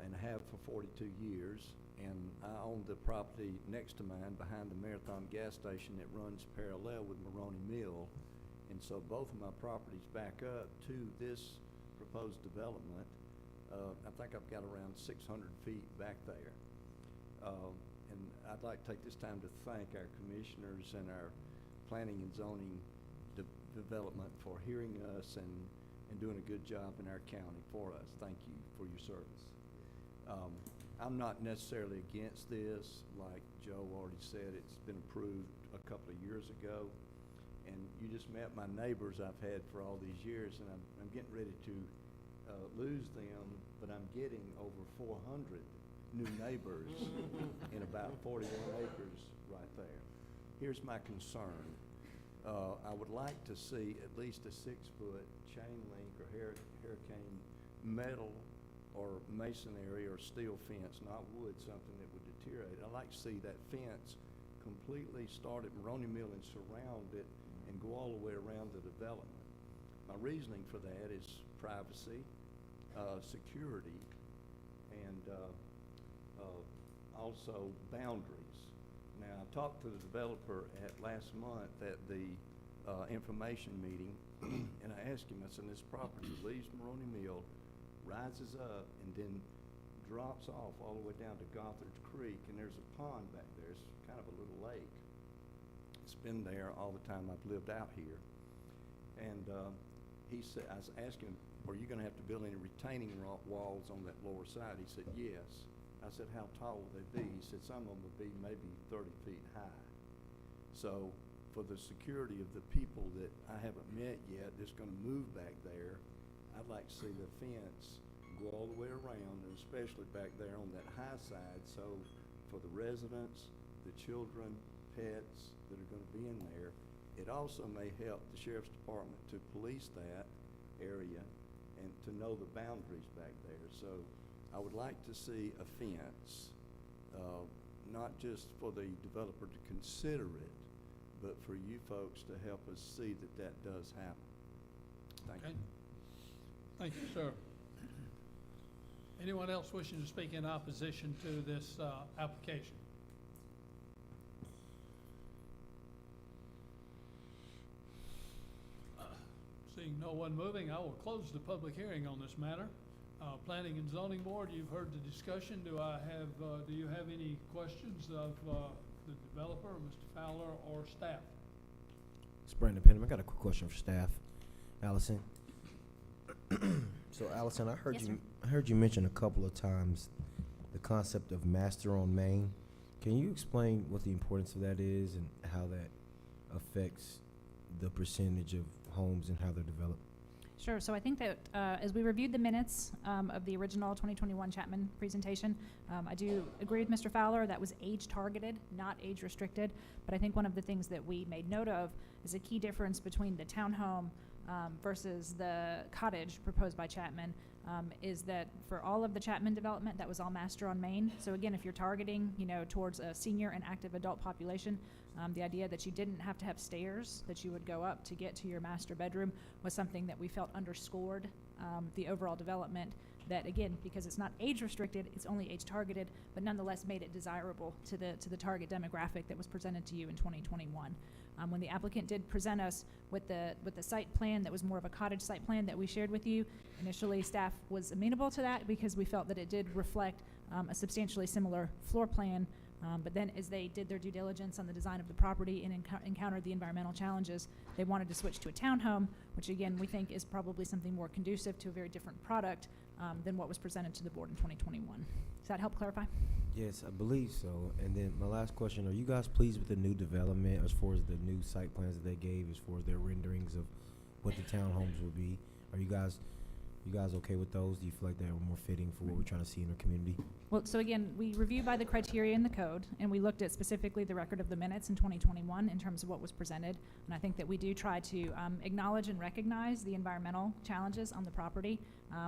and have for 42 years. And I own the property next to mine behind the Marathon gas station that runs parallel with Maroney Mill. And so both of my properties back up to this proposed development. I think I've got around 600 feet back there. And I'd like to take this time to thank our commissioners and our planning and zoning development for hearing us and doing a good job in our county for us. Thank you for your service. I'm not necessarily against this. Like Joe already said, it's been approved a couple of years ago. And you just met my neighbors I've had for all these years, and I'm getting ready to lose them, but I'm getting over 400 new neighbors in about 41 acres right there. Here's my concern. I would like to see at least a 6-foot chain link or hurricane metal or masonry or steel fence, not wood, something that would deteriorate. I'd like to see that fence completely start at Maroney Mill and surround it and go all the way around the development. My reasoning for that is privacy, security, and also boundaries. Now, I talked to the developer last month at the information meeting, and I asked him, I said, this property leaves Maroney Mill, rises up, and then drops off all the way down to Gothard's Creek, and there's a pond back there. It's kind of a little lake. It's been there all the time I've lived out here. And he said, I was asking him, are you going to have to build any retaining walls on that lower side? He said, yes. I said, how tall will they be? He said, some of them will be maybe 30 feet high. So for the security of the people that I haven't met yet that's going to move back there, I'd like to see the fence go all the way around, and especially back there on that high side. So for the residents, the children, pets that are going to be in there, it also may help the Sheriff's Department to police that area and to know the boundaries back there. So I would like to see a fence, not just for the developer to consider it, but for you folks to help us see that that does happen. Thank you. Thank you, sir. Anyone else wishing to speak in opposition to this application? Seeing no one moving, I will close the public hearing on this matter. Planning and Zoning Board, you've heard the discussion. Do you have any questions of the developer, Mr. Fowler, or staff? It's Brandon Penham. I got a quick question for staff. Allison. So Allison, I heard you mention a couple of times the concept of master on main. Can you explain what the importance of that is and how that affects the percentage of homes and how they're developed? Sure. So I think that as we reviewed the minutes of the original 2021 Chapman presentation, I do agree with Mr. Fowler. That was age targeted, not age restricted. But I think one of the things that we made note of is a key difference between the townhome versus the cottage proposed by Chapman is that for all of the Chapman development, that was all master on main. So again, if you're targeting, towards a senior and active adult population, The idea that you didn't have to have stairs, that you would go up to get to your master bedroom, was something that we felt underscored the overall development. That, again, because it's not age restricted, it's only age targeted, but nonetheless made it desirable to the target demographic that was presented to you in 2021. When the applicant did present us with the site plan that was more of a cottage site plan that we shared with you, initially staff was amenable to that because we felt that it did reflect a substantially similar floor plan. But then as they did their due diligence on the design of the property and encountered the environmental challenges, they wanted to switch to a townhome, which again we think is probably something more conducive to a very different product than what was presented to the board in 2021. Does that help clarify? Yes, I believe so. And then my last question, are you guys pleased with the new development as far as the new site plans that they gave, as far as their renderings of what the townhomes will be? Are you guys okay with those? Do you feel like they're more fitting for what we're trying to see in our community? Well, so again, we review by the criteria in the code, and we looked at specifically the record of the minutes in 2021 in terms of what was presented. And I think that we do try to acknowledge and recognize the environmental challenges on the property.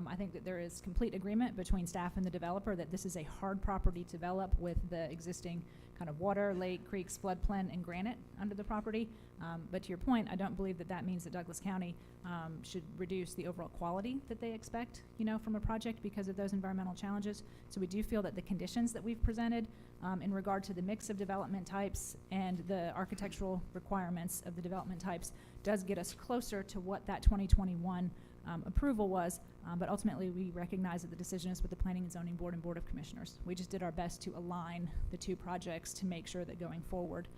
I think that there is complete agreement between staff and the developer that this is a hard property to develop with the existing kind of water, lake, creeks, floodplain, and granite under the property. But to your point, I don't believe that that means that Douglas County should reduce the overall quality that they expect, from a project because of those environmental challenges. So we do feel that the conditions that we've presented in regard to the mix of development types and the architectural requirements of the development types does get us closer to what that 2021 approval was. But ultimately, we recognize that the decision is with the Planning and Zoning Board and Board of Commissioners. We just did our best to align the two projects to make sure that going forward,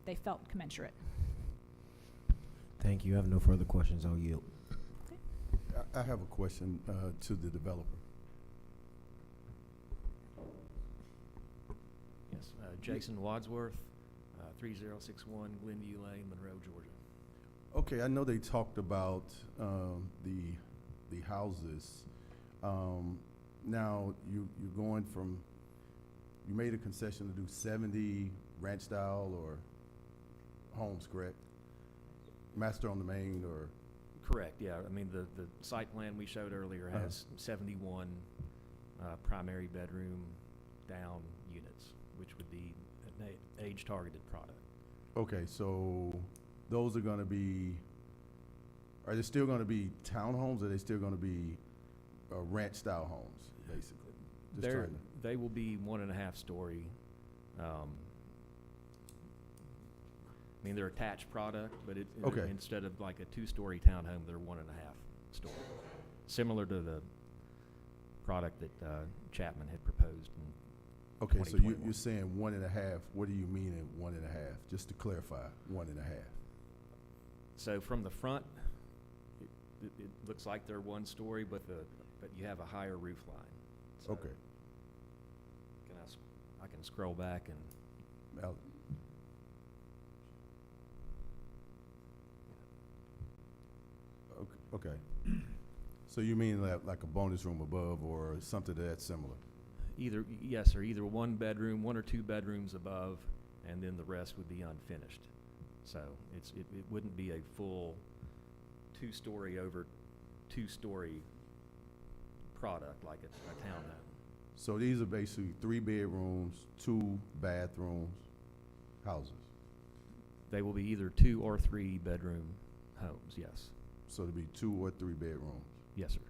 they felt commensurate. Thank you. I have no further questions. I'll yield. I have a question to the developer. Yes, Jason Wadsworth, 3061 Glenview Lane, Monroe, Georgia. Okay, I know they talked about the houses. Now you're going from, you made a concession to do 70 ranch style or homes, correct? Master on the main or? Correct, yeah. I mean, the site plan we showed earlier has 71 primary bedroom down units, which would be an age-targeted product. Okay, so those are going to be, are they still going to be townhomes, or are they still going to be ranch-style homes, basically? Just trying to- They will be 1.5 story. I mean, they're attached product, but Okay. instead of like a 2-story townhome, they're 1.5 story. Similar to the product that Chapman had proposed in Okay, so 2021. you're saying 1.5. What do you mean in 1.5? Just to clarify, 1.5. So from the front, it looks like they're 1 story, but you have a higher roof line. So Okay. I can scroll back and. Now, okay. So you mean like a bonus room above or something that's similar? Yes, sir, either 1 bedroom, 1 or 2 bedrooms above, and then the rest would be unfinished. So it wouldn't be a full 2-story over 2-story product like a townhome. So these are basically 3 bedrooms, 2 bathrooms, houses. They will be either 2 or 3 bedroom homes, yes. So there'll be 2 or 3 bedrooms. Yes, sir.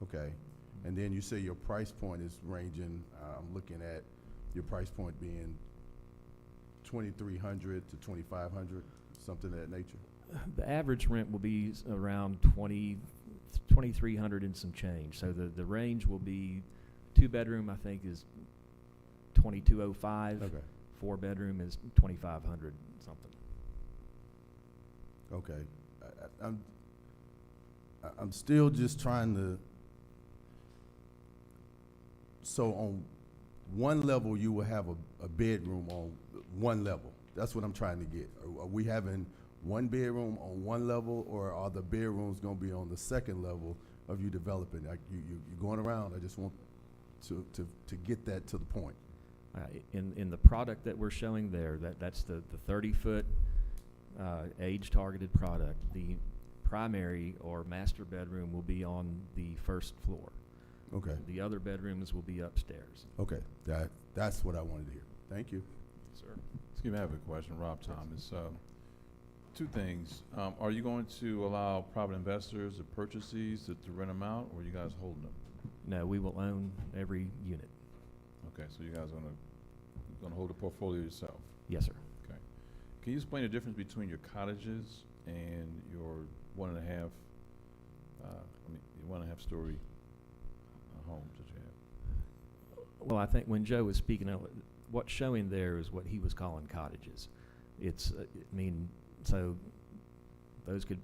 Okay. And then you say your price point is ranging, I'm looking at your price point being $2,300 to $2,500, something of that nature? The average rent will be around $2,300 and some change. So the range will be 2-bedroom, I think, is $2,205. Okay. 4-bedroom is $2,500 something. Okay. I'm still just trying to, so on one level you will have a bedroom on one level. That's what I'm trying to get. Are we having 1 bedroom on one level, or are the bedrooms going to be on the second level of you developing? Like you're going around. I just want to get that to the point. In the product that we're showing there, that's the 30-foot age-targeted product. The primary or master bedroom will be on the first floor. Okay. The other bedrooms will be upstairs. Okay, that's what I wanted to hear. Thank you. Sir. Excuse me, I have a question, Rob Thomas. Two things. Are you going to allow private investors to purchase these, to rent them out, or are you guys holding them? No, we will own every unit. Okay, so you guys are gonna hold the portfolio yourself? Yes, sir. Okay. Can you explain the difference between your cottages and your 1.5, your 1.5 story homes that you have? Well, I think when Joe was speaking of it, what's showing there is what he was calling cottages. It's, so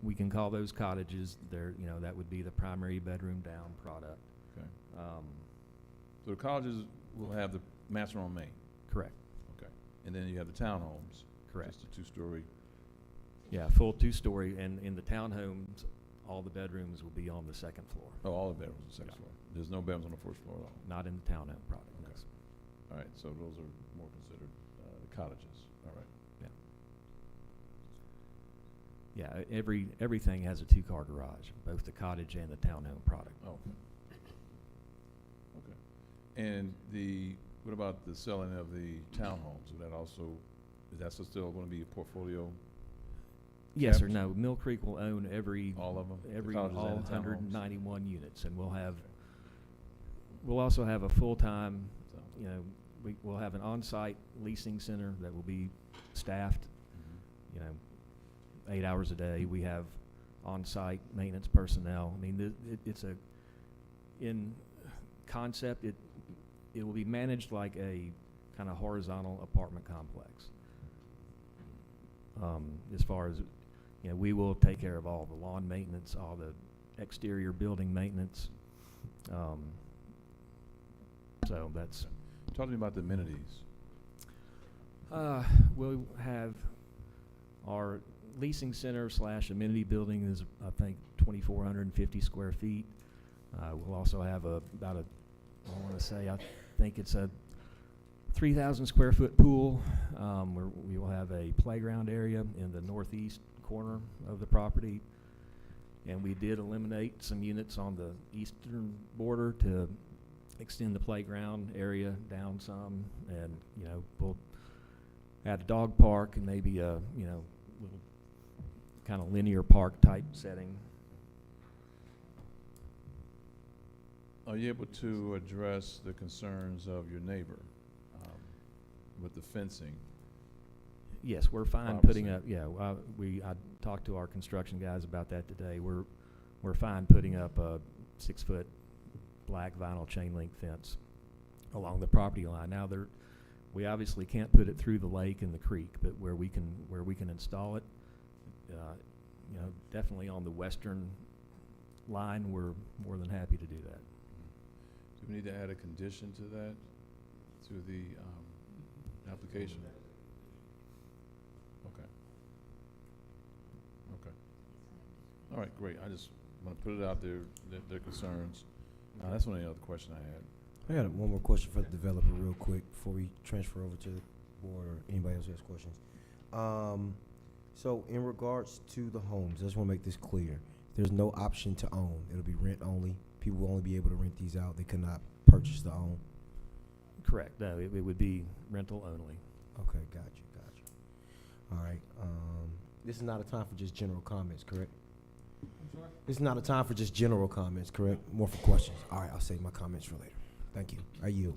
we can call those cottages. That would be the primary bedroom down product. Okay. So the cottages will have the master on main? Correct. Okay. And then you have the townhomes? Correct. Just a 2-story? Yeah, full 2-story, and in the townhomes, all the bedrooms will be on the second floor. Oh, all the bedrooms on the second floor? There's no bedrooms on the first floor at all? Not in the townhome product. Okay. All right, so those are more considered cottages. All right. Yeah, everything has a 2-car garage, both the cottage and the townhome product. Oh, okay. Okay. And what about the selling of the townhomes? Is that still going to be a portfolio? Yes or Caps? no? Mill Creek will own all of them? all 191 units, and we'll also have a full-time, we'll have an on-site leasing center that will be staffed, 8 hours a day. We have on-site maintenance personnel. I mean, in concept, it will be managed like a kind of horizontal apartment complex. As far as, we will take care of all the lawn maintenance, all the exterior building maintenance. So that's. Talk to me about the amenities. We'll have our leasing center / amenity building is, I think, 2,450 square feet. We'll also have I think it's a 3,000 square foot pool. We will have a playground area in the northeast corner of the property. And we did eliminate some units on the eastern border to extend the playground area down some. And, we'll add a dog park and maybe a, little kind of linear park type setting. Are you able to address the concerns of your neighbor with the fencing? Yes, we're fine putting up. Yeah, I talked to our construction guys about that today. We're fine putting up a 6-foot black vinyl chain link fence along the property line. Now we obviously can't put it through the lake and the creek, but where we can install it, definitely on the western line, we're more than happy to do that. Do we need to add a condition to that, to the application? Okay. Okay. All right, great. I just want to put it out there, their concerns. That's one of the other question I had. I got one more question for the developer real quick before we transfer over to the board or anybody else who has questions. So in regards to the homes, I just want to make this clear. There's no option to own. It'll be rent only. People will only be able to rent these out. They could not purchase to own. Correct. No, it would be rental only. Okay, got you. All right. This is not a time for just general comments, correct? I'm sorry? This is not a time for just general comments, correct? More for questions. All right, I'll save my comments for later. Thank you. I yield.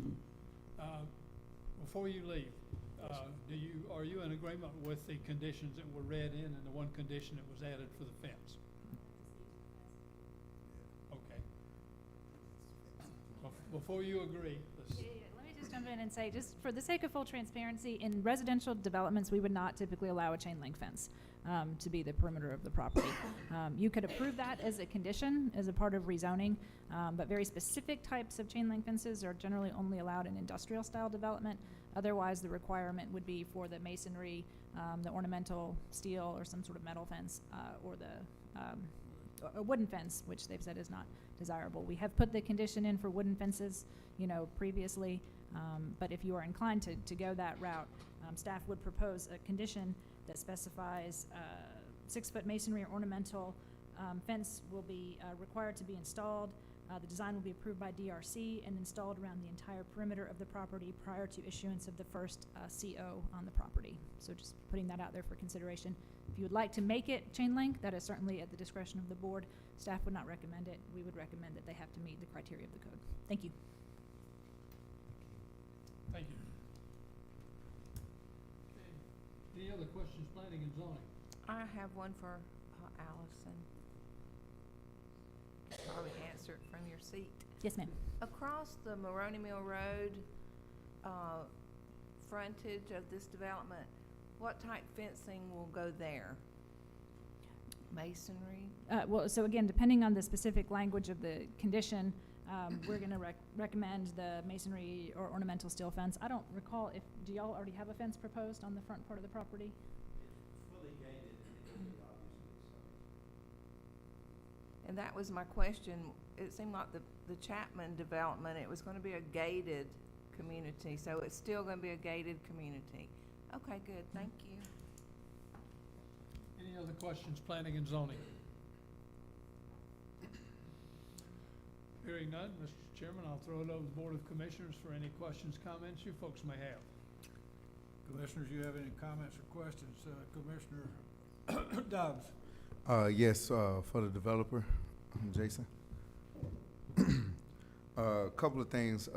Before you leave, are you in agreement with the conditions that were read in and the one condition that was added for the fence? Okay. Before you agree, let's. Let me just jump in and say, just for the sake of full transparency, in residential developments, we would not typically allow a chain link fence to be the perimeter of the property. You could approve that as a condition, as a part of rezoning, but very specific types of chain link fences are generally only allowed in industrial style development. Otherwise, the requirement would be for the masonry, the ornamental steel or some sort of metal fence, or a wooden fence, which they've said is not desirable. We have put the condition in for wooden fences, previously, but if you are inclined to go that route, staff would propose a condition that specifies 6-foot masonry or ornamental fence will be required to be installed The design will be approved by DRC and installed around the entire perimeter of the property prior to issuance of the first CO on the property. So just putting that out there for consideration. If you would like to make it chain link, that is certainly at the discretion of the board. Staff would not recommend it. We would recommend that they have to meet the criteria of the code. Thank you. Thank you. Okay. Any other questions, planning and zoning? I have one for Allison. Probably answer it from your seat. Yes, ma'am. Across the Maroney Mill Road frontage of this development, what type fencing will go there? Masonry? Well, so again, depending on the specific language of the condition, we're going to recommend the masonry or ornamental steel fence. I don't recall if, do y'all already have a fence proposed on the front part of the property? Fully gated, And that was my question. It seemed like the Chapman development, it was going to be a gated community, so it's still going to be a gated community. Okay, good. Thank you. Any other questions, planning and zoning? Hearing none, Mr. Chairman, I'll throw it over to the Board of Commissioners for any questions, comments you folks may have. Commissioners, you have any comments or questions? Commissioner Dobbs? Yes, for the developer, Jason. A couple of things,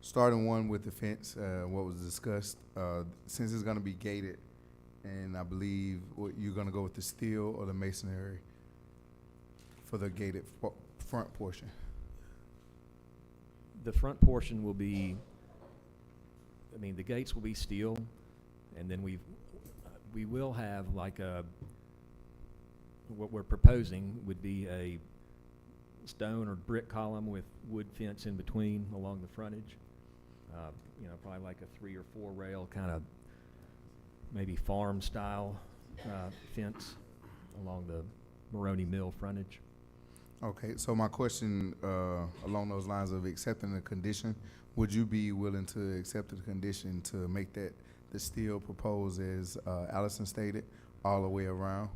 starting one with the fence, what was discussed, since it's gonna be gated, and I believe you're gonna go with the steel or the masonry for the gated front portion. The front portion will be, I mean, the gates will be steel, and then we will have like what we're proposing would be a stone or brick column with wood fence in between along the frontage. You know, probably like a 3 or 4 rail kind of maybe farm style fence along the Maroney Mill frontage. Okay, so my question along those lines of accepting the condition, would you be willing to accept the condition to make that the steel proposed as Allison stated all the way around?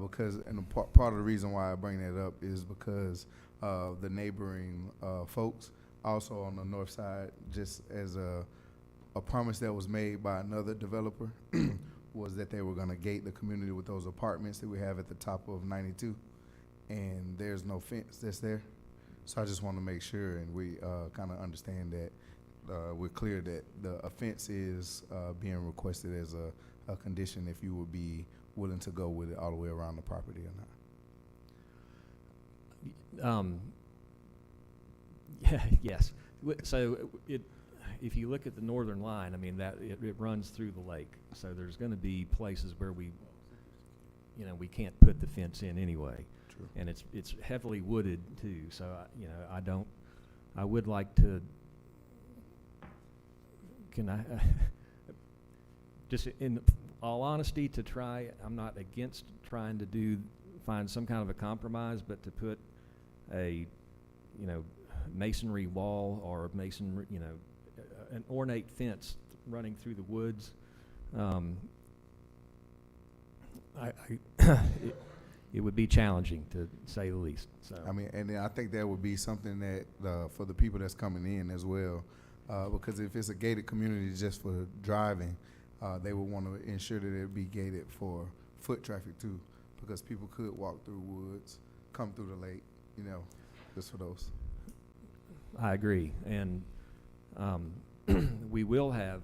Because, and part of the reason why I bring that up is because the neighboring folks, also on the north side, just as a promise that was made by another developer, was that they were gonna gate the community with those apartments that we have at the top of 92, and there's no fence that's there. So I just want to make sure, and we kind of understand that we're clear that the fence is being requested as a condition, if you would be willing to go with it all the way around the property or not. Yeah, yes. So if you look at the northern line, I mean, that it runs through the lake. So there's going to be places where we can't put the fence in anyway. True. And it's heavily wooded too. So I would like to. Can I just in all honesty to try? I'm not against trying to find some kind of a compromise, but to put a masonry wall or masonry, an ornate fence running through the woods. It would be challenging, to say the least. So I mean, and I think that would be something that for the people that's coming in as well, because if it's a gated community just for driving, they would want to ensure that it be gated for foot traffic too, because people could walk through woods, come through the lake, just for those. I agree, and we will have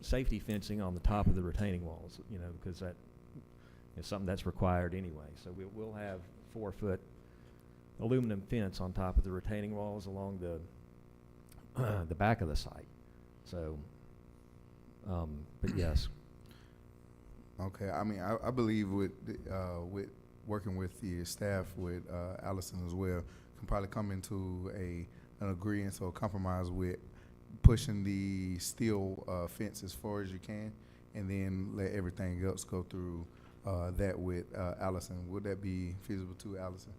safety fencing on the top of the retaining walls, because that is something that's required anyway. So we'll have 4-foot aluminum fence on top of the retaining walls along the back of the site. So, but yes. Okay, I mean, I believe with working with the staff, with Allison as well, can probably come into an agreement or a compromise with pushing the steel fence as far as you can, and then let everything else go through that with Allison. Would that be feasible to Allison?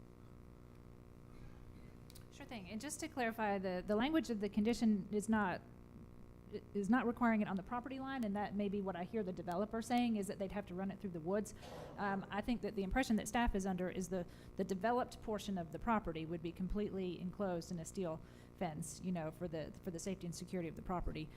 Sure thing. And just to clarify, the language of the condition is not is not requiring it on the property line, and that may be what I hear the developer saying, is that they'd have to run it through the woods. I think that the impression that staff is under is the developed portion of the property would be completely enclosed in a steel fence, you know, for the safety and security of the property.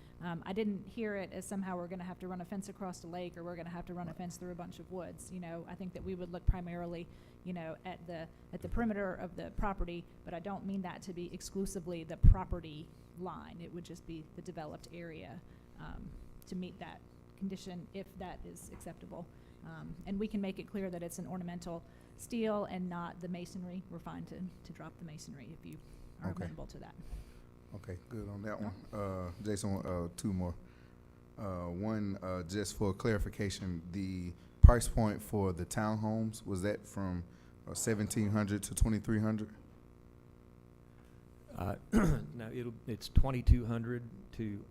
I didn't hear it as somehow we're gonna have to run a fence across the lake, or we're gonna have to run a fence through a bunch of woods. You know, I think that we would look primarily, you know, at the perimeter of the property, but I don't mean that to be exclusively the property line. It would just be the developed area, to meet that condition, if that is acceptable. And we can make it clear that it's an ornamental steel and not the masonry. We're fine to drop the masonry if you are Okay. amenable to that. Okay, good on that one. Jason, two more. One, just for clarification, the price point for the townhomes, was that from 1,700 to 2,300? No, it's 2,200 to,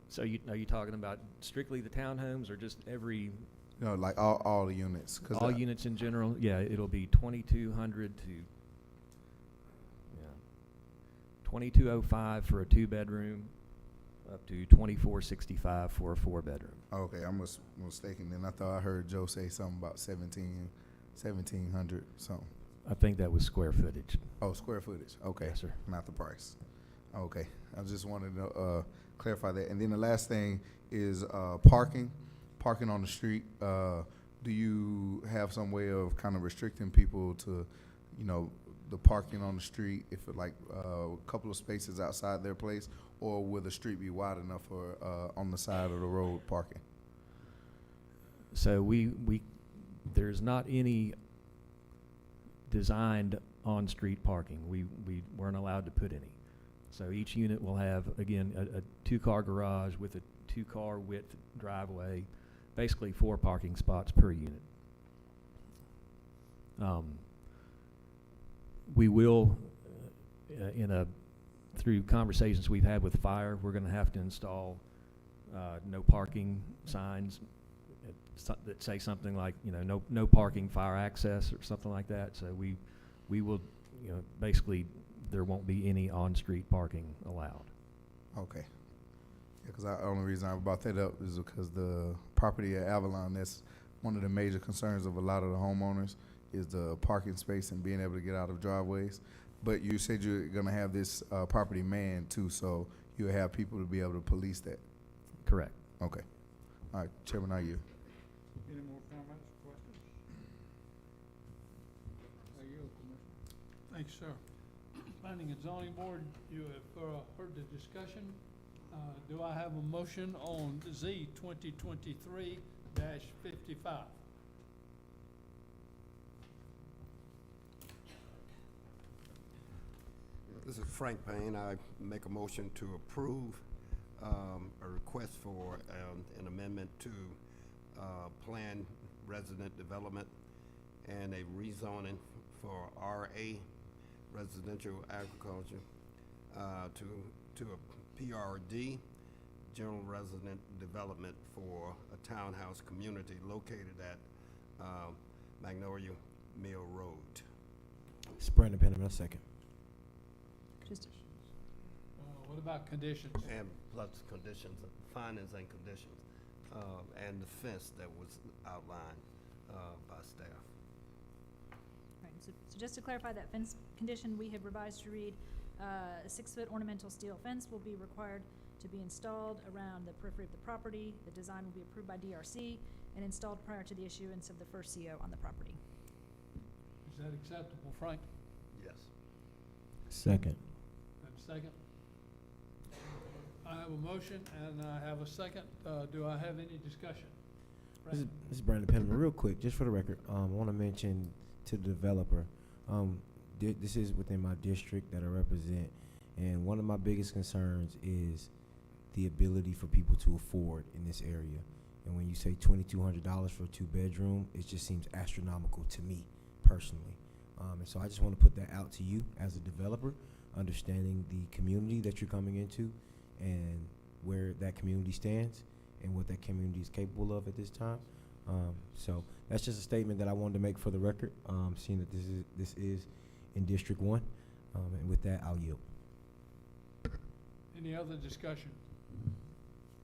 so are you talking about strictly the townhomes or just every? No, like all the units. 'Cause All units in general? Yeah, it'll be 2,200 to, yeah, 2,205 for a 2-bedroom, up to 2,465 for a 4-bedroom. Okay, I was mistaken then. I thought I heard Joe say something about 1,700 something. I think that was square footage. Oh, square footage. Okay. Yes, sir. Not the price. Okay. I just wanted to clarify that. And then the last thing is parking on the street. Do you have some way of kind of restricting people to, you know, the parking on the street, if it like a couple of spaces outside their place, or will the street be wide enough for on the side of the road parking? So there's not any designed on-street parking. We weren't allowed to put any. So each unit will have, again, a 2-car garage with a 2-car width driveway, basically 4 parking spots per unit. We will, through conversations we've had with fire, we're gonna have to install no parking signs that say something like, you know, no parking, fire access, or something like that. So we will, you know, basically there won't be any on-street parking allowed. Okay. Yeah, because the only reason I brought that up is because the property at Avalon, that's one of the major concerns of a lot of the homeowners, is the parking space and being able to get out of driveways. But you said you're gonna have this property manned too, so you'll have people to be able to police that. Correct. Okay. All right, Chairman, are you? Any more comments, questions? Are you, Commissioner? Thanks, sir. Planning and Zoning Board, you have heard the discussion. Do I have a motion on Z 2023-55? This is Frank Payne. I make a motion to approve a request for an amendment to planned resident development and a rezoning for RA, residential agriculture, to a PRD, general resident development for a townhouse community located at Magnolia Mill Road. It's Brandon Penniman, a second. Just What about conditions? And plus conditions, findings and conditions, and the fence that was outlined by staff. Right, so just to clarify that fence condition, we have revised to read, a 6-foot ornamental steel fence will be required to be installed around the periphery of the property. The design will be approved by DRC and installed prior to the issuance of the first CO on the property. Is that acceptable, Frank? Yes. Second. Have a second? I have a motion and I have a second. Do I have any discussion? This is Brandon Penniman. Real quick, just for the record, I want to mention to the developer, this is within my district that I represent, and one of my biggest concerns is the ability for people to afford in this area. And when you say $2,200 for a 2-bedroom, it just seems astronomical to me personally. And so I just want to put that out to you as a developer, understanding the community that you're coming into and where that community stands and what that community is capable of at this time. So that's just a statement that I wanted to make for the record, seeing that this is in District 1. And with that, I'll yield. Any other discussion?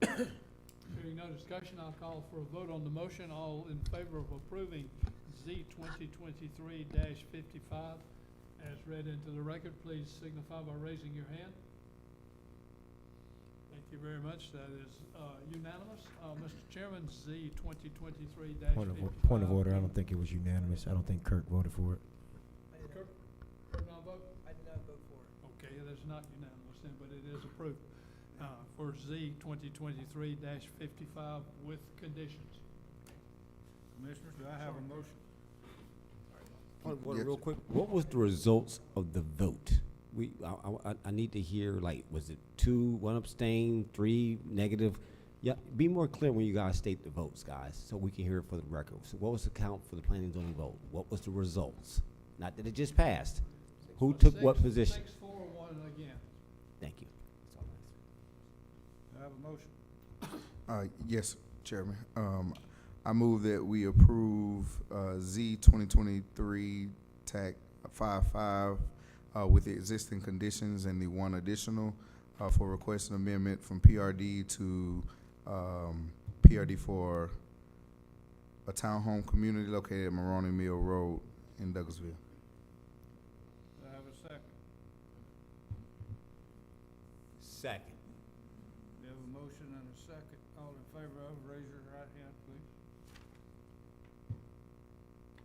Hearing no discussion, I'll call for a vote on the motion. All in favor of approving Z 2023-55 as read into the record, please signify by raising your hand. Thank you very much. That is unanimous. Mr. Chairman, Z 2023-55. Point of order, I don't think it was unanimous. I don't think Kirk voted for it. Kirk, did not vote? I did not vote for it. Okay, that's not unanimous then, but it is approved for Z 2023-55 with conditions. Commissioners, do I have a motion? Point of order, Yes. real quick. What was the results of the vote? I need to hear, like, was it 2, 1 abstain, 3 negative? Yeah, be more clear when you guys state the votes, guys, so we can hear it for the record. So what was the count for the planning and zoning vote? What was the results? Not that it just passed. Who took what position? 6-4-1 again. Thank you. Do I have a motion? Yes, Chairman. I move that we approve Z 2023 TAC 55 with the existing conditions and the one additional for requesting amendment from PRD to PRD for a townhome community located at Maroney Mill Road in Douglasville. Do I have a second? Second. We have a motion and a second. All in favor of, raise your right hand, please.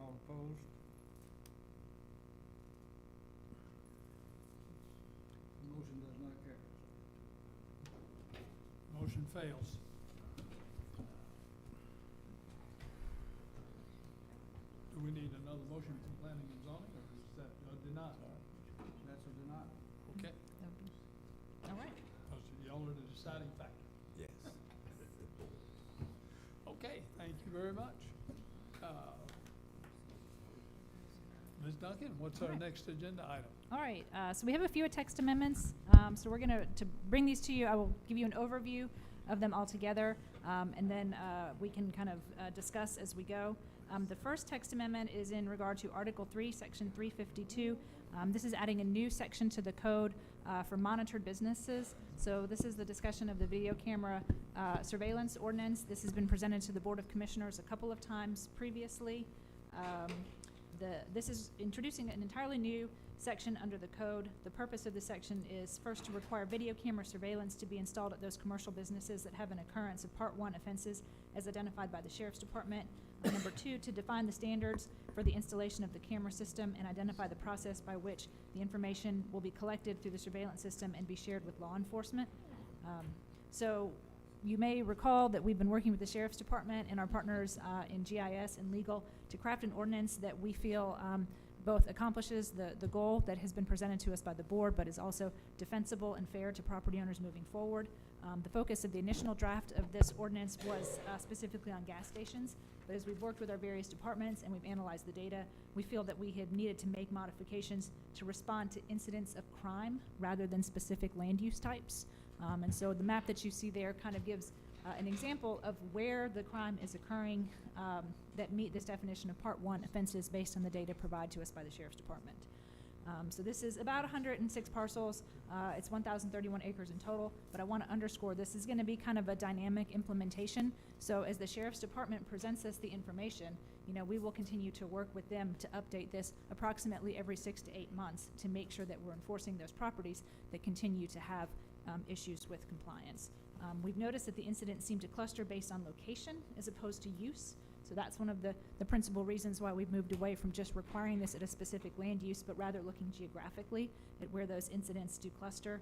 All opposed? Motion does not carry. Motion fails. Do we need another motion from planning and zoning, or is that denied? That's a denial. Okay, All right. because y'all are the deciding factor. Yes. Okay, thank you very much. Ms. Duncan, what's our All right. next agenda item? All right, so we have a few text amendments. So we're gonna, to bring these to you, I will give you an overview of them all together, and then we can kind of discuss as we go. The first text amendment is in regard to Article 3, Section 352. This is adding a new section to the code for monitored businesses. So this is the discussion of the video camera surveillance ordinance. This has been presented to the Board of Commissioners a couple of times previously. This is introducing an entirely new section under the code. The purpose of this section is first to require video camera surveillance to be installed at those commercial businesses that have an occurrence of Part 1 offenses as identified by the Sheriff's Department. Number 2, to define the standards for the installation of the camera system and identify the process by which the information will be collected through the surveillance system and be shared with law enforcement. So you may recall that we've been working with the Sheriff's Department and our partners in GIS and legal to craft an ordinance that we feel both accomplishes the goal that has been presented to us by the board, but is also defensible and fair to property owners moving forward. The focus of the initial draft of this ordinance was specifically on gas stations, but as we've worked with our various departments and we've analyzed the data, we feel that we had needed to make modifications to respond to incidents of crime rather than specific land use types. And so the map that you see there kind of gives an example of where the crime is occurring that meet this definition of Part 1 offenses based on the data provided to us by the Sheriff's Department. So this is about 106 parcels. It's 1,031 acres in total, but I want to underscore this is going to be kind of a dynamic implementation. So as the Sheriff's Department presents us the information, you know, we will continue to work with them to update this approximately every 6 to 8 months to make sure that we're enforcing those properties that continue to have issues with compliance. We've noticed that the incidents seem to cluster based on location as opposed to use. So that's one of the principal reasons why we've moved away from just requiring this at a specific land use, but rather looking geographically at where those incidents do cluster.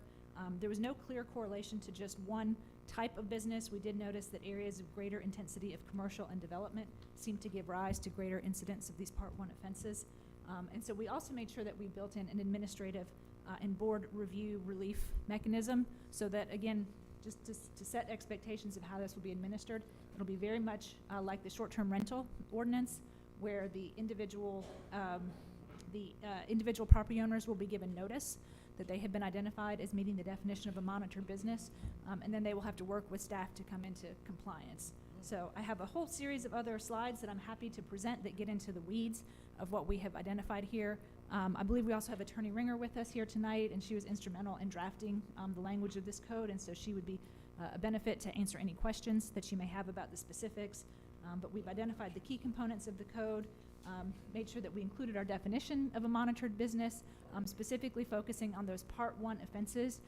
There was no clear correlation to just one type of business. We did notice that areas of greater intensity of commercial and development seem to give rise to greater incidents of these Part 1 offenses. And so we also made sure that we built in an administrative and board review relief mechanism so that, again, just to set expectations of how this will be administered, it'll be very much like the short-term rental ordinance, where the individual property owners will be given notice that they have been identified as meeting the definition of a monitored business, and then they will have to work with staff to come into compliance. So I have a whole series of other slides that I'm happy to present that get into the weeds of what we have identified here. I believe we also have Attorney Ringer with us here tonight, and she was instrumental in drafting the language of this code, and so she would be a benefit to answer any questions that you may have about the specifics. But we've identified the key components of the code, made sure that we included our definition of a monitored business, specifically focusing on those Part 1 offenses.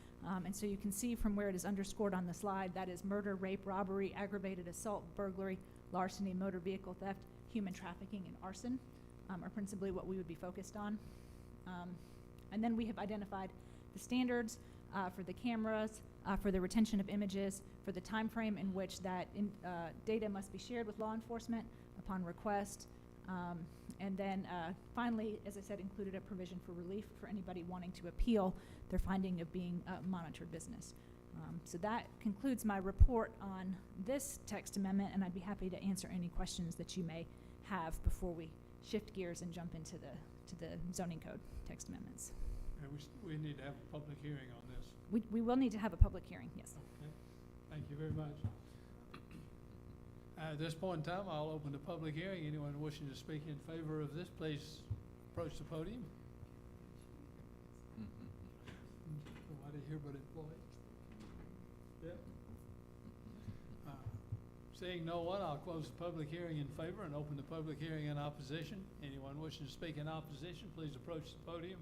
And so you can see from where it is underscored on the slide, that is murder, rape, robbery, aggravated assault, burglary, larceny, motor vehicle theft, human trafficking, and arson are principally what we would be focused on. And then we have identified the standards for the cameras, for the retention of images, for the time frame in which that data must be shared with law enforcement upon request. And then finally, as I said, included a provision for relief for anybody wanting to appeal their finding of being a monitored business. So that concludes my report on this text amendment, and I'd be happy to answer any questions that you may have before we shift gears and jump into the zoning code text amendments. And we need to have a public hearing on this. We will need to have a public hearing, yes. Okay. Thank you very much. At this point in time, I'll open the public hearing. Anyone wishing to speak in favor of this, please approach the podium. Nobody here but employees. Yep. Seeing no one, I'll close the public hearing in favor and open the public hearing in opposition. Anyone wishing to speak in opposition, please approach the podium.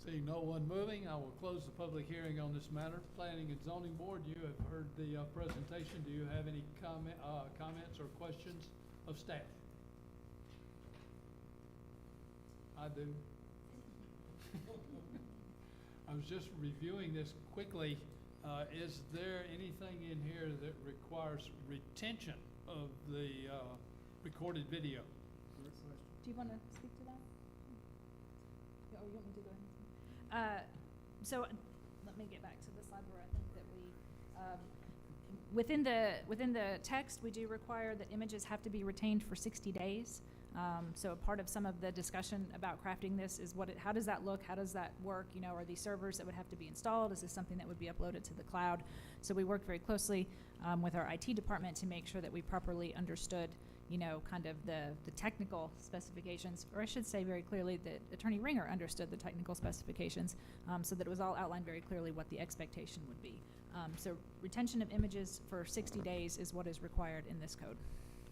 Seeing no one moving, I will close the public hearing on this matter. Planning and Zoning Board, you have heard the presentation. Do you have any comments or questions of staff? I do. I was just reviewing this quickly. Is there anything in here that requires retention of the recorded video? Do you want to speak to that? Oh, you want me to go ahead? So let me get back to the slide where I think that we, within the text, we do require that images have to be retained for 60 days. So part of some of the discussion about crafting this is how does that look? How does that work? You know, are these servers that would have to be installed? Is this something that would be uploaded to the cloud? So we worked very closely with our IT department to make sure that we properly understood, you know, kind of the technical specifications, or I should say very clearly that Attorney Ringer understood the technical specifications, so that it was all outlined very clearly what the expectation would be. So retention of images for 60 days is what is required in this code.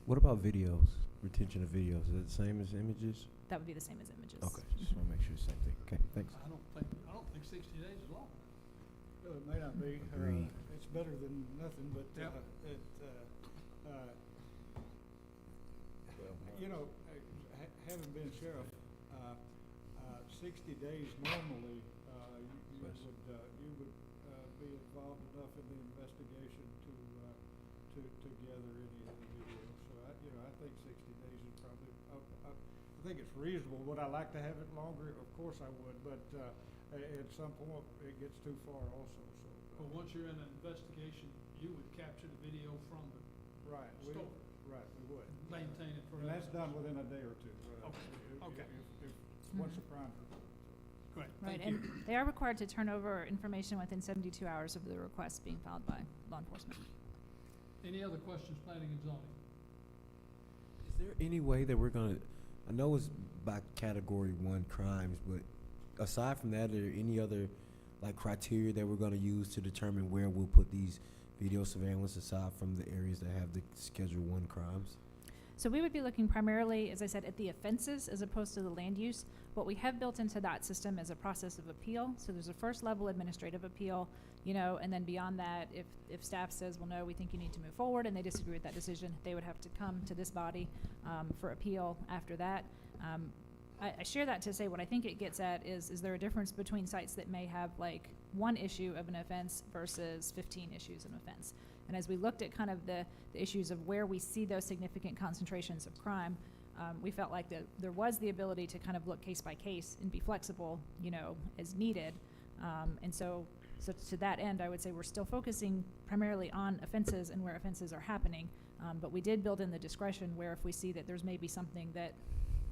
What about videos? Retention of videos, is it the same as images? That would be the same as images. Okay, just want to make sure it's the same thing. Okay, thanks. I don't think 60 days is long. Well, it may not be. Agreed. It's better than nothing, but Yep. you know, having been sheriff, 60 days normally, you would be involved enough in the investigation to gather any of the video. So I think 60 days is probably. I think it's reasonable. Would I like to have it longer? Of course I would, but at some point it gets too far also. So. But once you're in an investigation, you would capture the video from the store. Right, we would. Maintain it for. And that's done within a day or two. Okay. If once the crime. Great. Right, Thank and you. they are required to turn over information within 72 hours of the request being filed by law enforcement. Any other questions, planning and zoning? Is there any way that we're gonna, I know it's by category 1 crimes, but aside from that, are there any other like criteria that we're gonna use to determine where we'll put these video surveillance aside from the areas that have the Schedule 1 crimes? So we would be looking primarily, as I said, at the offenses as opposed to the land use. What we have built into that system is a process of appeal. So there's a first level administrative appeal, you know, and then beyond that, if staff says, well, no, we think you need to move forward, and they disagree with that decision, they would have to come to this body for appeal after that. I share that to say what I think it gets at is there a difference between sites that may have like one issue of an offense versus 15 issues of an offense? And as we looked at kind of the issues of where we see those significant concentrations of crime, we felt like that there was the ability to kind of look case by case and be flexible, you know, as needed. And so to that end, I would say we're still focusing primarily on offenses and where offenses are happening. But we did build in the discretion where if we see that there's maybe something that,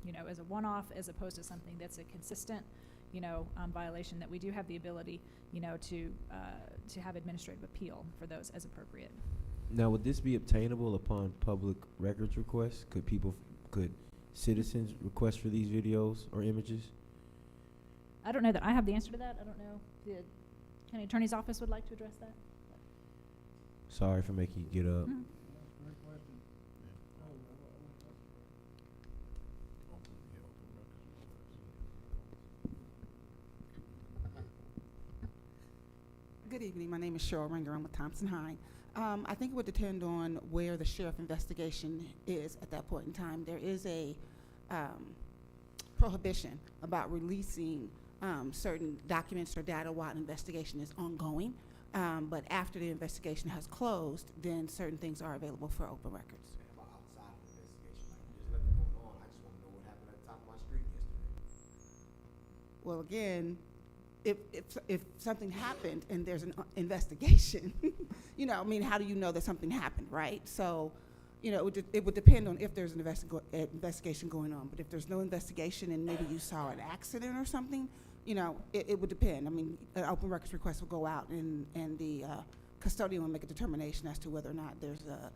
you know, as a one-off as opposed to something that's a consistent, you know, violation, that we do have the ability, you know, to have administrative appeal for those as appropriate. Now, would this be obtainable upon public records requests? Could citizens request for these videos or images? I don't know that I have the answer to that. I don't know if the county attorney's office would like to address that. Sorry for making you get up. Mhm. Good evening. My name is Cheryl Ringer. I'm with Thompson Hine. I think it would depend on where the sheriff investigation is at that point in time. There is a prohibition about releasing certain documents or data while an investigation is ongoing. But after the investigation has closed, then certain things are available for open records. Outside of the investigation, like, there's nothing going on. I just want to know what happened at the top of my street yesterday. Well, again, if something happened and there's an investigation, you know, I mean, how do you know that something happened, right? So, you know, it would depend on if there's an investigation going on. But if there's no investigation and maybe you saw an accident or something, you know, it would depend. I mean, an open records request will go out and the custodian will make a determination as to whether or not there's a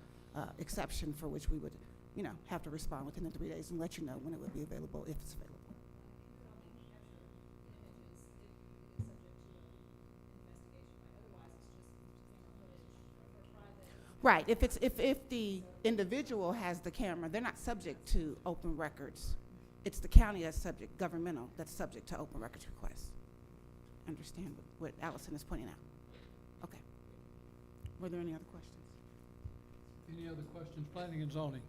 exception for which we would, you know, have to respond within the 3 days and let you know when it would be available, if it's available. Right. If the individual has the camera, they're not subject to open records. It's the county that's subject, governmental, that's subject to open records requests. Understand what Allison is pointing out. Okay. Were there any other questions? Any other questions, planning and zoning?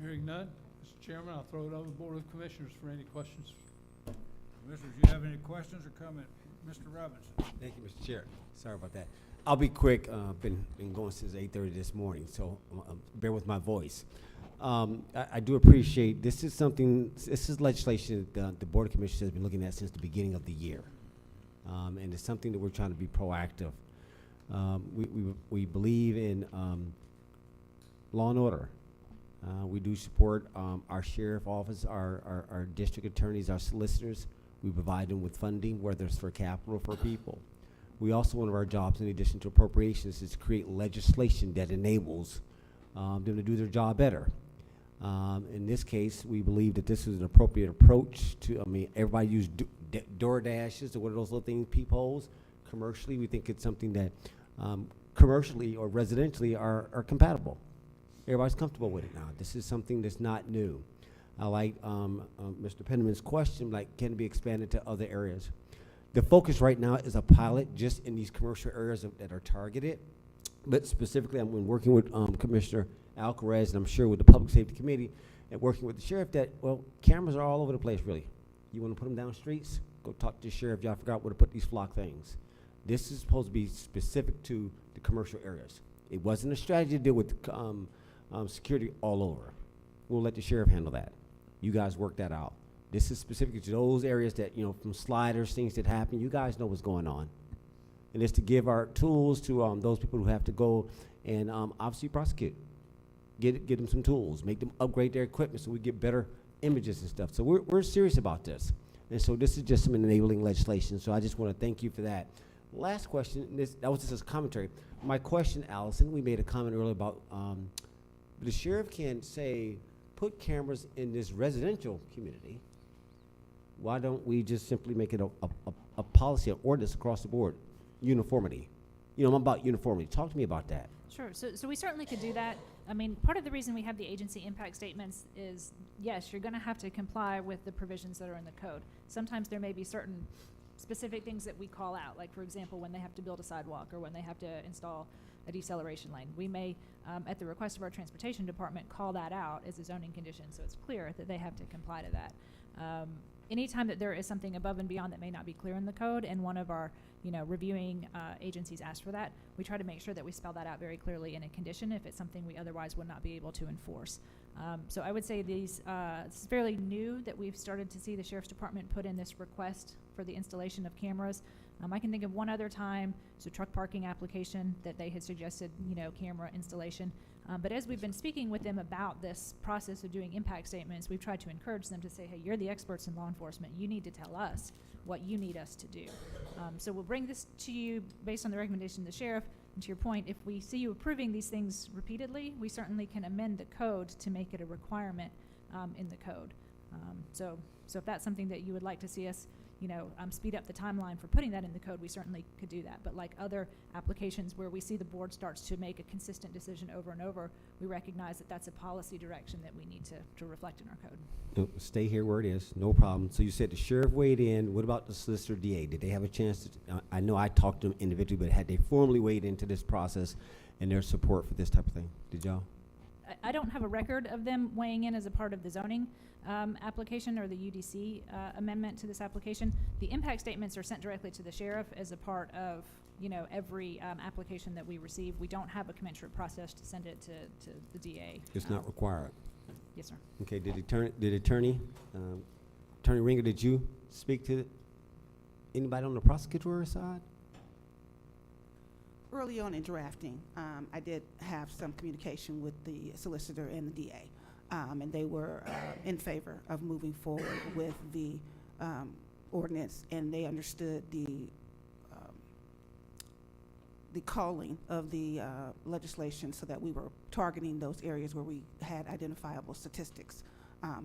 Hearing none, Mr. Chairman, I'll throw it over to the Board of Commissioners for any questions. Commissioners, you have any questions or comment? Mr. Robinson. Thank you, Mr. Chair. Sorry about that. I'll be quick. Been going since 8:30 this morning, so bear with my voice. I do appreciate, this is legislation that the Board of Commissioners has been looking at since the beginning of the year. And it's something that we're trying to be proactive. We believe in law and order. We do support our sheriff office, our district attorneys, our solicitors. We provide them with funding, whether it's for capital or for people. We also, one of our jobs, in addition to appropriations, is to create legislation that enables them to do their job better. In this case, we believe that this is an appropriate approach to, I mean, everybody use door dashes or what are those little things, peepholes. Commercially, we think it's something that commercially or residentially are compatible. Everybody's comfortable with it now. This is something that's not new. I like Mr. Penniman's question, like, can it be expanded to other areas? The focus right now is a pilot just in these commercial areas that are targeted. But specifically, I'm working with Commissioner Alcaraz, and I'm sure with the Public Safety Committee, and working with the sheriff that, well, cameras are all over the place, really. You want to put them down streets? Go talk to the sheriff. Y'all forgot where to put these flock things. This is supposed to be specific to the commercial areas. It wasn't a strategy to deal with security all over. We'll let the sheriff handle that. You guys work that out. This is specific to those areas that, you know, from sliders, things that happen. You guys know what's going on. And it's to give our tools to those people who have to go and obviously prosecute. Get them some tools, make them upgrade their equipment so we get better images and stuff. So we're serious about this. And so this is just some enabling legislation. So I just want to thank you for that. Last question, that was just a commentary. My question, Allison, we made a comment earlier about the sheriff can say, put cameras in this residential community. Why don't we just simply make it a policy, an ordinance across the board? Uniformity. You know, I'm about uniformity. Talk to me about that. Sure. So we certainly could do that. I mean, part of the reason we have the agency impact statements is, yes, you're going to have to comply with the provisions that are in the code. Sometimes there may be certain specific things that we call out, like, for example, when they have to build a sidewalk or when they have to install a deceleration lane. We may, at the request of our transportation department, call that out as a zoning condition, so it's clear that they have to comply to that. Anytime that there is something above and beyond that may not be clear in the code, and one of our, you know, reviewing agencies asks for that, we try to make sure that we spell that out very clearly in a condition if it's something we otherwise would not be able to enforce. So I would say this is fairly new that we've started to see the Sheriff's Department put in this request for the installation of cameras. I can think of one other time, so truck parking application that they had suggested, you know, camera installation. But as we've been speaking with them about this process of doing impact statements, we've tried to encourage them to say, hey, you're the experts in law enforcement. You need to tell us what you need us to do. So we'll bring this to you based on the recommendation of the sheriff. And to your point, if we see you approving these things repeatedly, we certainly can amend the code to make it a requirement in the code. So if that's something that you would like to see us, speed up the timeline for putting that in the code, we certainly could do that. But like other applications where we see the board starts to make a consistent decision over and over, we recognize that that's a policy direction that we need to reflect in our code. No, stay here where it is, no problem. So you said the sheriff weighed in. What about the solicitor DA? Did they have a chance to, I know I talked to them individually, but had they formally weighed into this process and their support for this type of thing? Did y'all? I don't have a record of them weighing in as a part of the zoning application or the UDC amendment to this application. The impact statements are sent directly to the sheriff as a part of every application that we receive. We don't have a commensurate process to send it to the DA. It's not required. Yes, sir. Okay, did Attorney Ringer, did you speak to anybody on the prosecutorial side? Early on in drafting, I did have some communication with the solicitor and the DA, and they were in favor of moving forward with the ordinance, and they understood the calling of the legislation so that we were targeting those areas where we had identifiable statistics.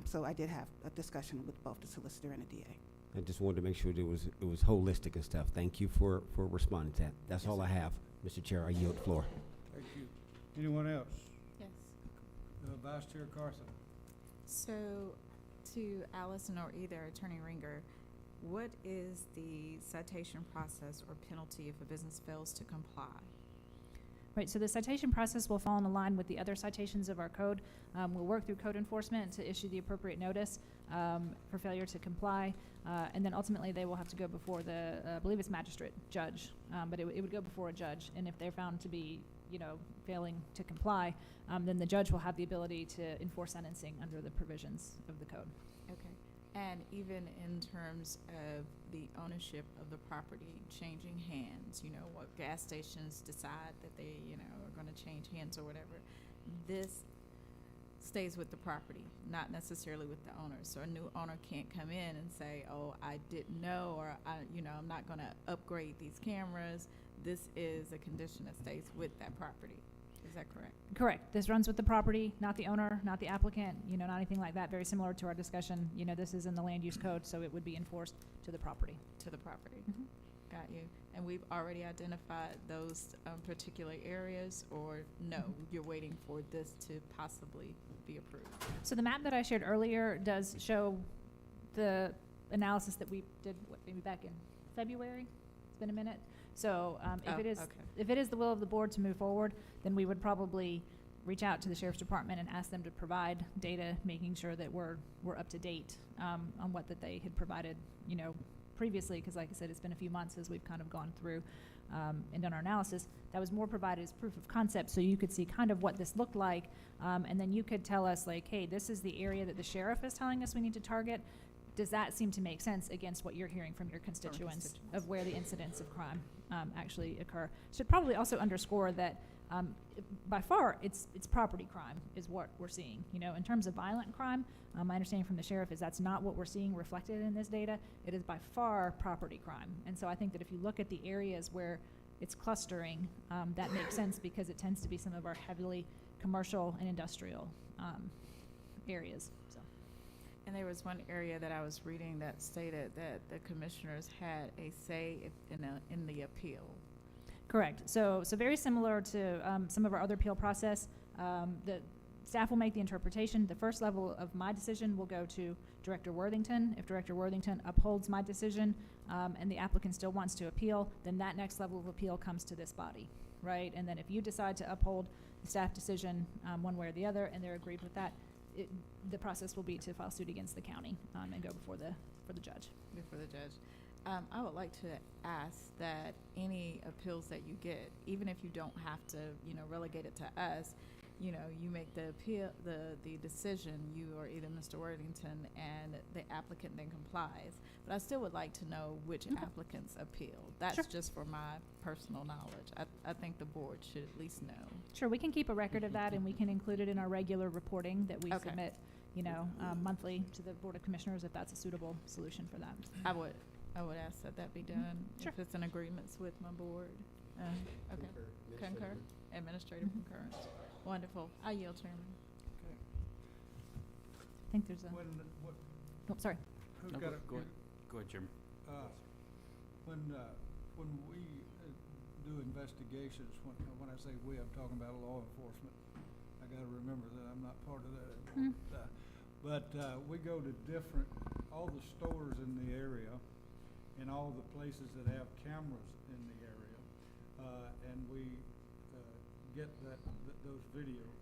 So I did have a discussion with both the solicitor and the DA. I just wanted to make sure that it was holistic and stuff. Thank you for responding to that. That's all I have. Mr. Chair, I yield the floor. Thank you. Anyone else? Yes. Vice Chair Carson. So, to Allison or either Attorney Ringer, what is the citation process or penalty if a business fails to comply? Right, so the citation process will fall in line with the other citations of our code. We'll work through code enforcement to issue the appropriate notice for failure to comply, and then ultimately they will have to go before the, I believe it's magistrate judge, but it would go before a judge, and if they're found to be, failing to comply, then the judge will have the ability to enforce sentencing under the provisions of the code. Okay. And even in terms of the ownership of the property changing hands, what gas stations decide that they, are going to change hands or whatever, this stays with the property, not necessarily with the owner. So a new owner can't come in and say, oh, I didn't know, or I'm not going to upgrade these cameras. This is a condition that stays with that property. Is that correct? Correct. This runs with the property, not the owner, not the applicant, not anything like that. Very similar to our discussion. This is in the land use code, so it would be enforced to the property. To the property. Mm-hmm. Got you. And we've already identified those particular areas, or no, you're waiting for this to possibly be approved? So the map that I shared earlier does show the analysis that we did, maybe back in February? It's been a minute. So if it is the will of the board to move forward, then we would probably reach out to the Sheriff's Department and ask them to provide data, making sure that we're up to date on what that they had provided, previously, because like I said, it's been a few months as we've kind of gone through and done our analysis. That was more provided as proof of concept, so you could see kind of what this looked like, and then you could tell us, like, hey, this is the area that the sheriff is telling us we need to target. Does that seem to make sense against what you're hearing from your constituents of where the incidents of crime actually occur? Should probably also underscore that by far it's property crime is what we're seeing. In terms of violent crime, my understanding from the sheriff is that's not what we're seeing reflected in this data. It is by far property crime. And so I think that if you look at the areas where it's clustering, that makes sense because it tends to be some of our heavily commercial and industrial areas. So. And there was one area that I was reading that stated that the commissioners had a say in the appeal. Correct. So very similar to some of our other appeal process. The staff will make the interpretation. The first level of my decision will go to Director Worthington. If Director Worthington upholds my decision and the applicant still wants to appeal, then that next level of appeal comes to this body, right? And then if you decide to uphold the staff decision one way or the other and they're agreed with that, the process will be to file suit against the county and go before the judge. Before the judge. I would like to ask that any appeals that you get, even if you don't have to, relegate it to us, you make the appeal, the decision, you or either Mr. Worthington, and the applicant then complies. But I still would like to know which applicants appealed. That's Sure. just for my personal knowledge. I think the board should at least know. Sure, we can keep a record of that and we can include it in our regular reporting that we submit, monthly to the Board of Commissioners if that's a suitable solution for that. I would ask that be done Sure. if it's in agreements with my board. Okay. Concur? Administrative concurrence. Wonderful. I yield, Chairman. Okay. I think there's a, When, what, oh, sorry. who's No, got go ahead. Go ahead, Chairman. When we do investigations, when I say we, I'm talking about law enforcement. I gotta remember that I'm not part of that anymore. But we go to all the stores in the area and all the places that have cameras in the area, and we get those videos.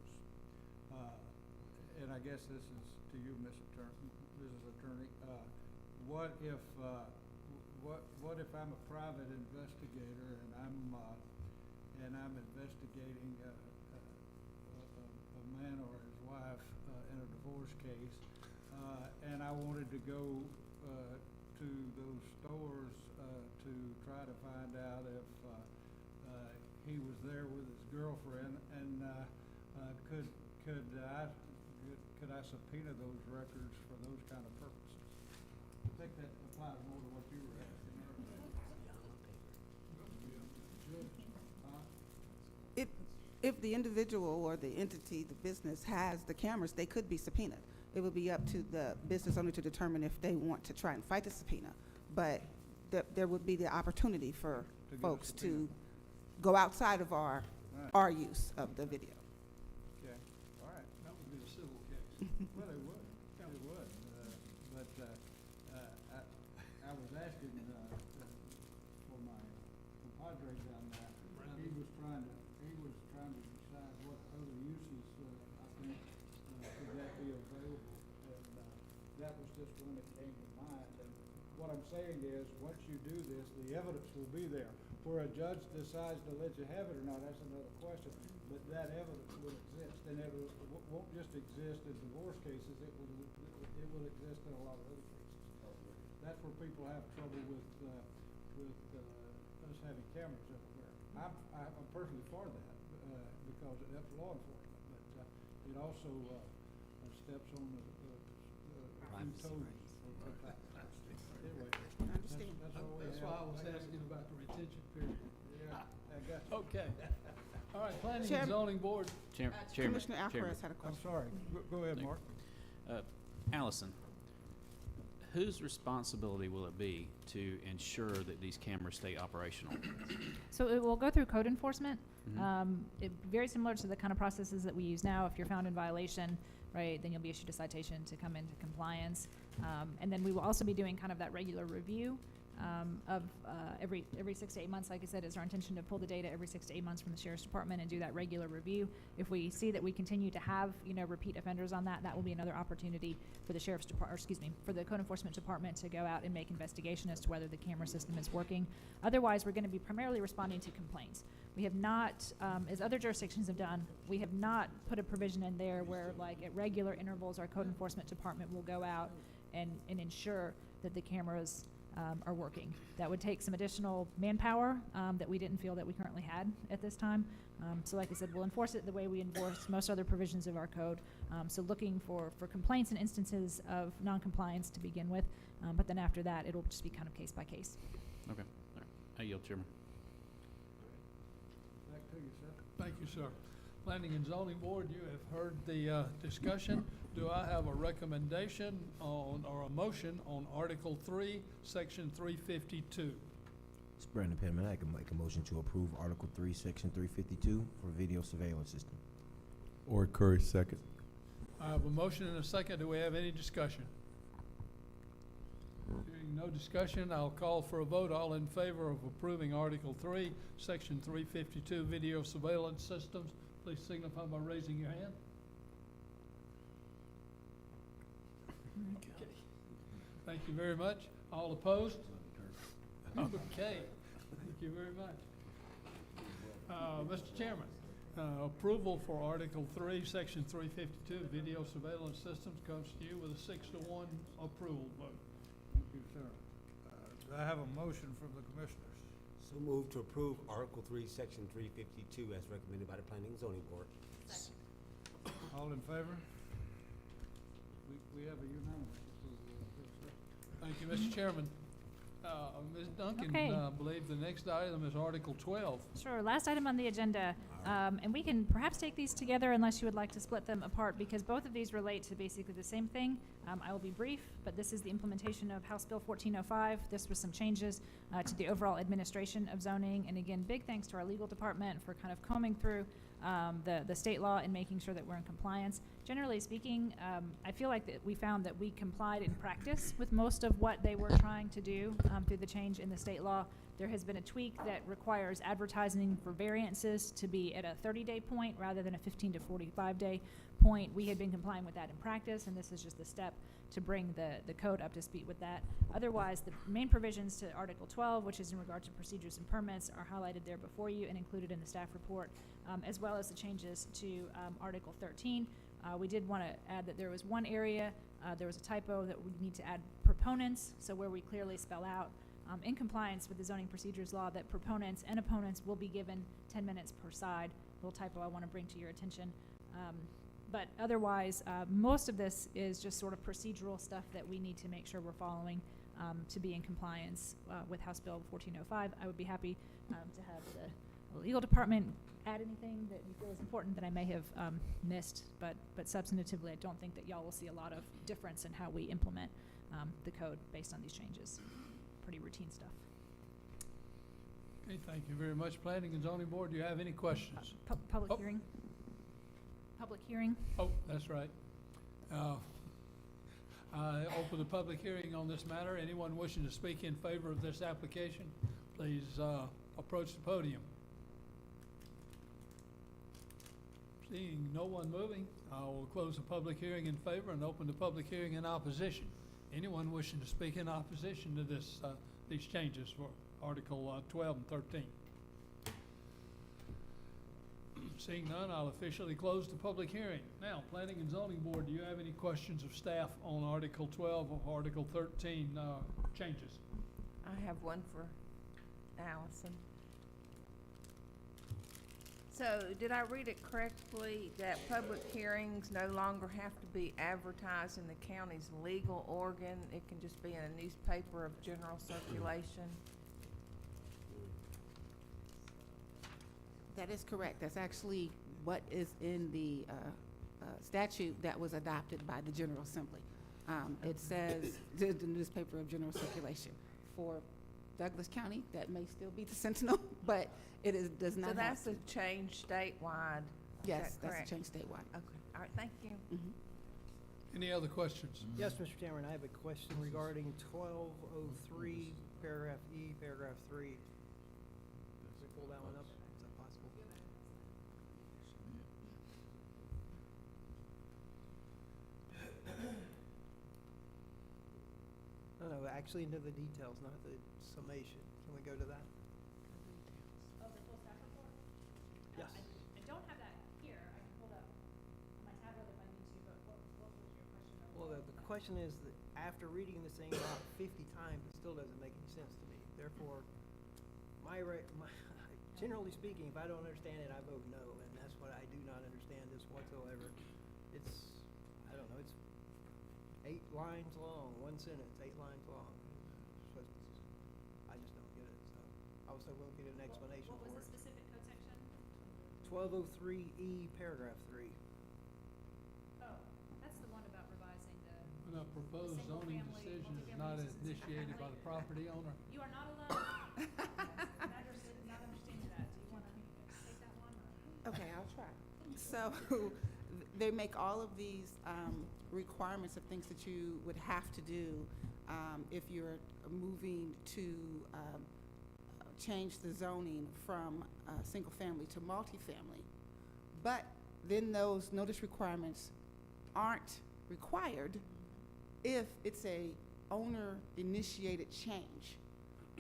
And I guess this is to you, Mrs. Attorney. What if I'm a private investigator and I'm investigating a man or his wife in a divorce case, and I wanted to go to those stores to try to find out if he was there with his girlfriend, and could I subpoena those records for those kind of purposes? I think that applies more to what you were asking. If the individual or the entity, the business has the cameras, they could be subpoenaed. It would be up to the business owner to determine if they want to try and fight the subpoena. But there would be the opportunity for folks to go outside of our use of the video. Okay, all right. That would be a civil case. Well, they would, but I was asking for my compadre down there. He was trying to decide what other uses, I think, could that be available. And that was just one that came to mind. And what I'm saying is, once you do this, the evidence will be there. Where a judge decides to let you have it or not, that's another question. But that evidence will exist, and it won't just exist in divorce cases. It will exist in a lot of other cases. That's where people have trouble with us having cameras everywhere. I'm personally for that because it helps law enforcement, but it also steps on the few toes. Anyway, that's all we have. That's why I was asking about the retention period. Yeah, I got you. Okay. All right, Planning and Chairman. Zoning Board. Chairman. Commissioner Alvarez had a I'm question. sorry. Go ahead, Mark. Allison, whose responsibility will it be to ensure that these cameras stay operational? So it will go through code enforcement. Mhm. Very similar to the kind of processes that we use now. If you're found in violation, right, then you'll be issued a citation to come into compliance. And then we will also be doing kind of that regular review of every 6 to 8 months. Like I said, it's our intention to pull the data every 6 to 8 months from the Sheriff's Department and do that regular review. If we see that we continue to have, repeat offenders on that, that will be another opportunity for the Sheriff's Department, for the Code Enforcement Department to go out and make investigation as to whether the camera system is working. Otherwise, we're going to be primarily responding to complaints. We have not, as other jurisdictions have done, we have not put a provision in there where, like, at regular intervals, our Code Enforcement Department will go out and ensure that the cameras are working. That would take some additional manpower that we didn't feel that we currently had at this time. So like I said, we'll enforce it the way we enforce most other provisions of our code. So looking for complaints and instances of noncompliance to begin with, but then after that, it'll just be kind of case by case. Okay. All right. I yield, Chairman. Back to you, sir. Thank you, sir. Planning and Zoning Board, you have heard the discussion. Do I have a recommendation on, or a motion on Article 3, Section 352? It's Brandon Pittman. I can make a motion to approve Article 3, Section 352 for video surveillance system. Or Curry, second. I have a motion and a second. Do we have any discussion? Hearing no discussion, I'll call for a vote. All in favor of approving Article 3, Section 352, video surveillance systems, please signify by raising your hand. Okay. Thank you very much. All opposed? Okay. Thank you very much. Mr. Chairman, approval for Article 3, Section 352, video surveillance systems comes to you with a 6-to-1 approval vote. Thank you, sir. Do I have a motion from the commissioners? So move to approve Article 3, Section 352 as recommended by the Planning and Zoning Board. All in favor? We have a unanimous approval. Thank you, Mr. Chairman. Ms. Duncan, Okay. I believe the next item is Article 12. Sure, last item on the agenda, and we can perhaps take these together unless you would like to split them apart, because both of these relate to basically the same thing. I will be brief, but this is the implementation of House Bill 1405. This was some changes to the overall administration of zoning, and again, big thanks to our legal department for kind of combing through the state law and making sure that we're in compliance. Generally speaking, I feel like that we found that we complied in practice with most of what they were trying to do through the change in the state law. There has been a tweak that requires advertising for variances to be at a 30-day point rather than a 15 to 45-day point. We had been complying with that in practice, and this is just the step to bring the code up to speed with that. Otherwise, the main provisions to Article 12, which is in regard to procedures and permits, are highlighted there before you and included in the staff report, as well as the changes to Article 13. We did want to add that there was one area, there was a typo that we need to add proponents, so where we clearly spell out in compliance with the zoning procedures law that proponents and opponents will be given 10 minutes per side. Little typo I want to bring to your attention. But otherwise, most of this is just sort of procedural stuff that we need to make sure we're following to be in compliance with House Bill 1405. I would be happy to have the legal department add anything that you feel is important that I may have missed, but substantively, I don't think that y'all will see a lot of difference in how we implement the code based on these changes. Pretty routine stuff. Okay, thank you very much. Planning and Zoning Board, do you have any questions? Public Oh. hearing? Public hearing? Oh, that's right. I open the public hearing on this matter. Anyone wishing to speak in favor of this application, please approach the podium. Seeing no one moving, I will close the public hearing in favor and open the public hearing in opposition. Anyone wishing to speak in opposition to this, these changes for Article 12 and 13? Seeing none, I'll officially close the public hearing. Now, Planning and Zoning Board, do you have any questions of staff on Article 12 or Article 13 changes? I have one for Allison. So, did I read it correctly that public hearings no longer have to be advertised in the county's legal organ? It can just be in a newspaper of general circulation? That is correct. That's actually what is in the statute that was adopted by the General Assembly. It says the newspaper of general circulation. For Douglas County, that may still be the Sentinel, but it does not So have that's to. a change statewide? Yes, Is that that's a correct? change statewide. Okay, all right, thank you. Any other questions? Yes, Mr. Cameron, I have a question regarding 1203, paragraph E, paragraph 3. Can we pull that one up? Is that possible? No, actually into the details, not the summation. Can we go to that? Oh, the full staff report? Yes. I don't have that here. I can pull it up on my tablet if I need to, but what was your question? Well, the question is that after reading this thing about 50 times, it still doesn't make any sense to me. Therefore, generally speaking, if I don't understand it, I vote no, and that's what I do not understand this whatsoever. It's, I don't know, it's 8 lines long, one sentence, 8 lines long. So I just don't get it, so I was hoping we could get an explanation What for was it. the specific code section? 1203E, paragraph 3. Oh, that's the one about revising the. When a proposed zoning single-family, decision is multifamily not uses in initiated by single-family. the property owner. You are not alone. Matters did not understand that. Do you want to take that one? Or? Okay, I'll try. So they make all of these requirements of things that you would have to do if you're moving to change the zoning from single family to multifamily. But then those notice requirements aren't required if it's a owner-initiated change,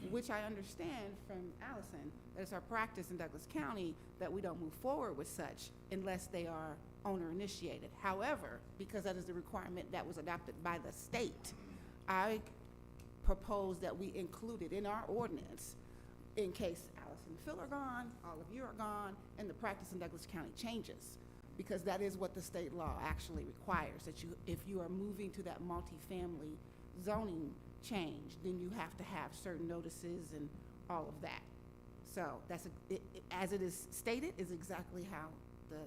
which I understand from Allison, that it's our practice in Douglas County that we don't move forward with such unless they are owner-initiated. However, because that is the requirement that was adopted by the state, I propose that we include it in our ordinance in case Allison and Phil are gone, all of you are gone, and the practice in Douglas County changes. Because that is what the state law actually requires, that you, if you are moving to that multifamily zoning change, then you have to have certain notices and all of that. So that's, as it is stated, is exactly how the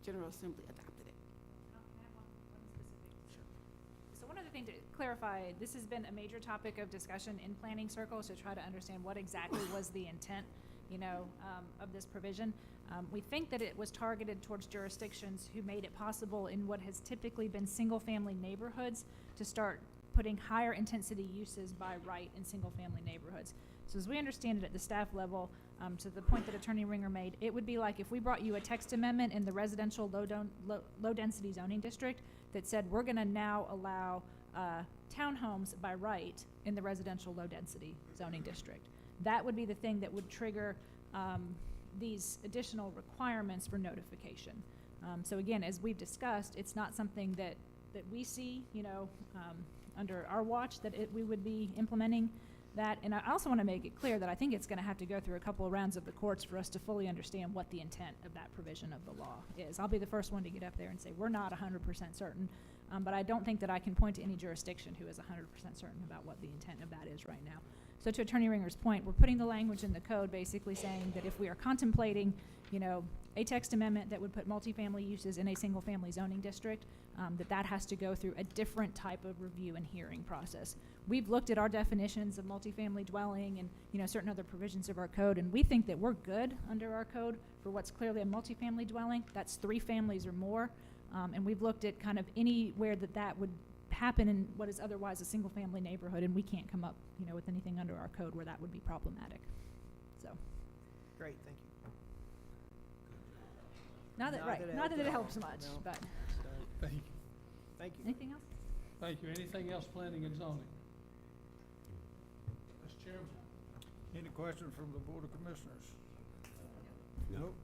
General Assembly adopted it. So one other thing to clarify, this has been a major topic of discussion in planning circles to try to understand what exactly was the intent, of this provision. We think that it was targeted towards jurisdictions who made it possible in what has typically been single-family neighborhoods to start putting higher intensity uses by right in single-family neighborhoods. So as we understand it at the staff level, to the point that Attorney Ringer made, it would be like if we brought you a text amendment in the residential low-density zoning district that said, we're gonna now allow townhomes by right in the residential low-density zoning district. That would be the thing that would trigger these additional requirements for notification. So again, as we've discussed, it's not something that we see, under our watch that we would be implementing that. And I also want to make it clear that I think it's going to have to go through a couple of rounds of the courts for us to fully understand what the intent of that provision of the law is. I'll be the first one to get up there and say we're not 100% certain, but I don't think that I can point to any jurisdiction who is 100% certain about what the intent of that is right now. So to Attorney Ringer's point, we're putting the language in the code basically saying that if we are contemplating, a text amendment that would put multifamily uses in a single-family zoning district, that has to go through a different type of review and hearing process. We've looked at our definitions of multifamily dwelling and, certain other provisions of our code, and we think that we're good under our code for what's clearly a multifamily dwelling. That's 3 families or more. And we've looked at kind of anywhere that would happen in what is otherwise a single-family neighborhood, and we can't come up, with anything under our code where that would be problematic. So. Great, thank you. Not that it helps much, no. but. Thank you. Thank you. Anything else? Thank you. Anything else planning and zoning? Mr. Chairman? Any question from the Board of Commissioners? Nope.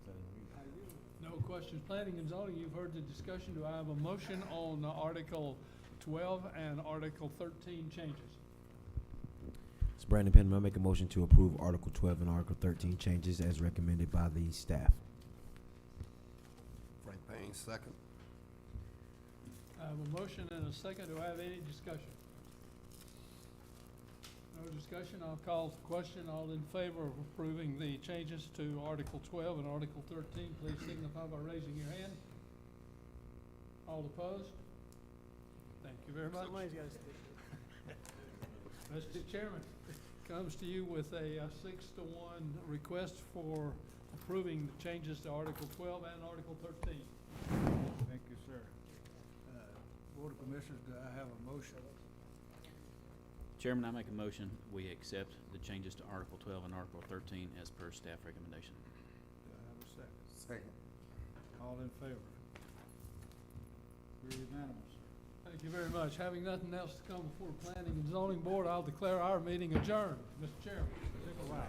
No questions. Planning and zoning, you've heard the discussion. Do I have a motion on Article 12 and Article 13 changes? It's Brandon Penman. I make a motion to approve Article 12 and Article 13 changes as recommended by the staff. Frank Payne, second. I have a motion and a second. Do I have any discussion? No discussion. I'll call the question. All in favor of approving the changes to Article 12 and Article 13, please signify by raising your hand. All opposed? Thank you very much. Somebody's got to stick. Mr. Chairman, comes to you with a 6-1 request for approving the changes to Article 12 and Article 13. Thank you, sir. Board of Commissioners, do I have a motion? Chairman, I make a motion, we accept the changes to Article 12 and Article 13 as per staff recommendation. Do I have a second? Second. All in favor? We're unanimous. Thank you very much. Having nothing else to come before Planning and Zoning Board, I'll declare our meeting adjourned. Mr. Chairman. Wow.